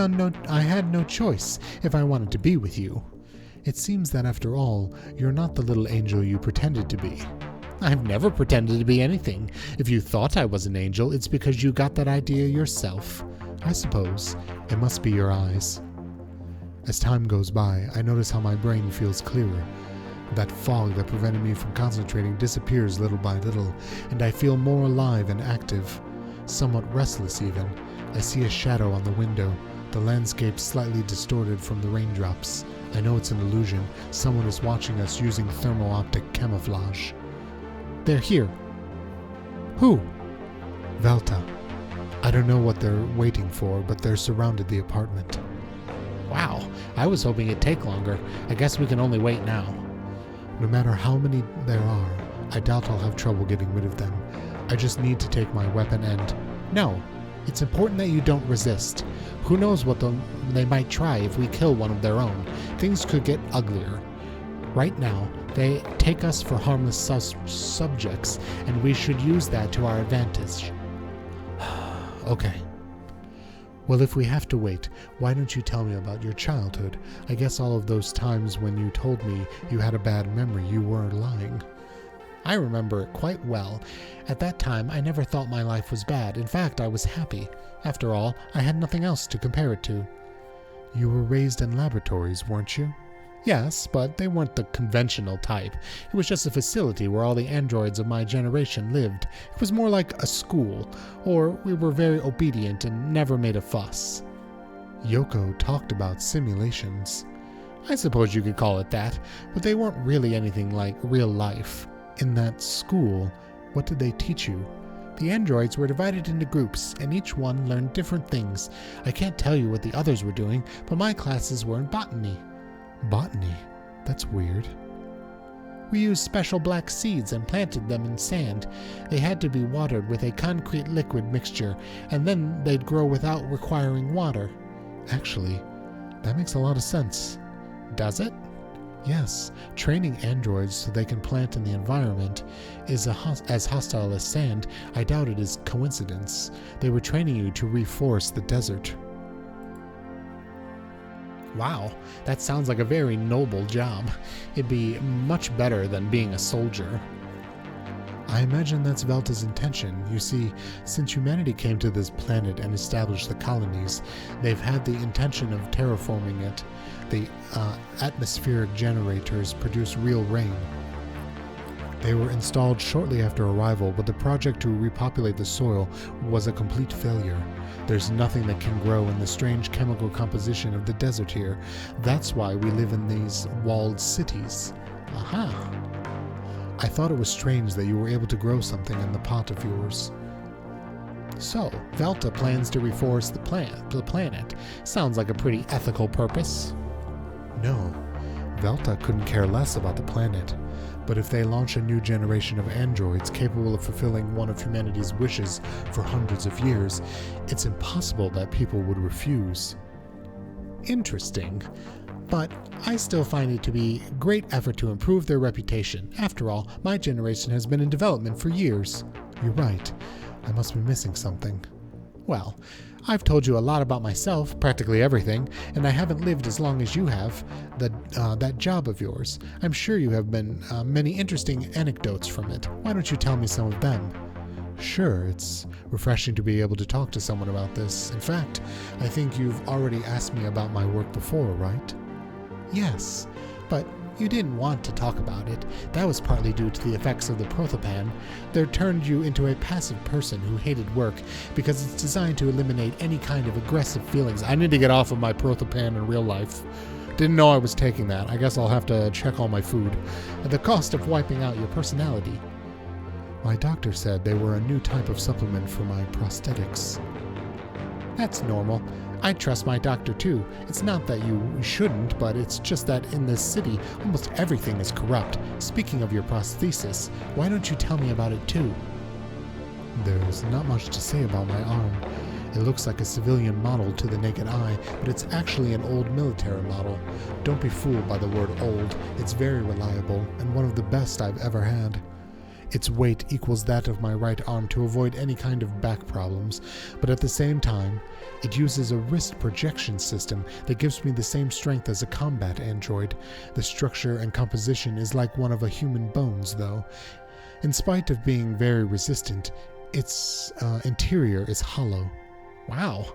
no choice if I wanted to be with you. It seems that after all, you're not the little angel you pretended to be. I've never pretended to be anything. If you thought I was an angel, it's because you got that idea yourself. I suppose it must be your eyes. As time goes by, I notice how my brain feels clearer. That fog that prevented me from concentrating disappears little by little, and I feel more alive and active, somewhat restless even. I see a shadow on the window, the landscape slightly distorted from the raindrops. I know it's an illusion. Someone is watching us using thermo-optic camouflage. They're here. Who? Velta. I don't know what they're waiting for, but they're surrounded the apartment. Wow, I was hoping it'd take longer. I guess we can only wait now. No matter how many there are, I doubt I'll have trouble getting rid of them. I just need to take my weapon and... No, It's important that you don't resist. Who knows what they might try if we kill one of their own. Things could get uglier. Right now, they take us for harmless subjects, and we should use that to our advantage. Okay. Well, if we have to wait, why don't you tell me about your childhood? I guess all of those times when you told me you had a bad memory, you were lying. I remember it quite well. At that time, I never thought my life was bad. In fact, I was happy. After all, I had nothing else to compare it to. You were raised in laboratories, weren't you? Yes, but they weren't the conventional type. It was just a facility where all the androids of my generation lived. It was more like a school, or we were very obedient and never made a fuss. Yoko talked about simulations. I suppose you could call it that, but they weren't really anything like real life. In that school, what did they teach you? The androids were divided into groups, and each one learned different things. I can't tell you what the others were doing, but my classes were in botany. Botany? That's weird. We used special black seeds and planted them in sand. They had to be watered with a concrete liquid mixture, and then they'd grow without requiring water. Actually, that makes a lot of sense. Does it? Yes, training androids so they can plant in the environment is as hostile as sand. I doubt it is coincidence. They were training you to reforest the desert. Wow, that sounds like a very noble job. It'd be much better than being a soldier. I imagine that's Velta's intention. You see, since humanity came to this planet and established the colonies, they've had the intention of terraforming it. The atmospheric generators produce real rain. They were installed shortly after arrival, but the project to repopulate the soil was a complete failure. There's nothing that can grow in the strange chemical composition of the desert here. That's why we live in these walled cities. Aha! I thought it was strange that you were able to grow something in the pot of yours. So, Velta plans to reforest the planet. Sounds like a pretty ethical purpose. No, Velta couldn't care less about the planet. But if they launch a new generation of androids capable of fulfilling one of humanity's wishes for hundreds of years, it's impossible that people would refuse. Interesting. But I still find it to be a great effort to improve their reputation. After all, my generation has been in development for years. You're right. I must be missing something. Well, I've told you a lot about myself, practically everything, and I haven't lived as long as you have. That job of yours. I'm sure you have many interesting anecdotes from it. Why don't you tell me some of them? Sure, it's refreshing to be able to talk to someone about this. In fact, I think you've already asked me about my work before, right? Yes, but you didn't want to talk about it. That was partly due to the effects of the protopan. They turned you into a passive person who hated work because it's designed to eliminate any kind of aggressive feelings. I need to get off of my protopan in real life. Didn't know I was taking that. I guess I'll have to check all my food. At the cost of wiping out your personality. My doctor said they were a new type of supplement for my prosthetics. That's normal. I trust my doctor too. It's not that you shouldn't, but it's just that in this city, almost everything is corrupt. Speaking of your prosthesis, why don't you tell me about it too? There's not much to say about my arm. It looks like a civilian model to the naked eye, but it's actually an old military model. Don't be fooled by the word old. It's very reliable, and one of the best I've ever had. Its weight equals that of my right arm to avoid any kind of back problems, but at the same time, it uses a wrist projection system that gives me the same strength as a combat android. The structure and composition is like one of a human bones, though. In spite of being very resistant, its interior is hollow. Wow,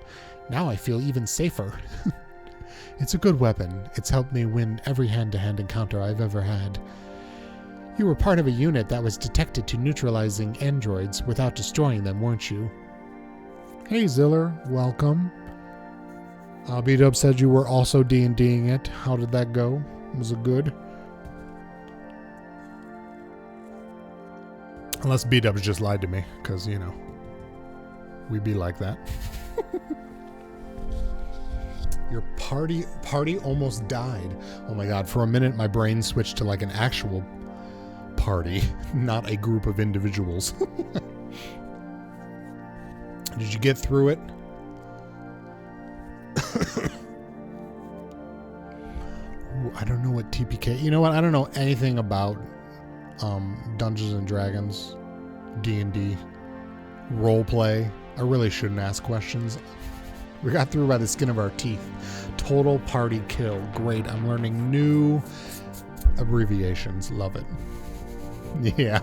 now I feel even safer. It's a good weapon. It's helped me win every hand-to-hand encounter I've ever had. You were part of a unit that was detected to neutralizing androids without destroying them, weren't you? Hey Ziller, welcome. B-Dub said you were also D&Ding it. How did that go? Was it good? Unless B-Dub's just lied to me, because, you know, we be like that. Your party almost died. Oh my god, for a minute my brain switched to like an actual party, not a group of individuals. Did you get through it? Ooh, I don't know what TPK... You know what? I don't know anything about Dungeons and Dragons, D&D, roleplay. I really shouldn't ask questions. We got through by the skin of our teeth. Total party kill. Great. I'm learning new abbreviations. Love it. Yeah.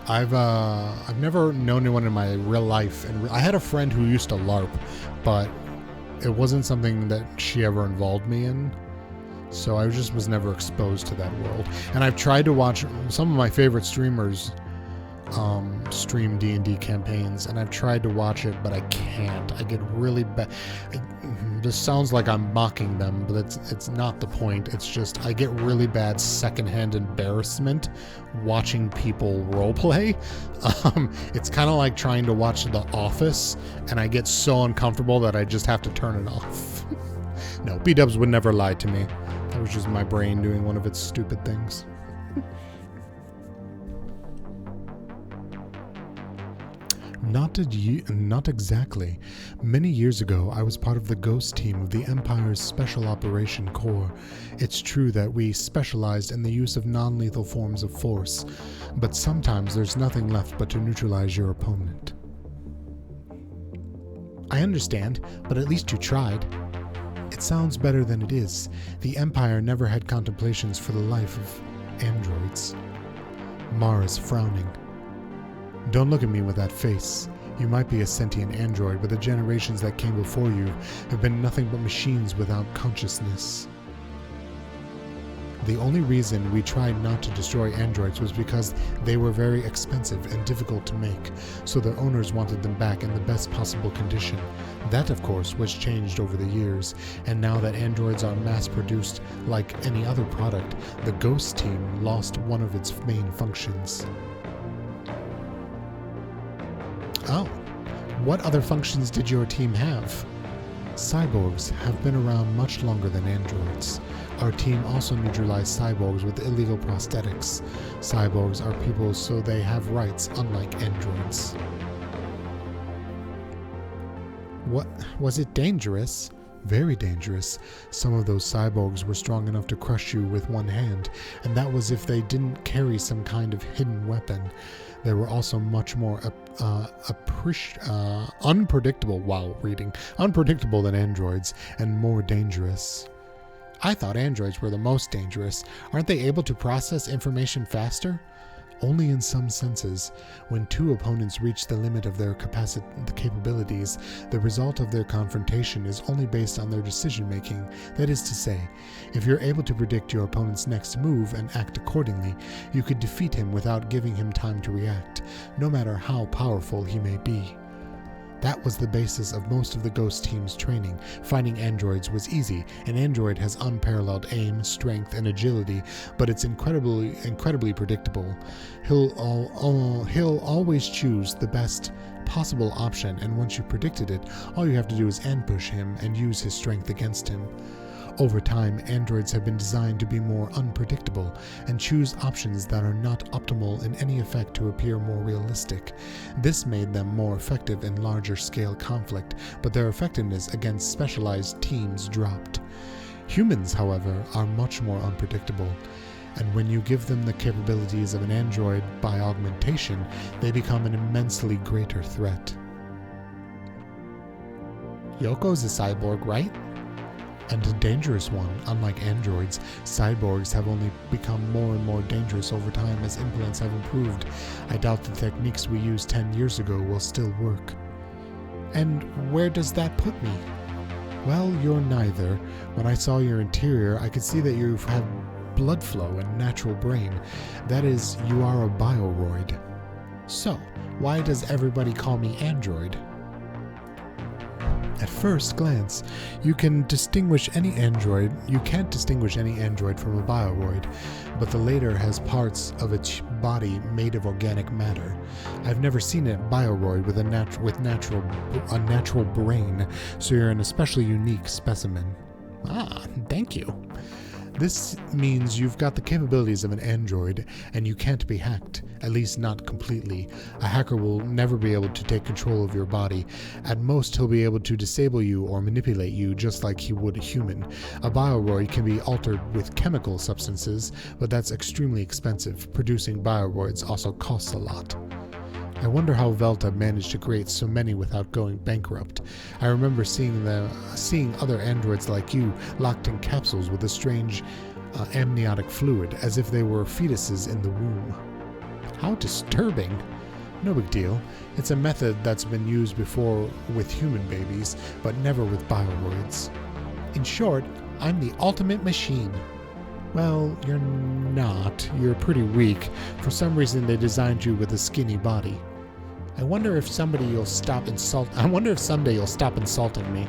I've never known anyone in my real life, and I had a friend who used to LARP, but it wasn't something that she ever involved me in. So I just was never exposed to that world. And I've tried to watch some of my favorite streamers stream D&D campaigns, and I've tried to watch it, but I can't. I get really bad. This sounds like I'm mocking them, but it's not the point. It's just I get really bad secondhand embarrassment watching people roleplay. It's kind of like trying to watch The Office, and I get so uncomfortable that I just have to turn it off. No, B-dubs would never lie to me. That was just my brain doing one of its stupid things. Not exactly. Many years ago, I was part of the ghost team of the Empire's Special Operation Corps. It's true that we specialized in the use of non-lethal forms of force, but sometimes there's nothing left but to neutralize your opponent. I understand, but at least you tried. It sounds better than it is. The Empire never had contemplations for the life of androids. Mara's frowning. Don't look at me with that face. You might be a sentient android, but the generations that came before you have been nothing but machines without consciousness. The only reason we tried not to destroy androids was because they were very expensive and difficult to make, so their owners wanted them back in the best possible condition. That, of course, was changed over the years, and now that androids are mass-produced like any other product, the Ghost Team lost one of its main functions. Oh, what other functions did your team have? Cyborgs have been around much longer than androids. Our team also neutralized cyborgs with illegal prosthetics. Cyborgs are people, so they have rights, unlike androids. What? Was it dangerous? Very dangerous. Some of those cyborgs were strong enough to crush you with one hand, and that was if they didn't carry some kind of hidden weapon. They were also much more unpredictable than androids, and more dangerous. I thought androids were the most dangerous. Aren't they able to process information faster? Only in some senses. When two opponents reach the limit of their capabilities, the result of their confrontation is only based on their decision-making. That is to say, if you're able to predict your opponent's next move and act accordingly, you could defeat him without giving him time to react, no matter how powerful he may be. That was the basis of most of the Ghost Team's training. Fighting androids was easy. An android has unparalleled aim, strength, and agility, but it's incredibly predictable. He'll always choose the best possible option, and once you've predicted it, all you have to do is ambush him and use his strength against him. Over time, androids have been designed to be more unpredictable and choose options that are not optimal in any effect to appear more realistic. This made them more effective in larger-scale conflict, but their effectiveness against specialized teams dropped. Humans, however, are much more unpredictable, and when you give them the capabilities of an android by augmentation, they become an immensely greater threat. Yoko's a cyborg, right? And a dangerous one. Unlike androids, cyborgs have only become more and more dangerous over time as implants have improved. I doubt the techniques we used 10 years ago will still work. And where does that put me? Well, you're neither. When I saw your interior, I could see that you have blood flow and natural brain. That is, you are a bioroid. So, why does everybody call me android? At first glance, you can't distinguish any android from a bioroid, but the latter has parts of its body made of organic matter. I've never seen a bioroid with a natural brain, so you're an especially unique specimen. Ah, thank you. This means you've got the capabilities of an android, and you can't be hacked, at least not completely. A hacker will never be able to take control of your body. At most, he'll be able to disable you or manipulate you just like he would a human. A bioroid can be altered with chemical substances, but that's extremely expensive. Producing bioroids also costs a lot. I wonder how Velta managed to create so many without going bankrupt. I remember seeing other androids like you locked in capsules with a strange amniotic fluid, as if they were fetuses in the womb. How disturbing. No big deal. It's a method that's been used before with human babies, but never with bioroids. In short, I'm the ultimate machine. Well, you're not. You're pretty weak. For some reason, they designed you with a skinny body. I wonder if someday you'll stop insulting me.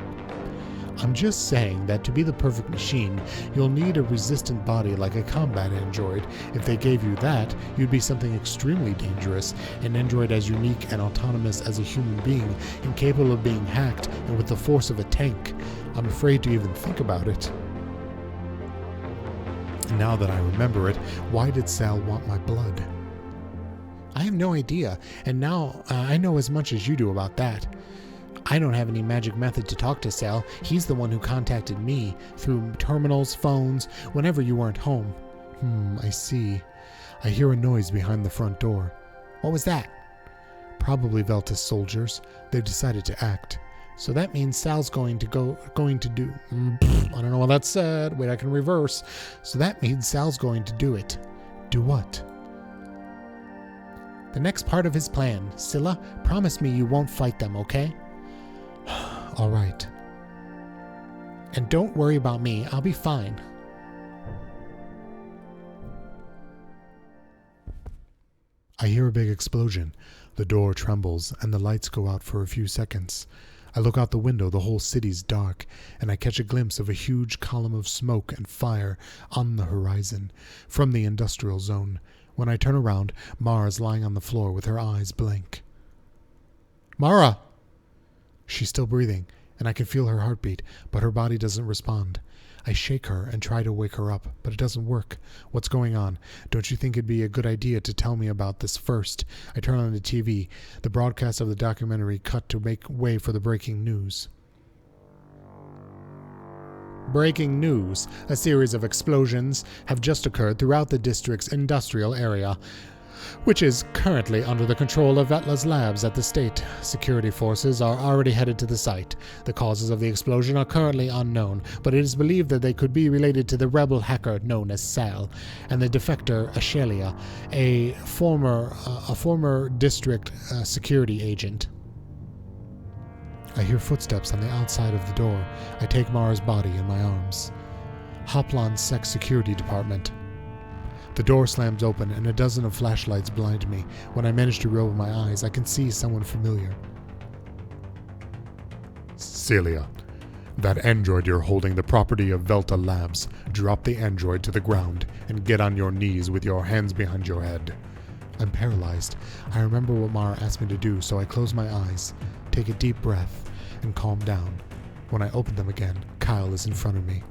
I'm just saying that to be the perfect machine, you'll need a resistant body like a combat android. If they gave you that, you'd be something extremely dangerous, an android as unique and autonomous as a human being, incapable of being hacked and with the force of a tank. I'm afraid to even think about it. Now that I remember it, why did Sal want my blood? I have no idea, and now I know as much as you do about that. I don't have any magic method to talk to Sal. He's the one who contacted me through terminals, phones, whenever you weren't home. I see. I hear a noise behind the front door. What was that? Probably Velta's soldiers. They've decided to act. So that means Sal's going to do... I don't know what that said. Wait, I can reverse. So that means Sal's going to do it. Do what? The next part of his plan. Scylla, promise me you won't fight them, okay? All right. And don't worry about me. I'll be fine. I hear a big explosion. The door trembles, and the lights go out for a few seconds. I look out the window, the whole city's dark, and I catch a glimpse of a huge column of smoke and fire on the horizon, from the industrial zone. When I turn around, Mara's lying on the floor with her eyes blank. Mara! She's still breathing, and I can feel her heartbeat, but her body doesn't respond. I shake her and try to wake her up, but it doesn't work. What's going on? Don't you think it'd be a good idea to tell me about this first? I turn on the TV. The broadcast of the documentary cut to make way for the breaking news. Breaking news. A series of explosions have just occurred throughout the district's industrial area, which is currently under the control of Vetla's labs at the state. Security forces are already headed to the site. The causes of the explosion are currently unknown, but it is believed that they could be related to the rebel hacker known as Sal, and the defector Ashelia, a former district security agent. I hear footsteps on the outside of the door. I take Mara's body in my arms. Hoplan's Sex Security Department. The door slams open and a dozen of flashlights blind me. When I manage to roll my eyes, I can see someone familiar. Celia, that android you're holding, the property of Velta Labs. Drop the android to the ground and get on your knees with your hands behind your head. I'm paralyzed. I remember what Mara asked me to do, so I close my eyes, take a deep breath, and calm down. When I open them again, Kyle is in front of me.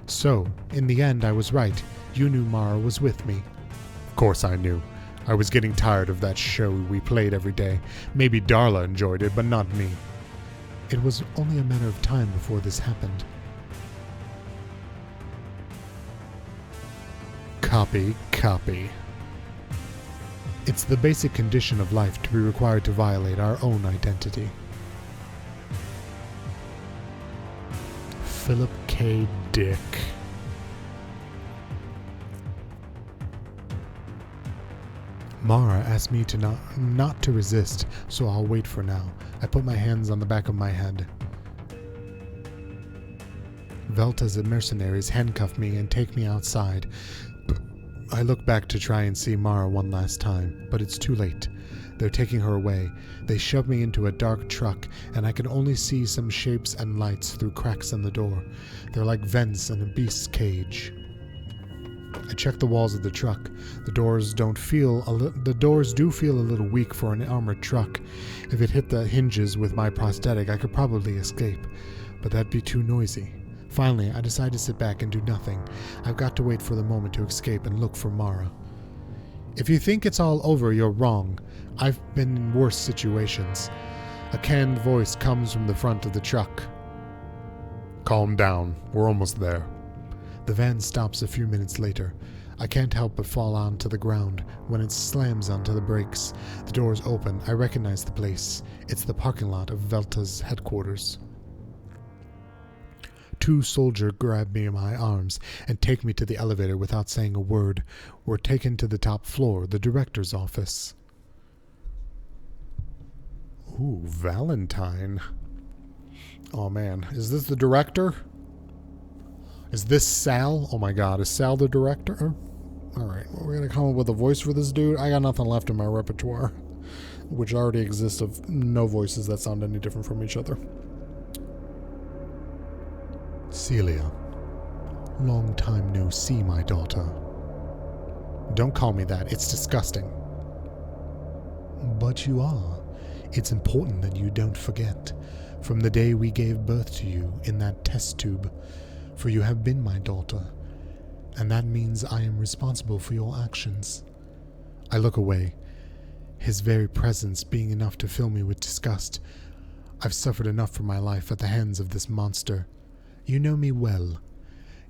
So, in the end, I was right. You knew Mara was with me. Of course I knew. I was getting tired of that show we played every day. Maybe Darla enjoyed it, but not me. It was only a matter of time before this happened. Copy. It's the basic condition of life to be required to violate our own identity. Philip K. Dick. Mara asked me to not to resist, so I'll wait for now. I put my hands on the back of my head. Velta's mercenaries handcuff me and take me outside. I look back to try and see Mara one last time, but it's too late. They're taking her away. They shove me into a dark truck, and I can only see some shapes and lights through cracks in the door. They're like vents in a beast's cage. I check the walls of the truck. The doors do feel a little weak for an armored truck. If it hit the hinges with my prosthetic, I could probably escape, but that'd be too noisy. Finally, I decide to sit back and do nothing. I've got to wait for the moment to escape and look for Mara. If you think it's all over, you're wrong. I've been in worse situations. A canned voice comes from the front of the truck. Calm down. We're almost there. The van stops a few minutes later. I can't help but fall onto the ground when it slams onto the brakes. The doors open. I recognize the place. It's the parking lot of Velta's headquarters. 2 soldiers grab me in my arms and take me to the elevator without saying a word. We're taken to the top floor, the director's office. Ooh, Valentine. Oh man, is this the director? Is this Sal? Oh my god, is Sal the director? Alright, well, we're gonna come up with a voice for this dude. I got nothing left in my repertoire, which already exists of no voices that sound any different from each other. Celia. Long time no see, my daughter. Don't call me that, it's disgusting. But you are. It's important that you don't forget. From the day we gave birth to you in that test tube, for you have been my daughter, and that means I am responsible for your actions. I look away, his very presence being enough to fill me with disgust. I've suffered enough for my life at the hands of this monster. You know me well.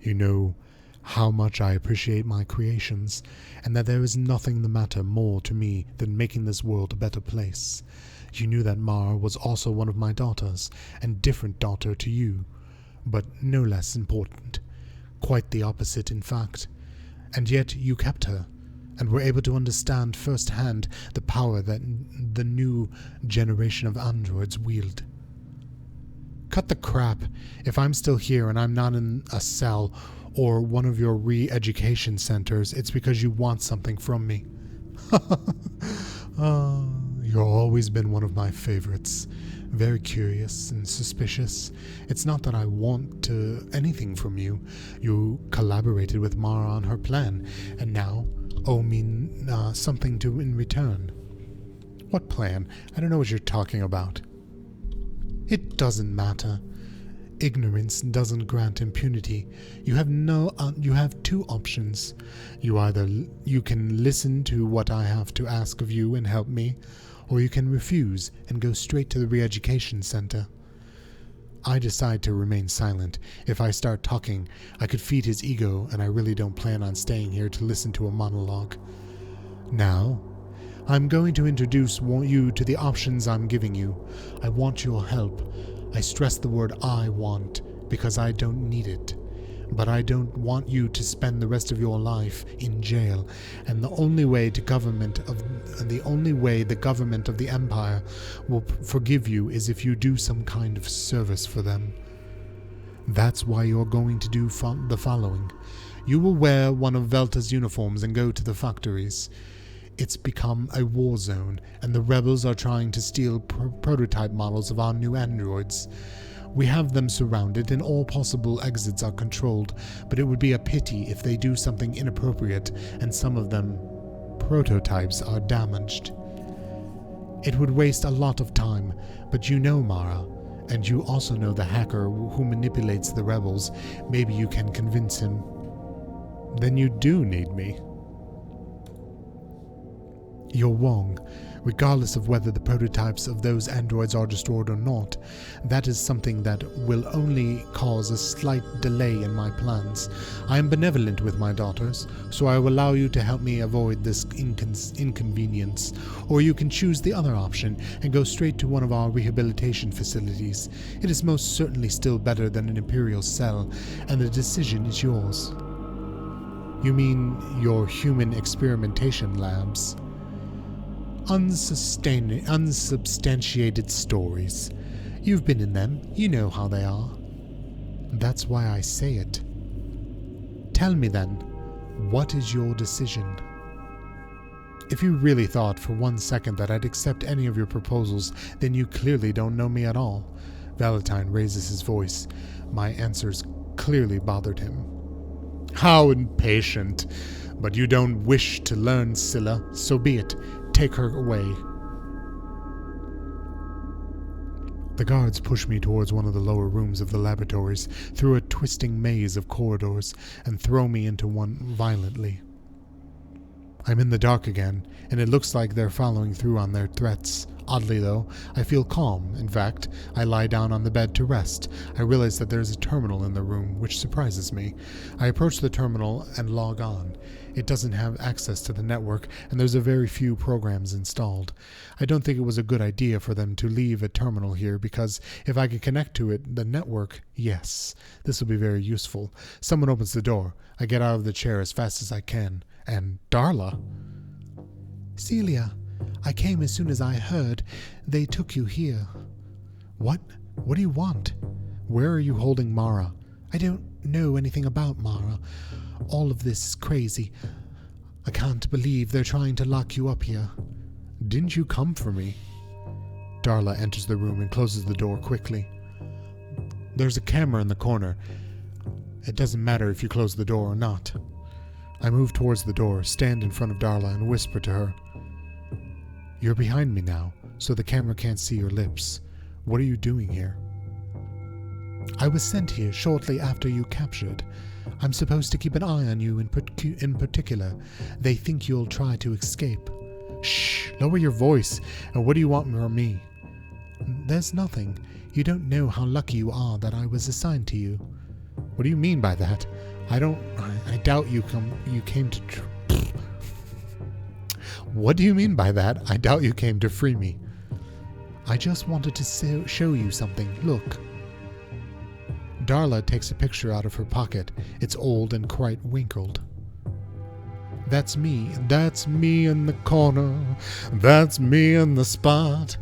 You know how much I appreciate my creations, and that there is nothing the matter more to me than making this world a better place. You knew that Mara was also one of my daughters, and different daughter to you, but no less important. Quite the opposite, in fact. And yet you kept her, and were able to understand firsthand the power that the new generation of androids wield. Cut the crap. If I'm still here and I'm not in a cell or one of your re-education centers, it's because you want something from me. You've always been one of my favorites. Very curious and suspicious. It's not that I want anything from you. You collaborated with Mara on her plan, and now owe me something in return. What plan? I don't know what you're talking about. It doesn't matter. Ignorance doesn't grant impunity. You have 2 options. You can listen to what I have to ask of you and help me, or you can refuse and go straight to the re-education center. I decide to remain silent. If I start talking, I could feed his ego, and I really don't plan on staying here to listen to a monologue. Now, I'm going to introduce you to the options I'm giving you. I want your help. I stress the word I want, because I don't need it. But I don't want you to spend the rest of your life in jail, and the only way the government of the Empire will forgive you is if you do some kind of service for them. That's why you're going to do the following. You will wear one of Velta's uniforms and go to the factories. It's become a war zone, and the rebels are trying to steal prototype models of our new androids. We have them surrounded, and all possible exits are controlled, but it would be a pity if they do something inappropriate and some of them prototypes are damaged. It would waste a lot of time, but you know Mara, and you also know the hacker who manipulates the rebels. Maybe you can convince him. Then you do need me. You're wrong. Regardless of whether the prototypes of those androids are destroyed or not, that is something that will only cause a slight delay in my plans. I am benevolent with my daughters, so I will allow you to help me avoid this inconvenience. Or you can choose the other option and go straight to one of our rehabilitation facilities. It is most certainly still better than an Imperial cell, and the decision is yours. You mean your human experimentation labs? Unsubstantiated stories. You've been in them. You know how they are. That's why I say it. Tell me then, what is your decision? If you really thought for 1 second that I'd accept any of your proposals, then you clearly don't know me at all. Valentine raises his voice. My answers clearly bothered him. How impatient! But you don't wish to learn, Scylla, so be it. Take her away. The guards push me towards one of the lower rooms of the laboratories, through a twisting maze of corridors, and throw me into one violently. I'm in the dark again, and it looks like they're following through on their threats. Oddly though, I feel calm. In fact, I lie down on the bed to rest. I realize that there's a terminal in the room, which surprises me. I approach the terminal and log on. It doesn't have access to the network, and there's a very few programs installed. I don't think it was a good idea for them to leave a terminal here, because if I can connect to it, the network, yes, this will be very useful. Someone opens the door. I get out of the chair as fast as I can. And Darla. Celia, I came as soon as I heard they took you here. What? What do you want? Where are you holding Mara? I don't know anything about Mara. All of this is crazy. I can't believe they're trying to lock you up here. Didn't you come for me? Darla enters the room and closes the door quickly. There's a camera in the corner. It doesn't matter if you close the door or not. I move towards the door, stand in front of Darla, and whisper to her. You're behind me now, so the camera can't see your lips. What are you doing here? I was sent here shortly after you captured. I'm supposed to keep an eye on you in particular. They think you'll try to escape. Shh! Lower your voice. And what do you want from me? There's nothing. You don't know how lucky you are that I was assigned to you. What do you mean by that? I doubt you came to... What do you mean by that? I doubt you came to free me. I just wanted to show you something. Look. Darla takes a picture out of her pocket. It's old and quite wrinkled. That's me in the corner. That's me in the spotlight.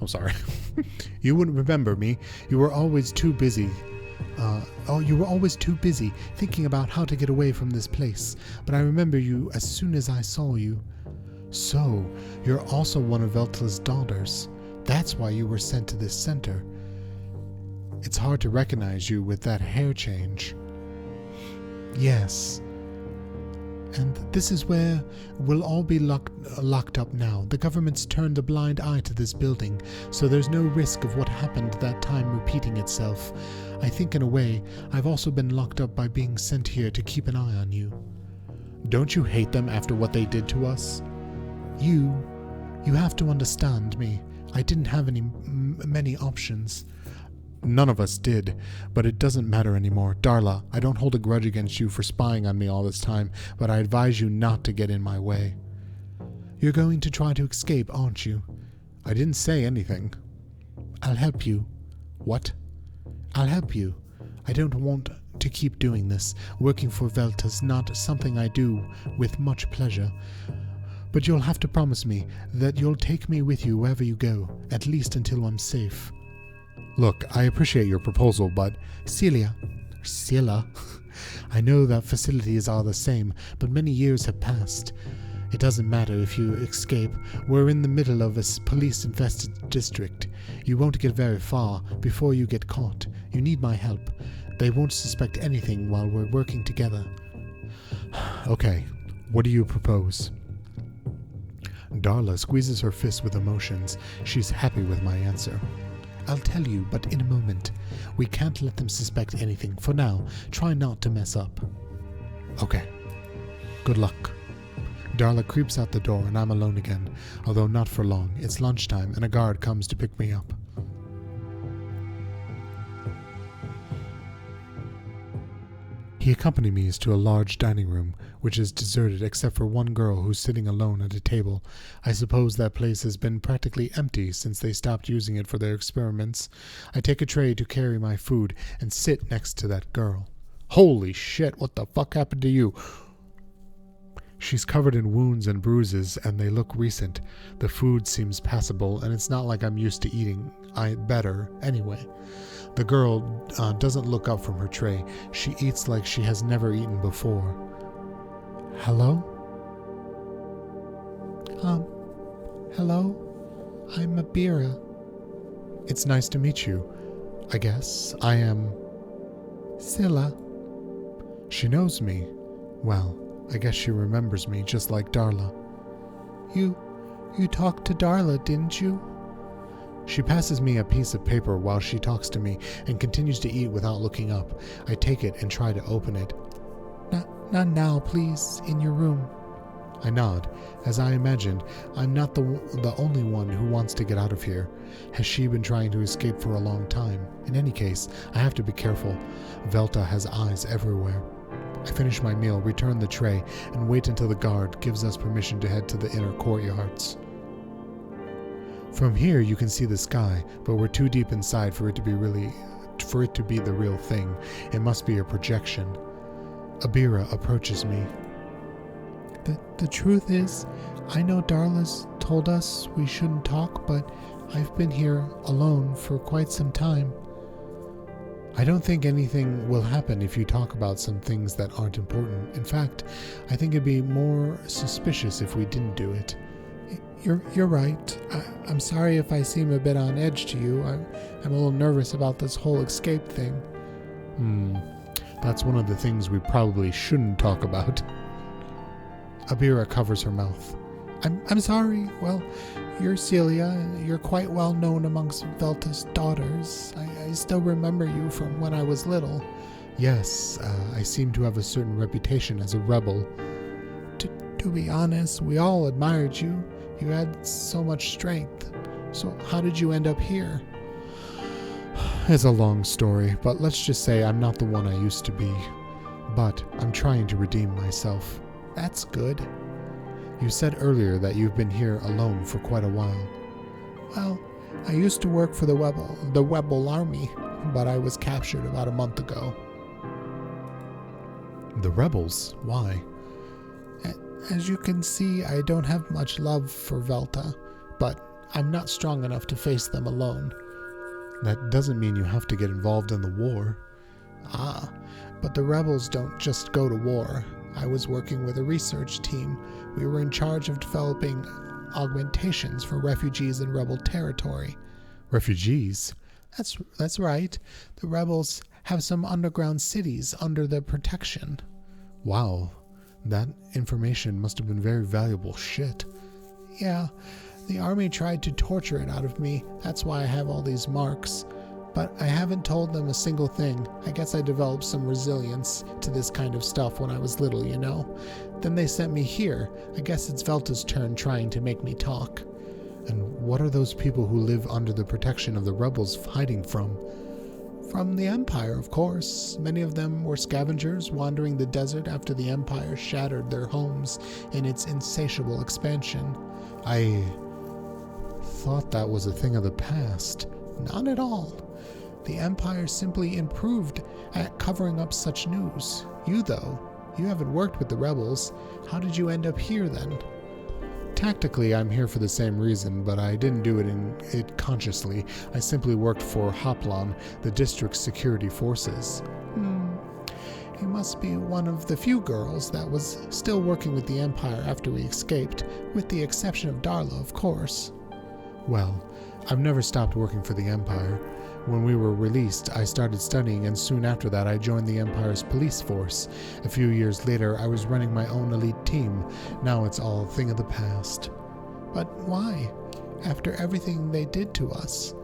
I'm sorry. You wouldn't remember me. You were always too busy. You were always too busy thinking about how to get away from this place. But I remember you as soon as I saw you. So, you're also one of Velta's daughters. That's why you were sent to this center. It's hard to recognize you with that hair change. Yes. And this is where we'll all be locked up now. The government's turned a blind eye to this building, so there's no risk of what happened that time repeating itself. I think in a way, I've also been locked up by being sent here to keep an eye on you. Don't you hate them after what they did to us? You have to understand me. I didn't have many options. None of us did, but it doesn't matter anymore. Darla, I don't hold a grudge against you for spying on me all this time, but I advise you not to get in my way. You're going to try to escape, aren't you? I didn't say anything. I'll help you. What? I'll help you. I don't want to keep doing this. Working for Velta's not something I do with much pleasure. But you'll have to promise me that you'll take me with you wherever you go, at least until I'm safe. Look, I appreciate your proposal, but... Celia, I know that facilities are the same, but many years have passed. It doesn't matter if you escape. We're in the middle of a police-infested district. You won't get very far before you get caught. You need my help. They won't suspect anything while we're working together. Okay, what do you propose? Darla squeezes her fist with emotions. She's happy with my answer. I'll tell you, but in a moment. We can't let them suspect anything. For now, try not to mess up. Okay. Good luck. Darla creeps out the door and I'm alone again, although not for long. It's lunchtime and a guard comes to pick me up. He accompanied me to a large dining room, which is deserted except for one girl who's sitting alone at a table. I suppose that place has been practically empty since they stopped using it for their experiments. I take a tray to carry my food and sit next to that girl. Holy shit, what the fuck happened to you? She's covered in wounds and bruises, and they look recent. The food seems passable, and it's not like I'm used to eating better anyway. The girl doesn't look up from her tray. She eats like she has never eaten before. Hello? Hello? I'm Abira. It's nice to meet you. I guess I am... Scylla. She knows me. Well, I guess she remembers me just like Darla. You talked to Darla, didn't you? She passes me a piece of paper while she talks to me and continues to eat without looking up. I take it and try to open it. Not now, please, in your room. I nod. As I imagined, I'm not the only one who wants to get out of here. Has she been trying to escape for a long time? In any case, I have to be careful. Velta has eyes everywhere. I finish my meal, return the tray, and wait until the guard gives us permission to head to the inner courtyards. From here you can see the sky, but we're too deep inside for it to be the real thing. It must be a projection. Abira approaches me. The truth is, I know Darla's told us we shouldn't talk, but I've been here alone for quite some time. I don't think anything will happen if you talk about some things that aren't important. In fact, I think it'd be more suspicious if we didn't do it. You're right. I'm sorry if I seem a bit on edge to you. I'm a little nervous about this whole escape thing. That's one of the things we probably shouldn't talk about. Abira covers her mouth. I'm sorry. Well, you're Celia. You're quite well known amongst Velta's daughters. I still remember you from when I was little. Yes, I seem to have a certain reputation as a rebel. To be honest, we all admired you. You had so much strength. So how did you end up here? It's a long story, but let's just say I'm not the one I used to be. But I'm trying to redeem myself. That's good. You said earlier that you've been here alone for quite a while. Well, I used to work for the Rebel Army, but I was captured about a month ago. The rebels? Why? As you can see, I don't have much love for Velta, but I'm not strong enough to face them alone. That doesn't mean you have to get involved in the war. But the rebels don't just go to war. I was working with a research team. We were in charge of developing augmentations for refugees in rebel territory. Refugees? That's right. The rebels have some underground cities under their protection. Wow. That information must have been very valuable shit. Yeah, the army tried to torture it out of me. That's why I have all these marks. But I haven't told them a single thing. I guess I developed some resilience to this kind of stuff when I was little, you know. Then they sent me here. I guess it's Velta's turn trying to make me talk. And what are those people who live under the protection of the rebels hiding from? From the Empire, of course. Many of them were scavengers wandering the desert after the Empire shattered their homes in its insatiable expansion. I thought that was a thing of the past. Not at all. The Empire simply improved at covering up such news. You, though, you haven't worked with the rebels. How did you end up here, then? Tactically, I'm here for the same reason, but I didn't do it consciously. I simply worked for Hoplon, the district's security forces. You must be one of the few girls that was still working with the Empire after we escaped, with the exception of Darla, of course. Well, I've never stopped working for the Empire. When we were released, I started studying, and soon after that I joined the Empire's police force. A few years later, I was running my own elite team. Now it's all a thing of the past. But why? After everything they did to us?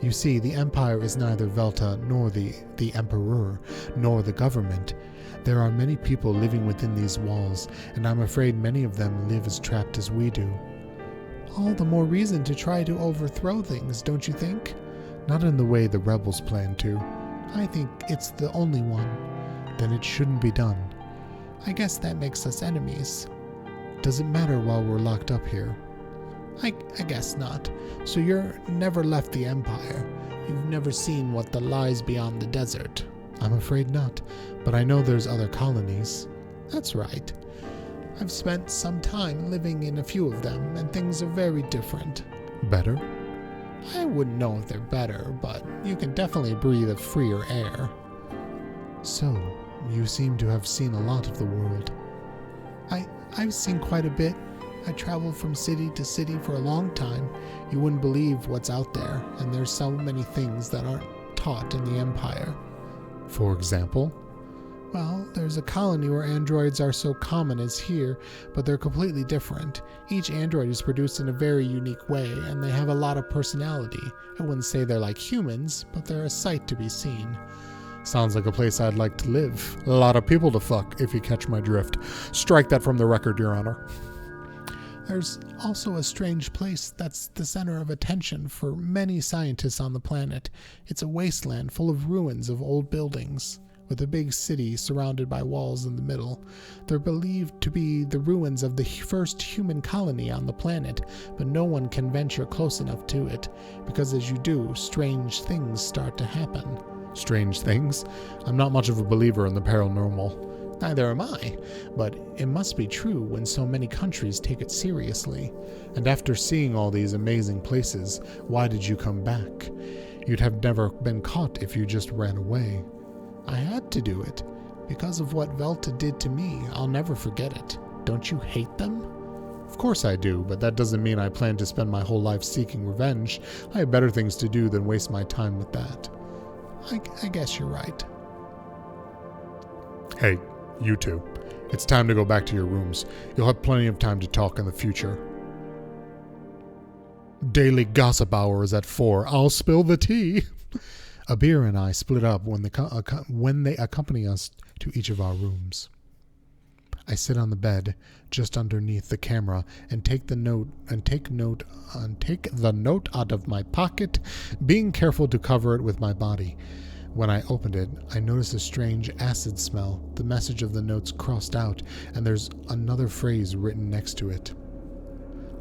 You see, the Empire is neither Velta nor the Emperor, nor the government. There are many people living within these walls, and I'm afraid many of them live as trapped as we do. All the more reason to try to overthrow things, don't you think? Not in the way the rebels plan to. I think it's the only one. Then it shouldn't be done. I guess that makes us enemies. Does it matter while we're locked up here? I guess not. So you're never left the Empire. You've never seen what lies beyond the desert. I'm afraid not, but I know there's other colonies. That's right. I've spent some time living in a few of them, and things are very different. Better? I wouldn't know if they're better, but you can definitely breathe a freer air. So, you seem to have seen a lot of the world. I've seen quite a bit. I traveled from city to city for a long time. You wouldn't believe what's out there, and there's so many things that aren't taught in the Empire. For example? Well, there's a colony where androids are so common as here, but they're completely different. Each android is produced in a very unique way, and they have a lot of personality. I wouldn't say they're like humans, but they're a sight to be seen. Sounds like a place I'd like to live. A lot of people to fuck, if you catch my drift. Strike that from the record, Your Honor. There's also a strange place that's the center of attention for many scientists on the planet. It's a wasteland full of ruins of old buildings, with a big city surrounded by walls in the middle. They're believed to be the ruins of the first human colony on the planet, but no one can venture close enough to it, because as you do, strange things start to happen. Strange things? I'm not much of a believer in the paranormal. Neither am I, but it must be true when so many countries take it seriously. And after seeing all these amazing places, why did you come back? You'd have never been caught if you just ran away. I had to do it. Because of what Velta did to me, I'll never forget it. Don't you hate them? Of course I do, but that doesn't mean I plan to spend my whole life seeking revenge. I have better things to do than waste my time with that. I guess you're right. Hey, you two. It's time to go back to your rooms. You'll have plenty of time to talk in the future. Daily gossip hour is at 4. I'll spill the tea. Abir and I split up when they accompany us to each of our rooms. I sit on the bed just underneath the camera and take the note out of my pocket, being careful to cover it with my body. When I opened it, I noticed a strange acid smell. The message of the note's crossed out, and there's another phrase written next to it.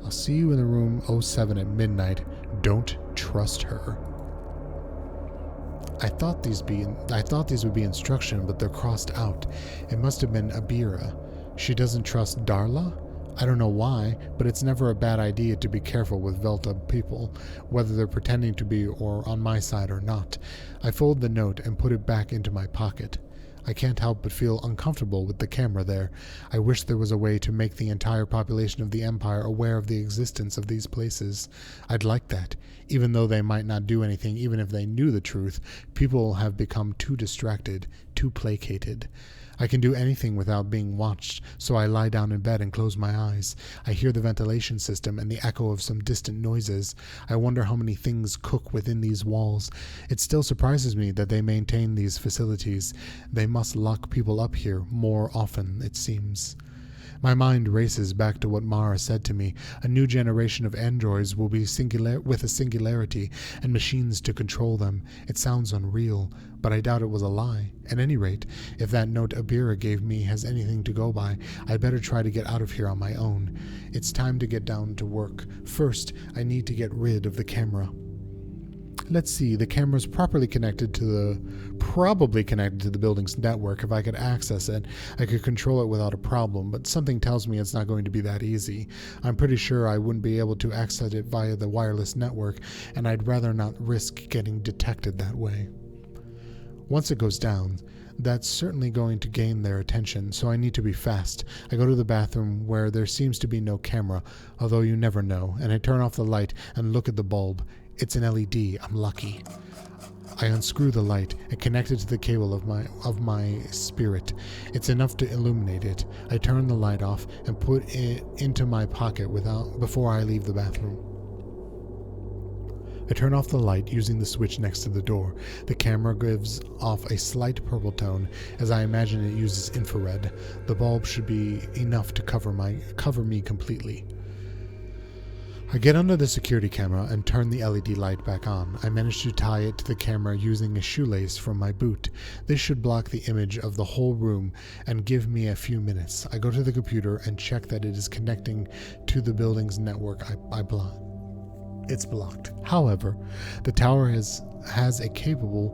I'll see you in the room 07 at midnight. Don't trust her. I thought these would be instruction, but they're crossed out. It must have been Abira. She doesn't trust Darla? I don't know why, but it's never a bad idea to be careful with Velta people, whether they're pretending to be or on my side or not. I fold the note and put it back into my pocket. I can't help but feel uncomfortable with the camera there. I wish there was a way to make the entire population of the Empire aware of the existence of these places. I'd like that. Even though they might not do anything, even if they knew the truth, people have become too distracted, too placated. I can do anything without being watched, so I lie down in bed and close my eyes. I hear the ventilation system and the echo of some distant noises. I wonder how many things cook within these walls. It still surprises me that they maintain these facilities. They must lock people up here more often, it seems. My mind races back to what Mara said to me. A new generation of androids will be with a singularity, and machines to control them. It sounds unreal, but I doubt it was a lie. At any rate, if that note Abira gave me has anything to go by, I'd better try to get out of here on my own. It's time to get down to work. First, I need to get rid of the camera. Let's see, the camera's probably connected to the building's network. If I could access it, I could control it without a problem, but something tells me it's not going to be that easy. I'm pretty sure I wouldn't be able to access it via the wireless network, and I'd rather not risk getting detected that way. Once it goes down, that's certainly going to gain their attention, so I need to be fast. I go to the bathroom where there seems to be no camera, although you never know, and I turn off the light and look at the bulb. It's an LED. I'm lucky. I unscrew the light and connect it to the cable of my spirit. It's enough to illuminate it. I turn the light off and put it into my pocket before I leave the bathroom. I turn off the light using the switch next to the door. The camera gives off a slight purple tone, as I imagine it uses infrared. The bulb should be enough to cover me completely. I get under the security camera and turn the LED light back on. I manage to tie it to the camera using a shoelace from my boot. This should block the image of the whole room and give me a few minutes. I go to the computer and check that it is connecting to the building's network. It's blocked. However, the tower has a cable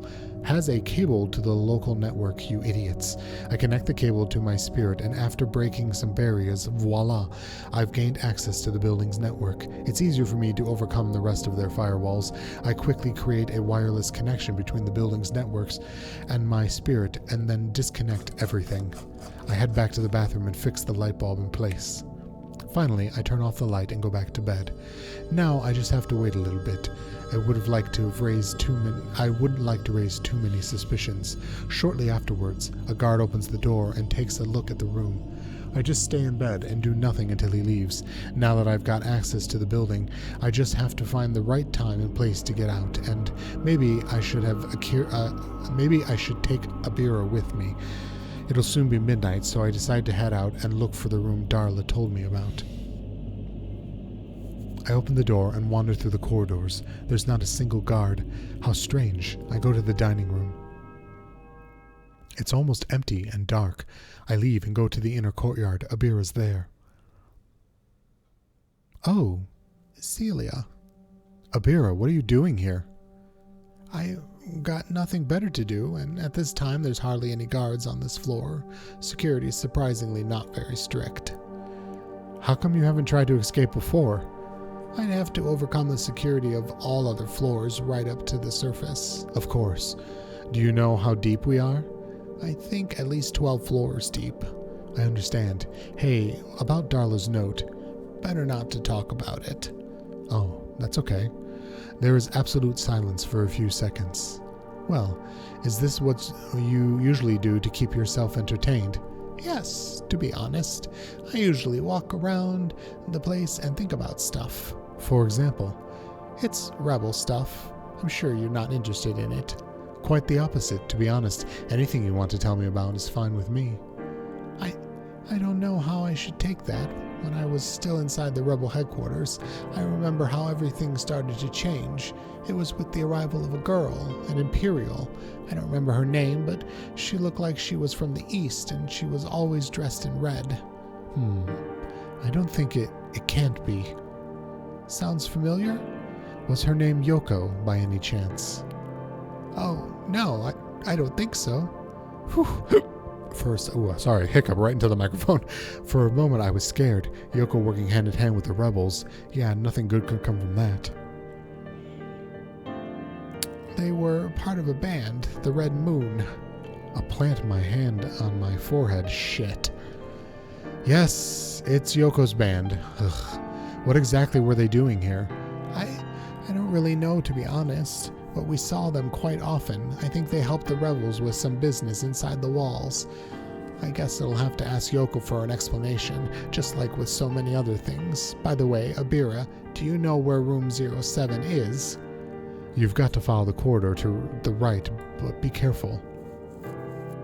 to the local network, you idiots. I connect the cable to my spirit, and after breaking some barriers, voila, I've gained access to the building's network. It's easier for me to overcome the rest of their firewalls. I quickly create a wireless connection between the building's networks and my spirit, and then disconnect everything. I head back to the bathroom and fix the light bulb in place. Finally, I turn off the light and go back to bed. Now I just have to wait a little bit. I wouldn't like to raise too many suspicions. Shortly afterwards, a guard opens the door and takes a look at the room. I just stay in bed and do nothing until he leaves. Now that I've got access to the building, I just have to find the right time and place to get out, and maybe I should take Abira with me. It'll soon be midnight, so I decide to head out and look for the room Darla told me about. I open the door and wander through the corridors. There's not a single guard. How strange. I go to the dining room. It's almost empty and dark. I leave and go to the inner courtyard. Abira's there. Oh, Celia. Abira, what are you doing here? I got nothing better to do, and at this time there's hardly any guards on this floor. Security is surprisingly not very strict. How come you haven't tried to escape before? I'd have to overcome the security of all other floors right up to the surface. Of course. Do you know how deep we are? I think at least 12 floors deep. I understand. Hey, about Darla's note. Better not to talk about it. Oh, that's okay. There is absolute silence for a few seconds. Well, is this what you usually do to keep yourself entertained? Yes, to be honest. I usually walk around the place and think about stuff. For example? It's rebel stuff. I'm sure you're not interested in it. Quite the opposite, to be honest. Anything you want to tell me about is fine with me. I don't know how I should take that. When I was still inside the rebel headquarters, I remember how everything started to change. It was with the arrival of a girl, an Imperial. I don't remember her name, but she looked like she was from the East, and she was always dressed in red. I don't think it can't be. Sounds familiar? Was her name Yoko, by any chance? Oh, no, I don't think so. Whew. Hiccup right into the microphone. For a moment I was scared. Yoko working hand in hand with the rebels. Yeah, nothing good could come from that. They were part of a band, the Red Moon. I plant my hand on my forehead. Shit. Yes, it's Yoko's band. Ugh. What exactly were they doing here? I don't really know, to be honest. But we saw them quite often. I think they helped the rebels with some business inside the walls. I guess I'll have to ask Yoko for an explanation, just like with so many other things. By the way, Abira, do you know where room 07 is? You've got to follow the corridor to the right, but be careful.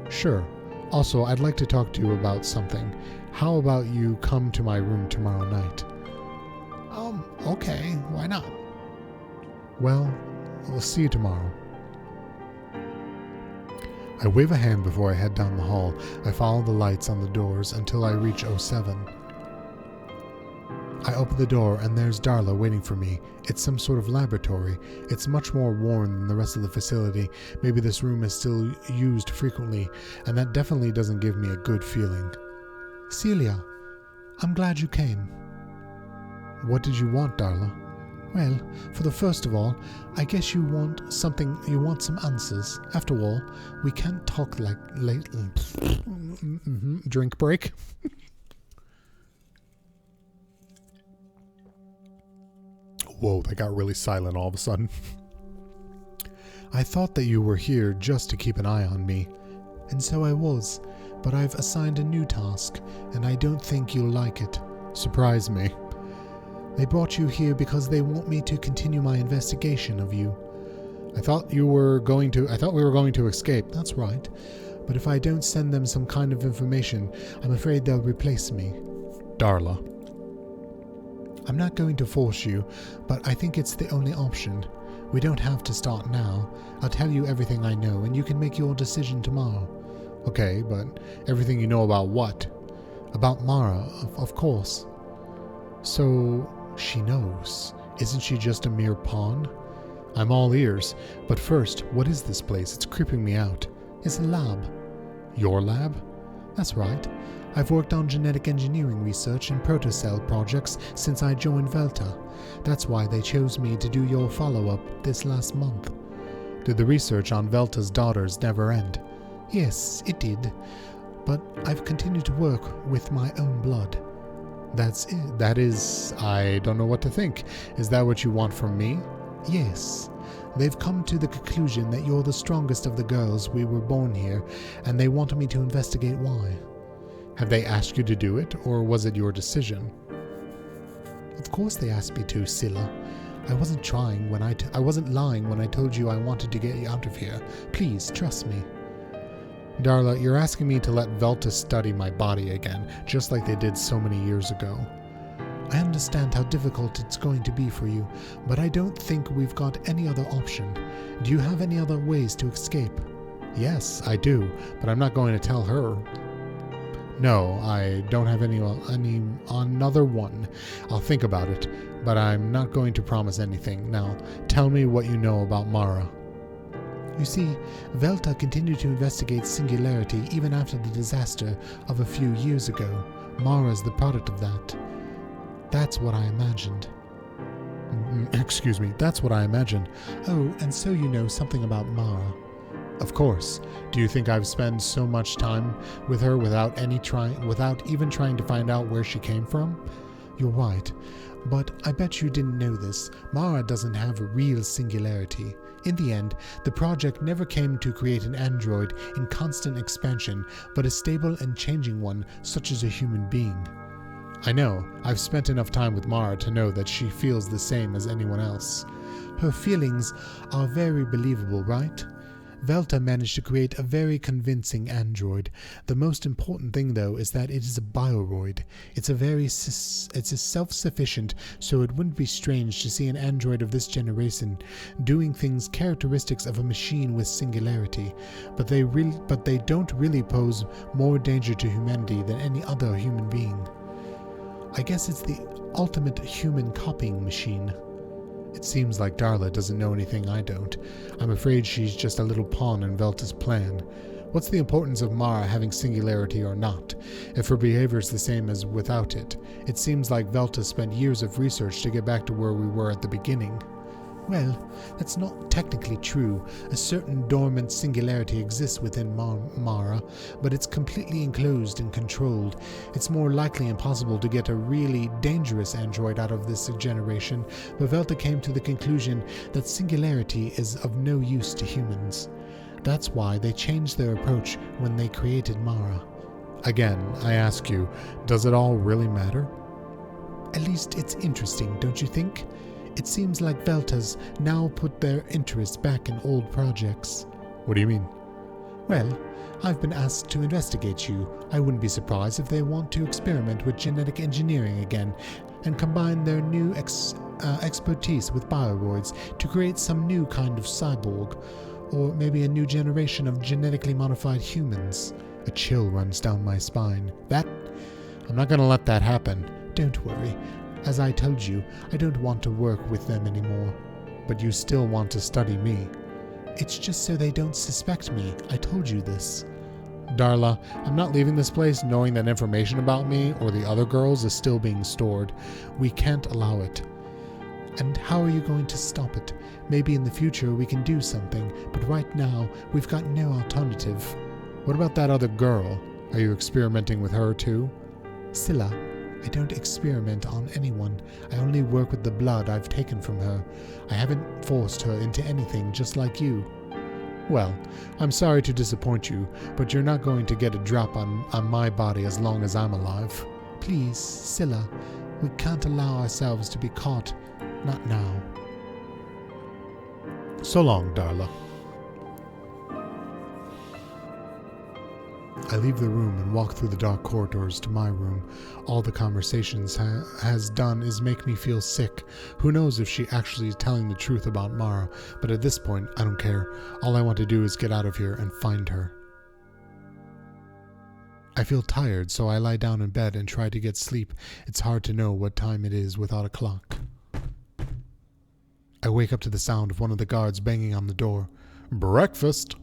Sure. Also, I'd like to talk to you about something. How about you come to my room tomorrow night? Okay, why not? Well, we'll see you tomorrow. I wave a hand before I head down the hall. I follow the lights on the doors until I reach 07. I open the door and there's Darla waiting for me. It's some sort of laboratory. It's much more worn than the rest of the facility. Maybe this room is still used frequently, and that definitely doesn't give me a good feeling. Celia, I'm glad you came. What did you want, Darla? Well, for the first of all, I guess you want some answers. After all, we can't talk like late. Drink break. Whoa, that got really silent all of a sudden. I thought that you were here just to keep an eye on me. And so I was, but I've assigned a new task, and I don't think you'll like it. Surprise me. They brought you here because they want me to continue my investigation of you. I thought we were going to escape. That's right. But if I don't send them some kind of information, I'm afraid they'll replace me. Darla. I'm not going to force you, but I think it's the only option. We don't have to start now. I'll tell you everything I know, and you can make your decision tomorrow. Okay, but everything you know about what? About Mara, of course. So, she knows. Isn't she just a mere pawn? I'm all ears. But first, what is this place? It's creeping me out. It's a lab. Your lab? That's right. I've worked on genetic engineering research and protocell projects since I joined Velta. That's why they chose me to do your follow-up this last month. Did the research on Velta's daughters never end? Yes, it did. But I've continued to work with my own blood. That's it. That is, I don't know what to think. Is that what you want from me? Yes. They've come to the conclusion that you're the strongest of the girls. We were born here, and they wanted me to investigate why. Have they asked you to do it, or was it your decision? Of course they asked me to, Scylla. I wasn't I wasn't lying when I told you I wanted to get you out of here. Please, trust me. Darla, you're asking me to let Velta study my body again, just like they did so many years ago. I understand how difficult it's going to be for you, but I don't think we've got any other option. Do you have any other ways to escape? Yes, I do, but I'm not going to tell her. No, I don't have any another one. I'll think about it, but I'm not going to promise anything. Now, tell me what you know about Mara. You see, Velta continued to investigate Singularity even after the disaster of a few years ago. Mara's the product of that. That's what I imagined. Excuse me, that's what I imagined. Oh, and so you know something about Mara. Of course. Do you think I've spent so much time with her without even trying to find out where she came from? You're right. But I bet you didn't know this. Mara doesn't have a real singularity. In the end, the project never came to create an android in constant expansion, but a stable and changing one, such as a human being. I know. I've spent enough time with Mara to know that she feels the same as anyone else. Her feelings are very believable, right? Velta managed to create a very convincing android. The most important thing, though, is that it is a bioroid. It's a self-sufficient, so it wouldn't be strange to see an android of this generation doing things characteristics of a machine with singularity. But they don't really pose more danger to humanity than any other human being. I guess it's the ultimate human copying machine. It seems like Darla doesn't know anything I don't. I'm afraid she's just a little pawn in Velta's plan. What's the importance of Mara having singularity or not, if her behavior's the same as without it? It seems like Velta spent years of research to get back to where we were at the beginning. Well, that's not technically true. A certain dormant singularity exists within Mara, but it's completely enclosed and controlled. It's more likely impossible to get a really dangerous android out of this generation, but Velta came to the conclusion that singularity is of no use to humans. That's why they changed their approach when they created Mara. Again, I ask you, does it all really matter? At least it's interesting, don't you think? It seems like Velta's now put their interest back in old projects. What do you mean? Well, I've been asked to investigate you. I wouldn't be surprised if they want to experiment with genetic engineering again and combine their new expertise with bioroids to create some new kind of cyborg, or maybe a new generation of genetically modified humans. A chill runs down my spine. I'm not going to let that happen. Don't worry. As I told you, I don't want to work with them anymore. But you still want to study me. It's just so they don't suspect me. I told you this. Darla, I'm not leaving this place knowing that information about me or the other girls is still being stored. We can't allow it. And how are you going to stop it? Maybe in the future we can do something, but right now we've got no alternative. What about that other girl? Are you experimenting with her too? Scylla, I don't experiment on anyone. I only work with the blood I've taken from her. I haven't forced her into anything, just like you. Well, I'm sorry to disappoint you, but you're not going to get a drop on my body as long as I'm alive. Please, Scylla, we can't allow ourselves to be caught. Not now. So long, Darla. I leave the room and walk through the dark corridors to my room. All the conversations has done is make me feel sick. Who knows if she actually is telling the truth about Mara, but at this point, I don't care. All I want to do is get out of here and find her. I feel tired, so I lie down in bed and try to get sleep. It's hard to know what time it is without a clock. I wake up to the sound of one of the guards banging on the door. Breakfast!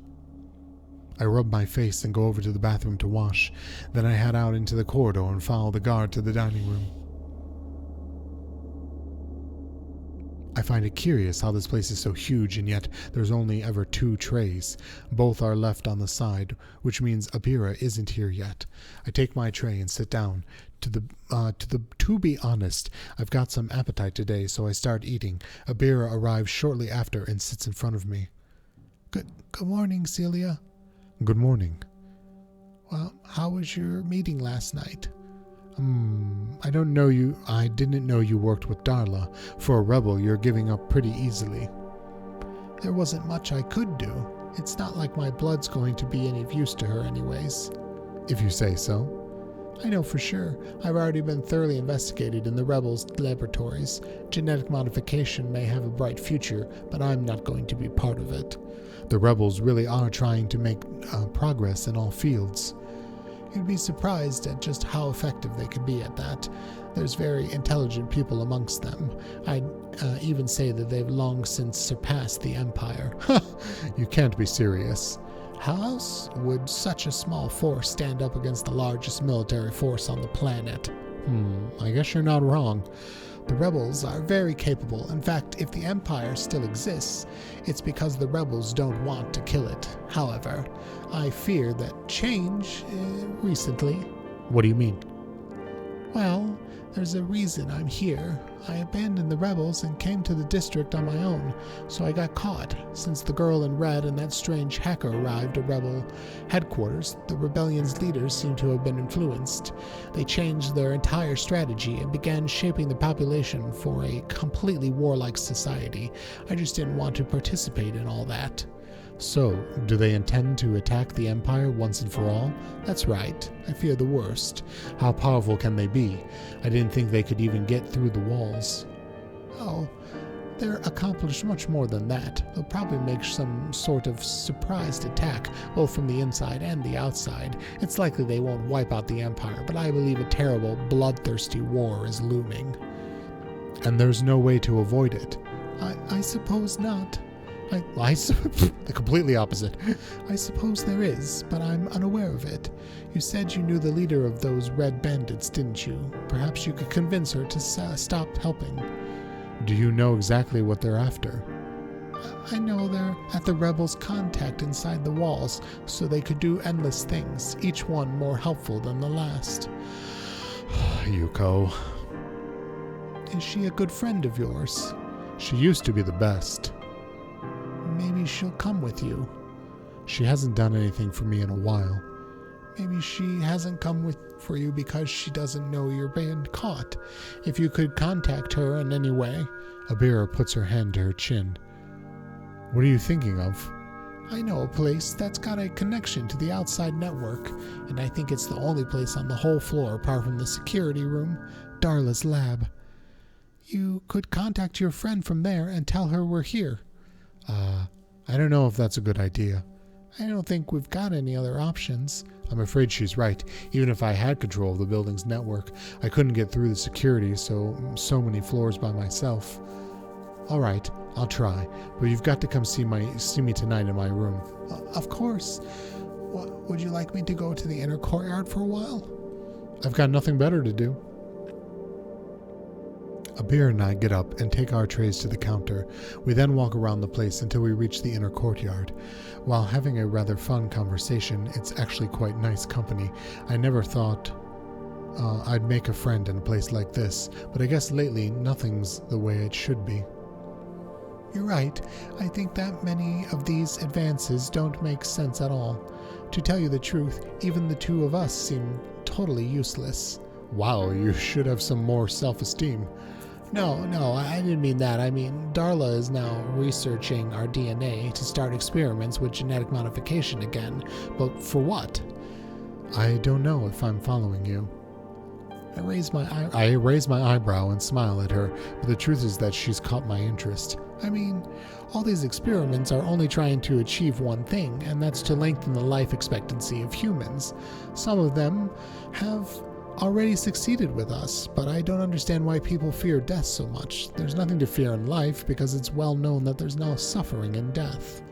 I rub my face and go over to the bathroom to wash. Then I head out into the corridor and follow the guard to the dining room. I find it curious how this place is so huge and yet there's only ever 2 trays. Both are left on the side, which means Abira isn't here yet. I take my tray and sit down. To be honest, I've got some appetite today, so I start eating. Abira arrives shortly after and sits in front of me. Good morning, Celia. Good morning. Well, how was your meeting last night? I didn't know you worked with Darla. For a rebel, you're giving up pretty easily. There wasn't much I could do. It's not like my blood's going to be any use to her anyways. If you say so. I know for sure. I've already been thoroughly investigated in the rebels' laboratories. Genetic modification may have a bright future, but I'm not going to be part of it. The rebels really are trying to make progress in all fields. You'd be surprised at just how effective they can be at that. There's very intelligent people amongst them. I'd even say that they've long since surpassed the Empire. You can't be serious. How else would such a small force stand up against the largest military force on the planet? I guess you're not wrong. The rebels are very capable. In fact, if the Empire still exists, it's because the rebels don't want to kill it. However, I fear that change recently. What do you mean? Well, there's a reason I'm here. I abandoned the rebels and came to the district on my own, so I got caught. Since the girl in red and that strange hacker arrived at rebel headquarters, the rebellion's leaders seem to have been influenced. They changed their entire strategy and began shaping the population for a completely warlike society. I just didn't want to participate in all that. So, do they intend to attack the Empire once and for all? That's right. I fear the worst. How powerful can they be? I didn't think they could even get through the walls. Oh, they're accomplished much more than that. They'll probably make some sort of surprised attack, both from the inside and the outside. It's likely they won't wipe out the Empire, but I believe a terrible, bloodthirsty war is looming. And there's no way to avoid it? I suppose not. The completely opposite. I suppose there is, but I'm unaware of it. You said you knew the leader of those red bandits, didn't you? Perhaps you could convince her to stop helping. Do you know exactly what they're after? I know they're at the rebels' contact inside the walls, so they could do endless things, each one more helpful than the last. Yuko. Is she a good friend of yours? She used to be the best. Maybe she'll come with you. She hasn't done anything for me in a while. Maybe she hasn't come for you because she doesn't know you're being caught. If you could contact her in any way. Abira puts her hand to her chin. What are you thinking of? I know a place that's got a connection to the outside network, and I think it's the only place on the whole floor apart from the security room, Darla's lab. You could contact your friend from there and tell her we're here. I don't know if that's a good idea. I don't think we've got any other options. I'm afraid she's right. Even if I had control of the building's network, I couldn't get through the security so many floors by myself. All right, I'll try, but you've got to come see me tonight in my room. Of course. Would you like me to go to the inner courtyard for a while? I've got nothing better to do. Abir and I get up and take our trays to the counter. We then walk around the place until we reach the inner courtyard. While having a rather fun conversation, it's actually quite nice company. I never thought I'd make a friend in a place like this, but I guess lately nothing's the way it should be. You're right. I think that many of these advances don't make sense at all. To tell you the truth, even the two of us seem totally useless. Wow, you should have some more self-esteem. No, I didn't mean that. I mean, Darla is now researching our DNA to start experiments with genetic modification again. But for what? I don't know if I'm following you. I raise my eyebrow and smile at her, but the truth is that she's caught my interest. I mean, all these experiments are only trying to achieve one thing, and that's to lengthen the life expectancy of humans. Some of them have already succeeded with us, but I don't understand why people fear death so much. There's nothing to fear in life because it's well known that there's no suffering in death.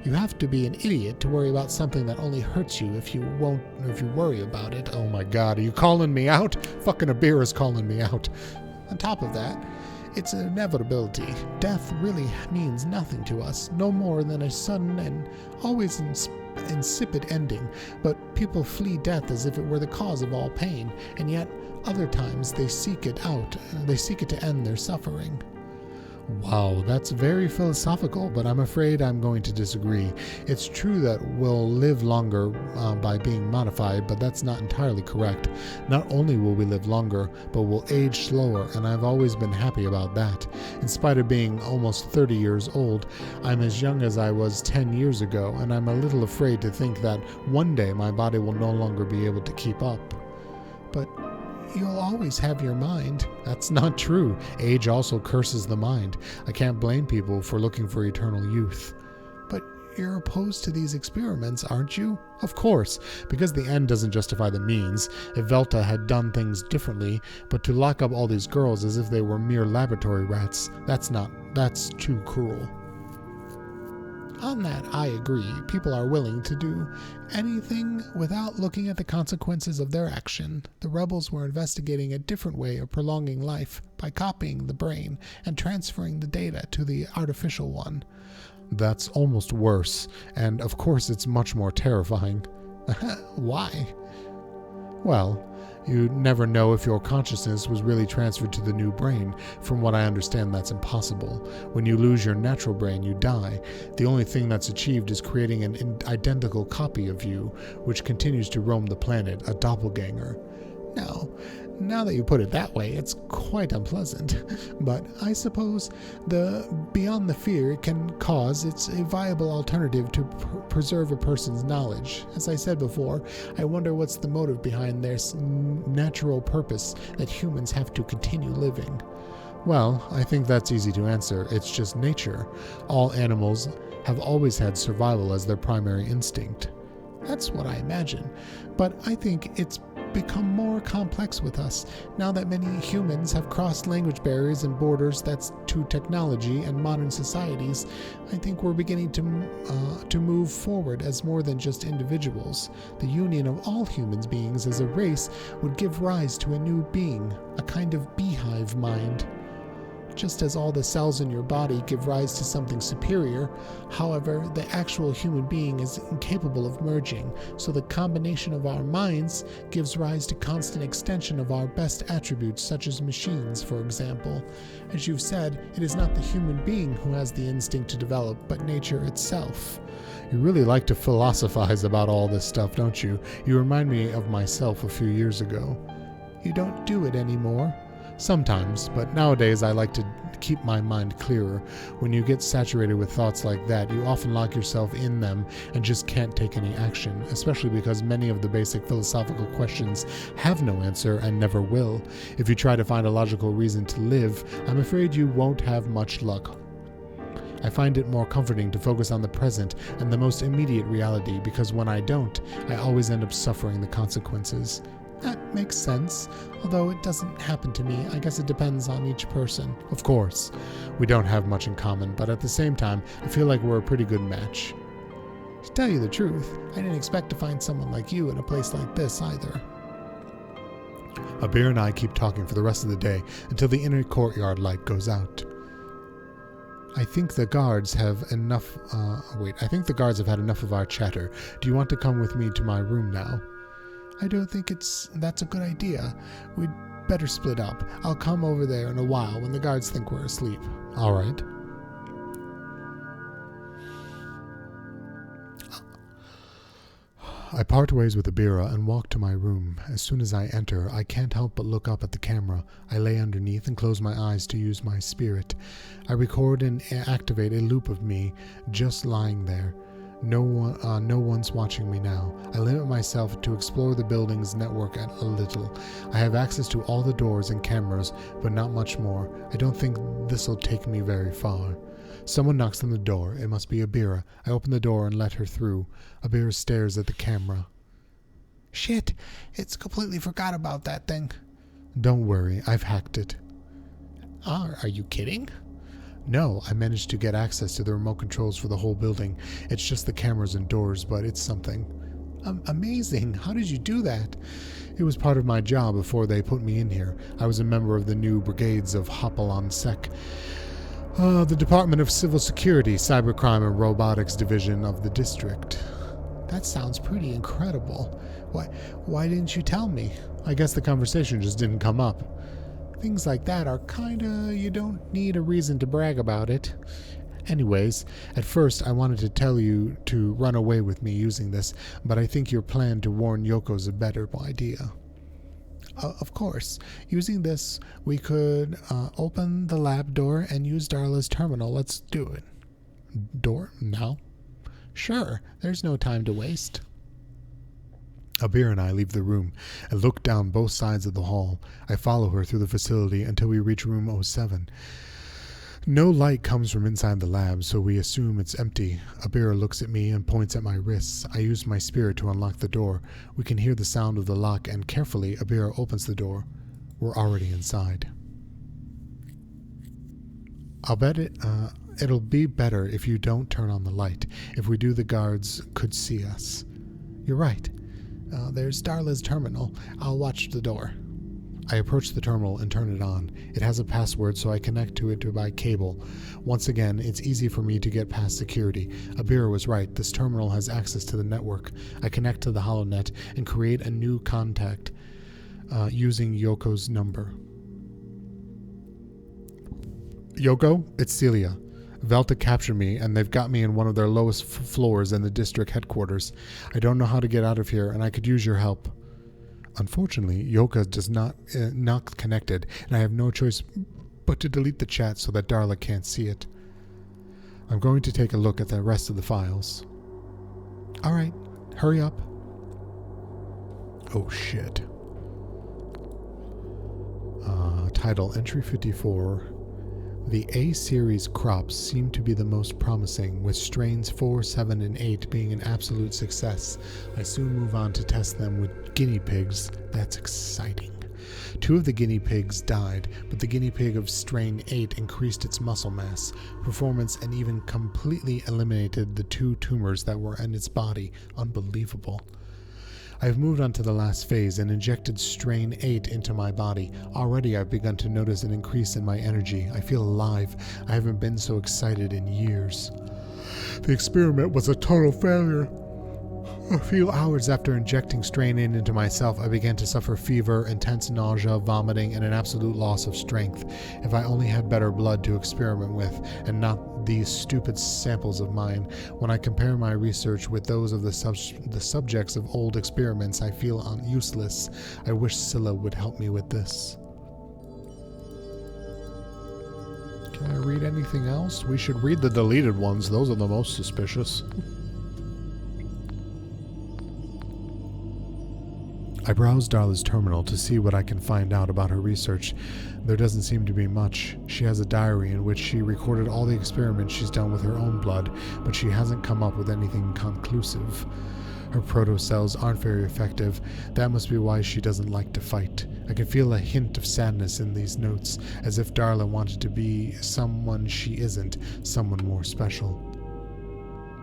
You have to be an idiot to worry about something that only hurts you if you worry about it. Oh my god, are you calling me out? Fucking Abir is calling me out. On top of that, it's an inevitability. Death really means nothing to us, no more than a sudden and always insipid ending, but people flee death as if it were the cause of all pain, and yet other times they seek it to end their suffering. Wow, that's very philosophical, but I'm afraid I'm going to disagree. It's true that we'll live longer by being modified, but that's not entirely correct. Not only will we live longer, but we'll age slower, and I've always been happy about that. In spite of being almost 30 years old, I'm as young as I was 10 years ago, and I'm a little afraid to think that one day my body will no longer be able to keep up. But you'll always have your mind. That's not true. Age also curses the mind. I can't blame people for looking for eternal youth. But you're opposed to these experiments, aren't you? Of course, because the end doesn't justify the means. If Velta had done things differently, but to lock up all these girls as if they were mere laboratory rats, that's too cruel. On that, I agree. People are willing to do anything without looking at the consequences of their action. The rebels were investigating a different way of prolonging life by copying the brain and transferring the data to the artificial one. That's almost worse, and of course it's much more terrifying. Why? Well, you never know if your consciousness was really transferred to the new brain. From what I understand, that's impossible. When you lose your natural brain, you die. The only thing that's achieved is creating an identical copy of you, which continues to roam the planet, a doppelganger. Now that you put it that way, it's quite unpleasant. But I suppose beyond the fear it can cause, it's a viable alternative to preserve a person's knowledge. As I said before, I wonder what's the motive behind their natural purpose that humans have to continue living. Well, I think that's easy to answer. It's just nature. All animals have always had survival as their primary instinct. That's what I imagine. But I think it's become more complex with us now that many humans have crossed language barriers and borders that's to technology and modern societies. I think we're beginning to move forward as more than just individuals. The union of all human beings as a race would give rise to a new being, a kind of beehive mind. Just as all the cells in your body give rise to something superior, however, the actual human being is incapable of merging, so the combination of our minds gives rise to constant extension of our best attributes, such as machines, for example. As you've said, it is not the human being who has the instinct to develop, but nature itself. You really like to philosophize about all this stuff, don't you? You remind me of myself a few years ago. You don't do it anymore. Sometimes, but nowadays I like to keep my mind clearer. When you get saturated with thoughts like that, you often lock yourself in them and just can't take any action, especially because many of the basic philosophical questions have no answer and never will. If you try to find a logical reason to live, I'm afraid you won't have much luck. I find it more comforting to focus on the present and the most immediate reality, because when I don't, I always end up suffering the consequences. That makes sense, although it doesn't happen to me. I guess it depends on each person. Of course, we don't have much in common, but at the same time, I feel like we're a pretty good match. To tell you the truth, I didn't expect to find someone like you in a place like this either. Abir and I keep talking for the rest of the day until the inner courtyard light goes out. I think the guards have had enough of our chatter. Do you want to come with me to my room now? I don't think that's a good idea. We'd better split up. I'll come over there in a while when the guards think we're asleep. All right. I part ways with Abira and walk to my room. As soon as I enter, I can't help but look up at the camera. I lay underneath and close my eyes to use my spirit. I record and activate a loop of me just lying there. No one's watching me now. I limit myself to explore the building's network a little. I have access to all the doors and cameras, but not much more. I don't think this'll take me very far. Someone knocks on the door. It must be Abira. I open the door and let her through. Abira stares at the camera. Shit, it's completely forgot about that thing. Don't worry, I've hacked it. Are you kidding? No, I managed to get access to the remote controls for the whole building. It's just the cameras and doors, but it's something. Amazing. How did you do that? It was part of my job before they put me in here. I was a member of the new brigades of Hopalon Sec. The Department of Civil Security, Cybercrime and Robotics Division of the district. That sounds pretty incredible. Why didn't you tell me? I guess the conversation just didn't come up. Things like that are you don't need a reason to brag about it. Anyways, at first I wanted to tell you to run away with me using this, but I think your plan to warn Yoko's a better idea. Of course. Using this, we could open the lab door and use Darla's terminal. Let's do it. Door? Now? Sure. There's no time to waste. Abir and I leave the room and look down both sides of the hall. I follow her through the facility until we reach room 07. No light comes from inside the lab, so we assume it's empty. Abira looks at me and points at my wrists. I use my spirit to unlock the door. We can hear the sound of the lock, and carefully, Abira opens the door. We're already inside. I'll bet it'll be better if you don't turn on the light. If we do, the guards could see us. You're right. There's Darla's terminal. I'll watch the door. I approach the terminal and turn it on. It has a password, so I connect to it by cable. Once again, it's easy for me to get past security. Abira was right. This terminal has access to the network. I connect to the HoloNet and create a new contact using Yoko's number. Yoko, it's Celia. Velta captured me, and they've got me in one of their lowest floors in the district headquarters. I don't know how to get out of here, and I could use your help. Unfortunately, Yoka does not connected, and I have no choice but to delete the chat so that Darla can't see it. I'm going to take a look at the rest of the files. Alright, hurry up. Oh shit. Title Entry 54. The A-series crops seem to be the most promising, with strains 4, 7, and 8 being an absolute success. I soon move on to test them with guinea pigs. That's exciting. 2 of the guinea pigs died, but the guinea pig of strain 8 increased its muscle mass, performance, and even completely eliminated the 2 tumors that were in its body. Unbelievable. I've moved on to the last phase and injected strain 8 into my body. Already I've begun to notice an increase in my energy. I feel alive. I haven't been so excited in years. The experiment was a total failure. A few hours after injecting strain 8 into myself, I began to suffer fever, intense nausea, vomiting, and an absolute loss of strength. If I only had better blood to experiment with, and not these stupid samples of mine. When I compare my research with those of the subjects of old experiments, I feel useless. I wish Scylla would help me with this. Can I read anything else? We should read the deleted ones. Those are the most suspicious. I browse Darla's terminal to see what I can find out about her research. There doesn't seem to be much. She has a diary in which she recorded all the experiments she's done with her own blood, but she hasn't come up with anything conclusive. Her proto-cells aren't very effective. That must be why she doesn't like to fight. I can feel a hint of sadness in these notes, as if Darla wanted to be someone she isn't, someone more special.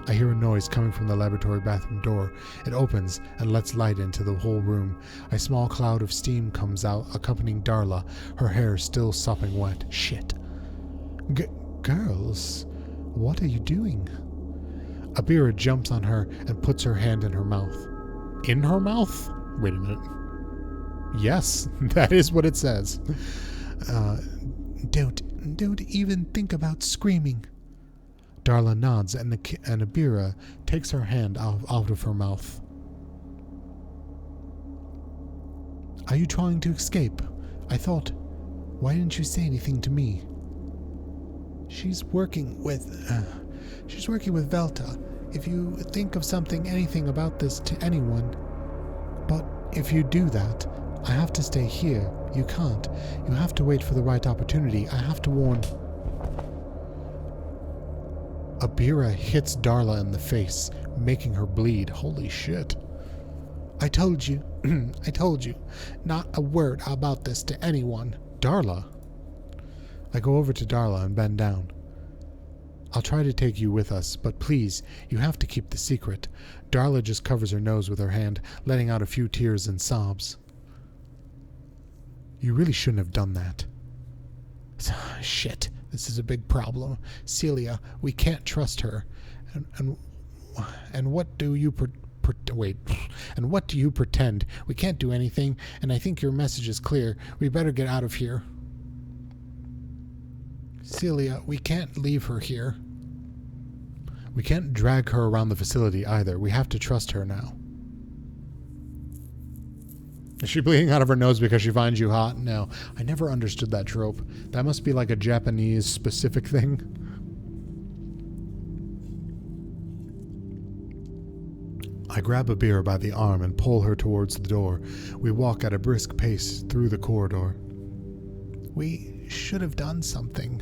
I hear a noise coming from the laboratory bathroom door. It opens and lets light into the whole room. A small cloud of steam comes out, accompanying Darla, her hair still sopping wet. Shit. Girls, what are you doing? Abira jumps on her and puts her hand in her mouth. In her mouth? Wait a minute. Yes, that is what it says. Don't even think about screaming. Darla nods, and Abira takes her hand out of her mouth. Are you trying to escape? I thought, why didn't you say anything to me? She's working with Velta. If you think of anything about this to anyone, but if you do that, I have to stay here. You can't. You have to wait for the right opportunity. I have to warn. Abira hits Darla in the face, making her bleed. Holy shit. I told you. I told you. Not a word about this to anyone. Darla. I go over to Darla and bend down. I'll try to take you with us, but please, you have to keep the secret. Darla just covers her nose with her hand, letting out a few tears and sobs. You really shouldn't have done that. Shit, this is a big problem. Celia, we can't trust her. And what do you And what do you pretend? We can't do anything, and I think your message is clear. We better get out of here. Celia, we can't leave her here. We can't drag her around the facility either. We have to trust her now. Is she bleeding out of her nose because she finds you hot? No. I never understood that trope. That must be like a Japanese specific thing. I grab a beer by the arm and pull her towards the door. We walk at a brisk pace through the corridor. We should have done something.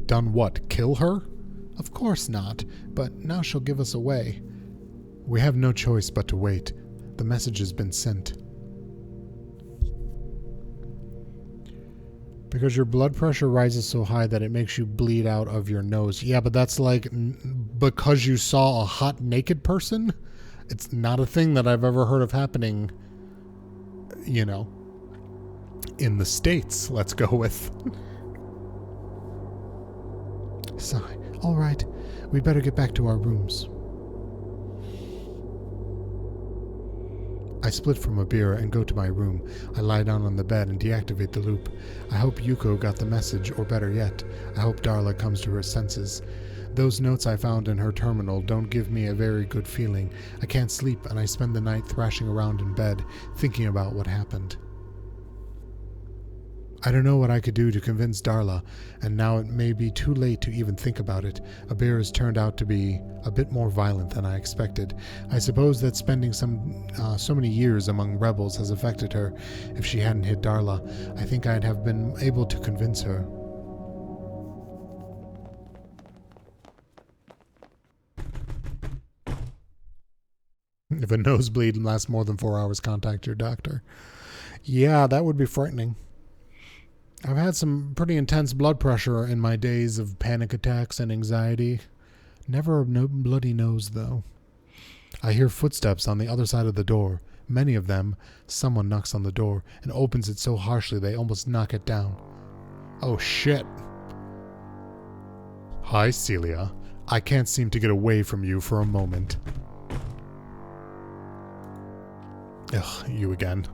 Done what? Kill her? Of course not, but now she'll give us away. We have no choice but to wait. The message has been sent. Because your blood pressure rises so high that it makes you bleed out of your nose. Yeah, but that's like because you saw a hot naked person? It's not a thing that I've ever heard of happening, you know, in the States, let's go with. Sigh. All right, we'd better get back to our rooms. I split from a beer and go to my room. I lie down on the bed and deactivate the loop. I hope Yuko got the message, or better yet, I hope Darla comes to her senses. Those notes I found in her terminal don't give me a very good feeling. I can't sleep, and I spend the night thrashing around in bed, thinking about what happened. I don't know what I could do to convince Darla, and now it may be too late to even think about it. Abir has turned out to be a bit more violent than I expected. I suppose that spending so many years among rebels has affected her. If she hadn't hit Darla, I think I'd have been able to convince her. If a nosebleed lasts more than 4 hours, contact your doctor. Yeah, that would be frightening. I've had some pretty intense blood pressure in my days of panic attacks and anxiety. Never a bloody nose, though. I hear footsteps on the other side of the door. Many of them. Someone knocks on the door and opens it so harshly they almost knock it down. Oh, shit. Hi, Celia. I can't seem to get away from you for a moment. Ugh, you again.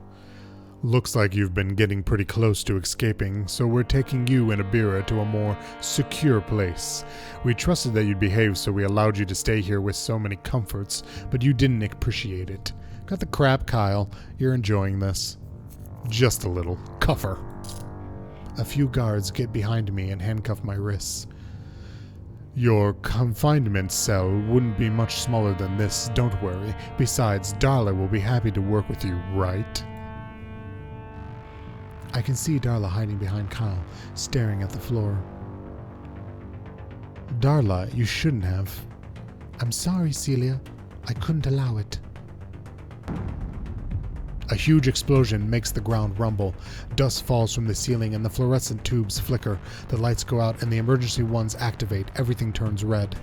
Looks like you've been getting pretty close to escaping, so we're taking you and Abira to a more secure place. We trusted that you'd behave, so we allowed you to stay here with so many comforts, but you didn't appreciate it. Got the crap, Kyle. You're enjoying this. Just a little. Cuff her. A few guards get behind me and handcuff my wrists. Your confinement cell wouldn't be much smaller than this, don't worry. Besides, Darla will be happy to work with you, right? I can see Darla hiding behind Kyle, staring at the floor. Darla, you shouldn't have. I'm sorry, Celia. I couldn't allow it. A huge explosion makes the ground rumble. Dust falls from the ceiling and the fluorescent tubes flicker. The lights go out and the emergency ones activate. Everything turns red.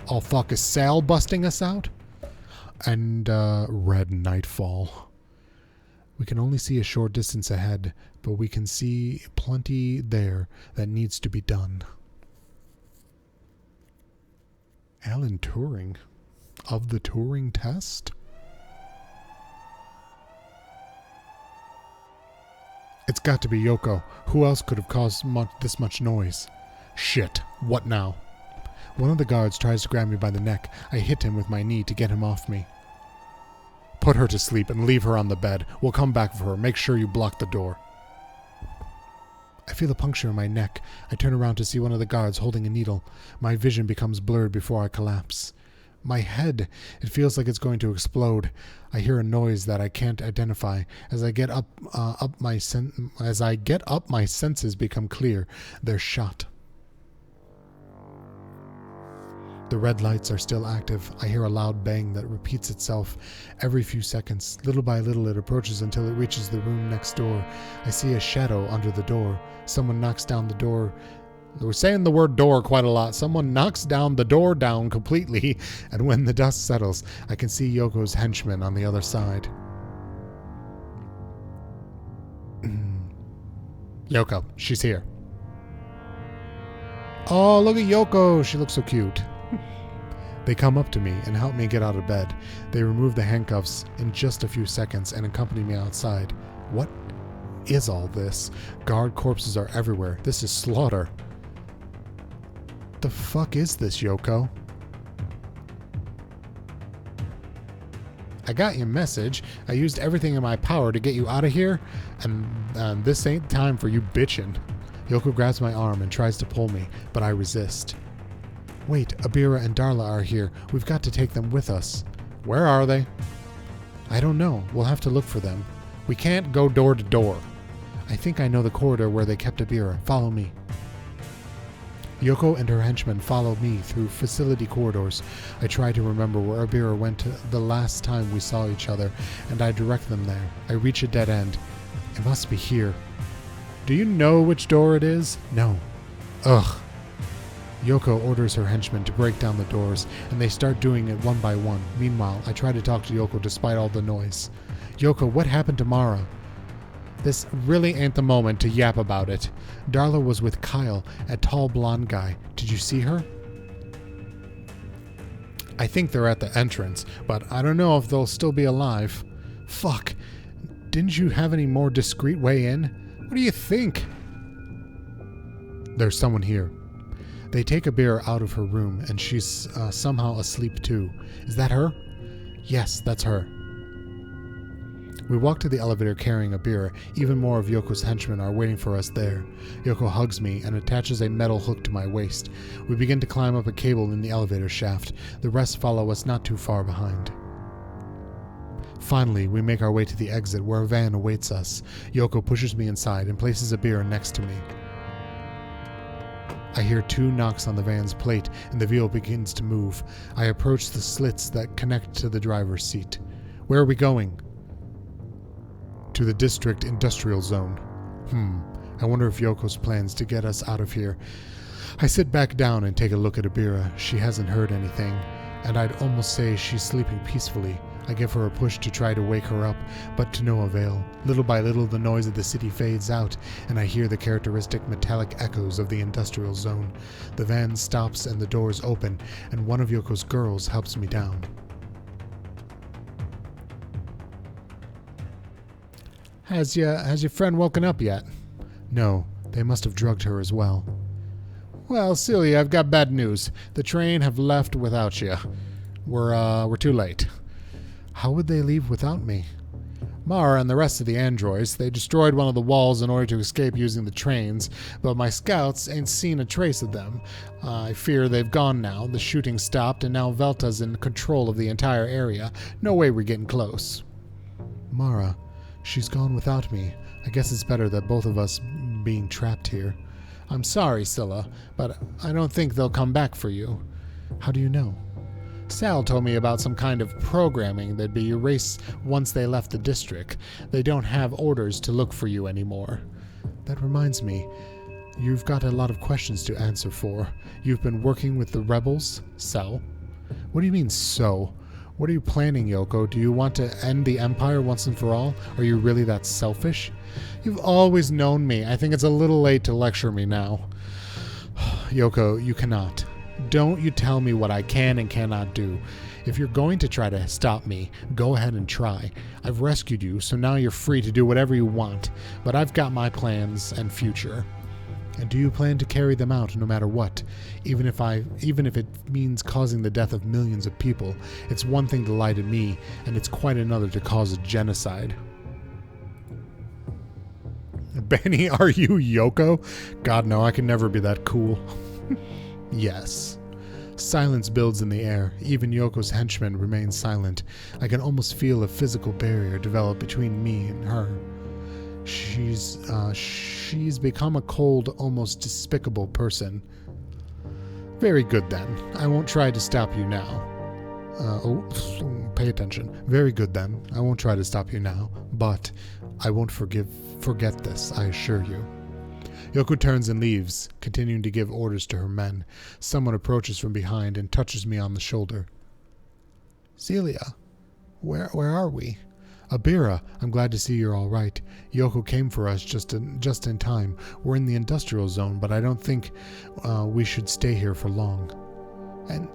Oh fuck, is Sal busting us out? And red nightfall. We can only see a short distance ahead, but we can see plenty there that needs to be done. Alan Turing? Of the Turing test? It's got to be Yoko. Who else could have caused this much noise? Shit. What now? One of the guards tries to grab me by the neck. I hit him with my knee to get him off me. Put her to sleep and leave her on the bed. We'll come back for her. Make sure you block the door. I feel a puncture in my neck. I turn around to see one of the guards holding a needle. My vision becomes blurred before I collapse. My head, it feels like it's going to explode. I hear a noise that I can't identify. As I get up, my senses become clear. They're shot. The red lights are still active. I hear a loud bang that repeats itself every few seconds. Little by little it approaches until it reaches the room next door. I see a shadow under the door. Someone knocks down the door We're saying the word door quite a lot. Someone knocks down the door down completely, and when the dust settles, I can see Yoko's henchman on the other side. Yoko, she's here. Oh, look at Yoko. She looks so cute. They come up to me and help me get out of bed. They remove the handcuffs in just a few seconds and accompany me outside. What is all this? Guard corpses are everywhere. This is slaughter. The fuck is this, Yoko? I got your message. I used everything in my power to get you out of here, and this ain't time for you bitching. Yoko grabs my arm and tries to pull me, but I resist. Wait, Abira and Darla are here. We've got to take them with us. Where are they? I don't know. We'll have to look for them. We can't go door to door. I think I know the corridor where they kept Abira. Follow me. Yoko and her henchmen follow me through facility corridors. I try to remember where Abira went the last time we saw each other, and I direct them there. I reach a dead end. It must be here. Do you know which door it is? No. Ugh. Yoko orders her henchmen to break down the doors, and they start doing it one by one. Meanwhile, I try to talk to Yoko despite all the noise. Yoko, what happened to Mara? This really ain't the moment to yap about it. Darla was with Kyle, a tall blonde guy. Did you see her? I think they're at the entrance, but I don't know if they'll still be alive. Fuck. Didn't you have any more discreet way in? What do you think? There's someone here. They take Abira out of her room, and she's somehow asleep too. Is that her? Yes, that's her. We walk to the elevator carrying Abira. Even more of Yoko's henchmen are waiting for us there. Yoko hugs me and attaches a metal hook to my waist. We begin to climb up a cable in the elevator shaft. The rest follow us not too far behind. Finally, we make our way to the exit where a van awaits us. Yoko pushes me inside and places Abira next to me. I hear 2 knocks on the van's plate, and the vehicle begins to move. I approach the slits that connect to the driver's seat. Where are we going? To the district industrial zone. I wonder if Yoko's plans to get us out of here. I sit back down and take a look at Abira. She hasn't heard anything, and I'd almost say she's sleeping peacefully. I give her a push to try to wake her up, but to no avail. Little by little, the noise of the city fades out, and I hear the characteristic metallic echoes of the industrial zone. The van stops and the doors open, and one of Yoko's girls helps me down. Has your friend woken up yet? No, they must have drugged her as well. Well, Celia, I've got bad news. The train have left without you. We're too late. How would they leave without me? Mara and the rest of the androids, they destroyed one of the walls in order to escape using the trains, but my scouts ain't seen a trace of them. I fear they've gone now. The shooting stopped, and now Velta's in control of the entire area. No way we're getting close. Mara, she's gone without me. I guess it's better that both of us being trapped here. I'm sorry, Scylla, but I don't think they'll come back for you. How do you know? Sal told me about some kind of programming that'd be erased once they left the district. They don't have orders to look for you anymore. That reminds me, you've got a lot of questions to answer for. You've been working with the rebels, Sal? What do you mean, so? What are you planning, Yoko? Do you want to end the Empire once and for all? Are you really that selfish? You've always known me. I think it's a little late to lecture me now. Yoko, you cannot. Don't you tell me what I can and cannot do. If you're going to try to stop me, go ahead and try. I've rescued you, so now you're free to do whatever you want. But I've got my plans and future. And do you plan to carry them out no matter what? Even if it means causing the death of millions of people? It's one thing to lie to me, and it's quite another to cause a genocide. Bani, are you Yoko? God, no, I can never be that cool. Yes. Silence builds in the air. Even Yoko's henchmen remain silent. I can almost feel a physical barrier develop between me and her. She's become a cold, almost despicable person. Very good then. I won't try to stop you now. Pay attention. Very good then. I won't try to stop you now, but I won't forget this, I assure you. Yoko turns and leaves, continuing to give orders to her men. Someone approaches from behind and touches me on the shoulder. Celia, where are we? Abira, I'm glad to see you're all right. Yoko came for us just in time. We're in the industrial zone, but I don't think we should stay here for long. And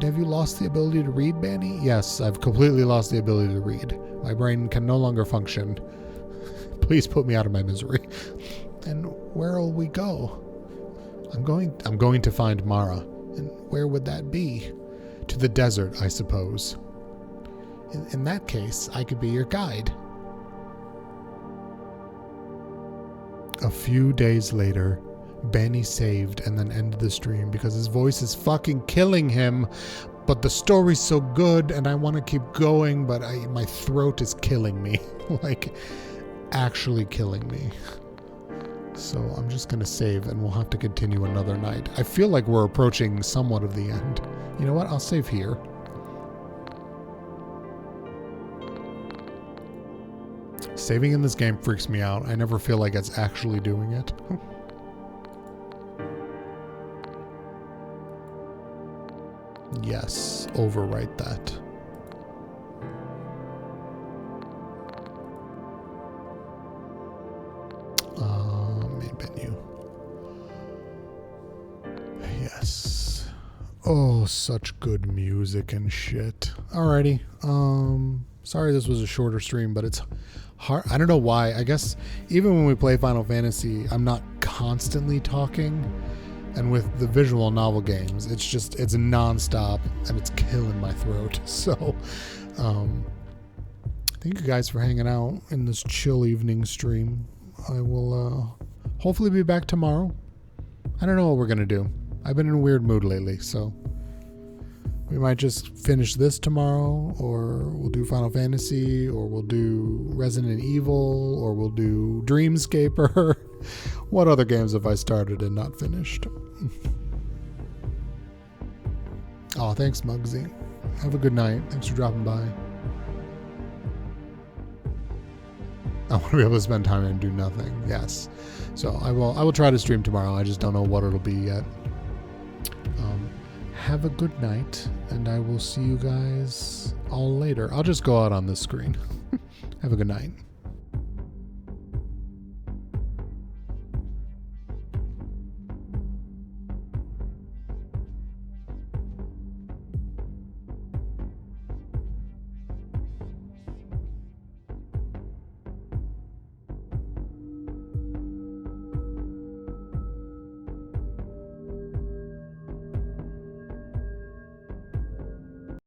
have you lost the ability to read, Bani? Yes, I've completely lost the ability to read. My brain can no longer function. Please put me out of my misery. And where will we go? I'm going to find Mara. And where would that be? To the desert, I suppose. In that case, I could be your guide. A few days later, Bani saved and then ended the stream because his voice is fucking killing him. But the story's so good and I want to keep going, but my throat is killing me. Like, actually killing me. So I'm just going to save and we'll have to continue another night. I feel like we're approaching somewhat of the end. You know what? I'll save here. Saving in this game freaks me out. I never feel like it's actually doing it. Yes, overwrite that. Main menu. Yes. Oh, such good music and shit. Alrighty. Sorry this was a shorter stream, but it's hard. I don't know why. I guess even when we play Final Fantasy, I'm not constantly talking. And with the visual novel games, it's nonstop and it's killing my throat. So, thank you guys for hanging out in this chill evening stream. I will hopefully be back tomorrow. I don't know what we're going to do. I've been in a weird mood lately, so we might just finish this tomorrow, or we'll do Final Fantasy, or we'll do Resident Evil, or we'll do Dreamscaper. What other games have I started and not finished? Oh, thanks, Muggsy. Have a good night. Thanks for dropping by. I want to be able to spend time and do nothing. Yes. So I will try to stream tomorrow. I just don't know what it'll be yet. Have a good night, and I will see you guys all later. I'll just go out on this screen. Have a good night.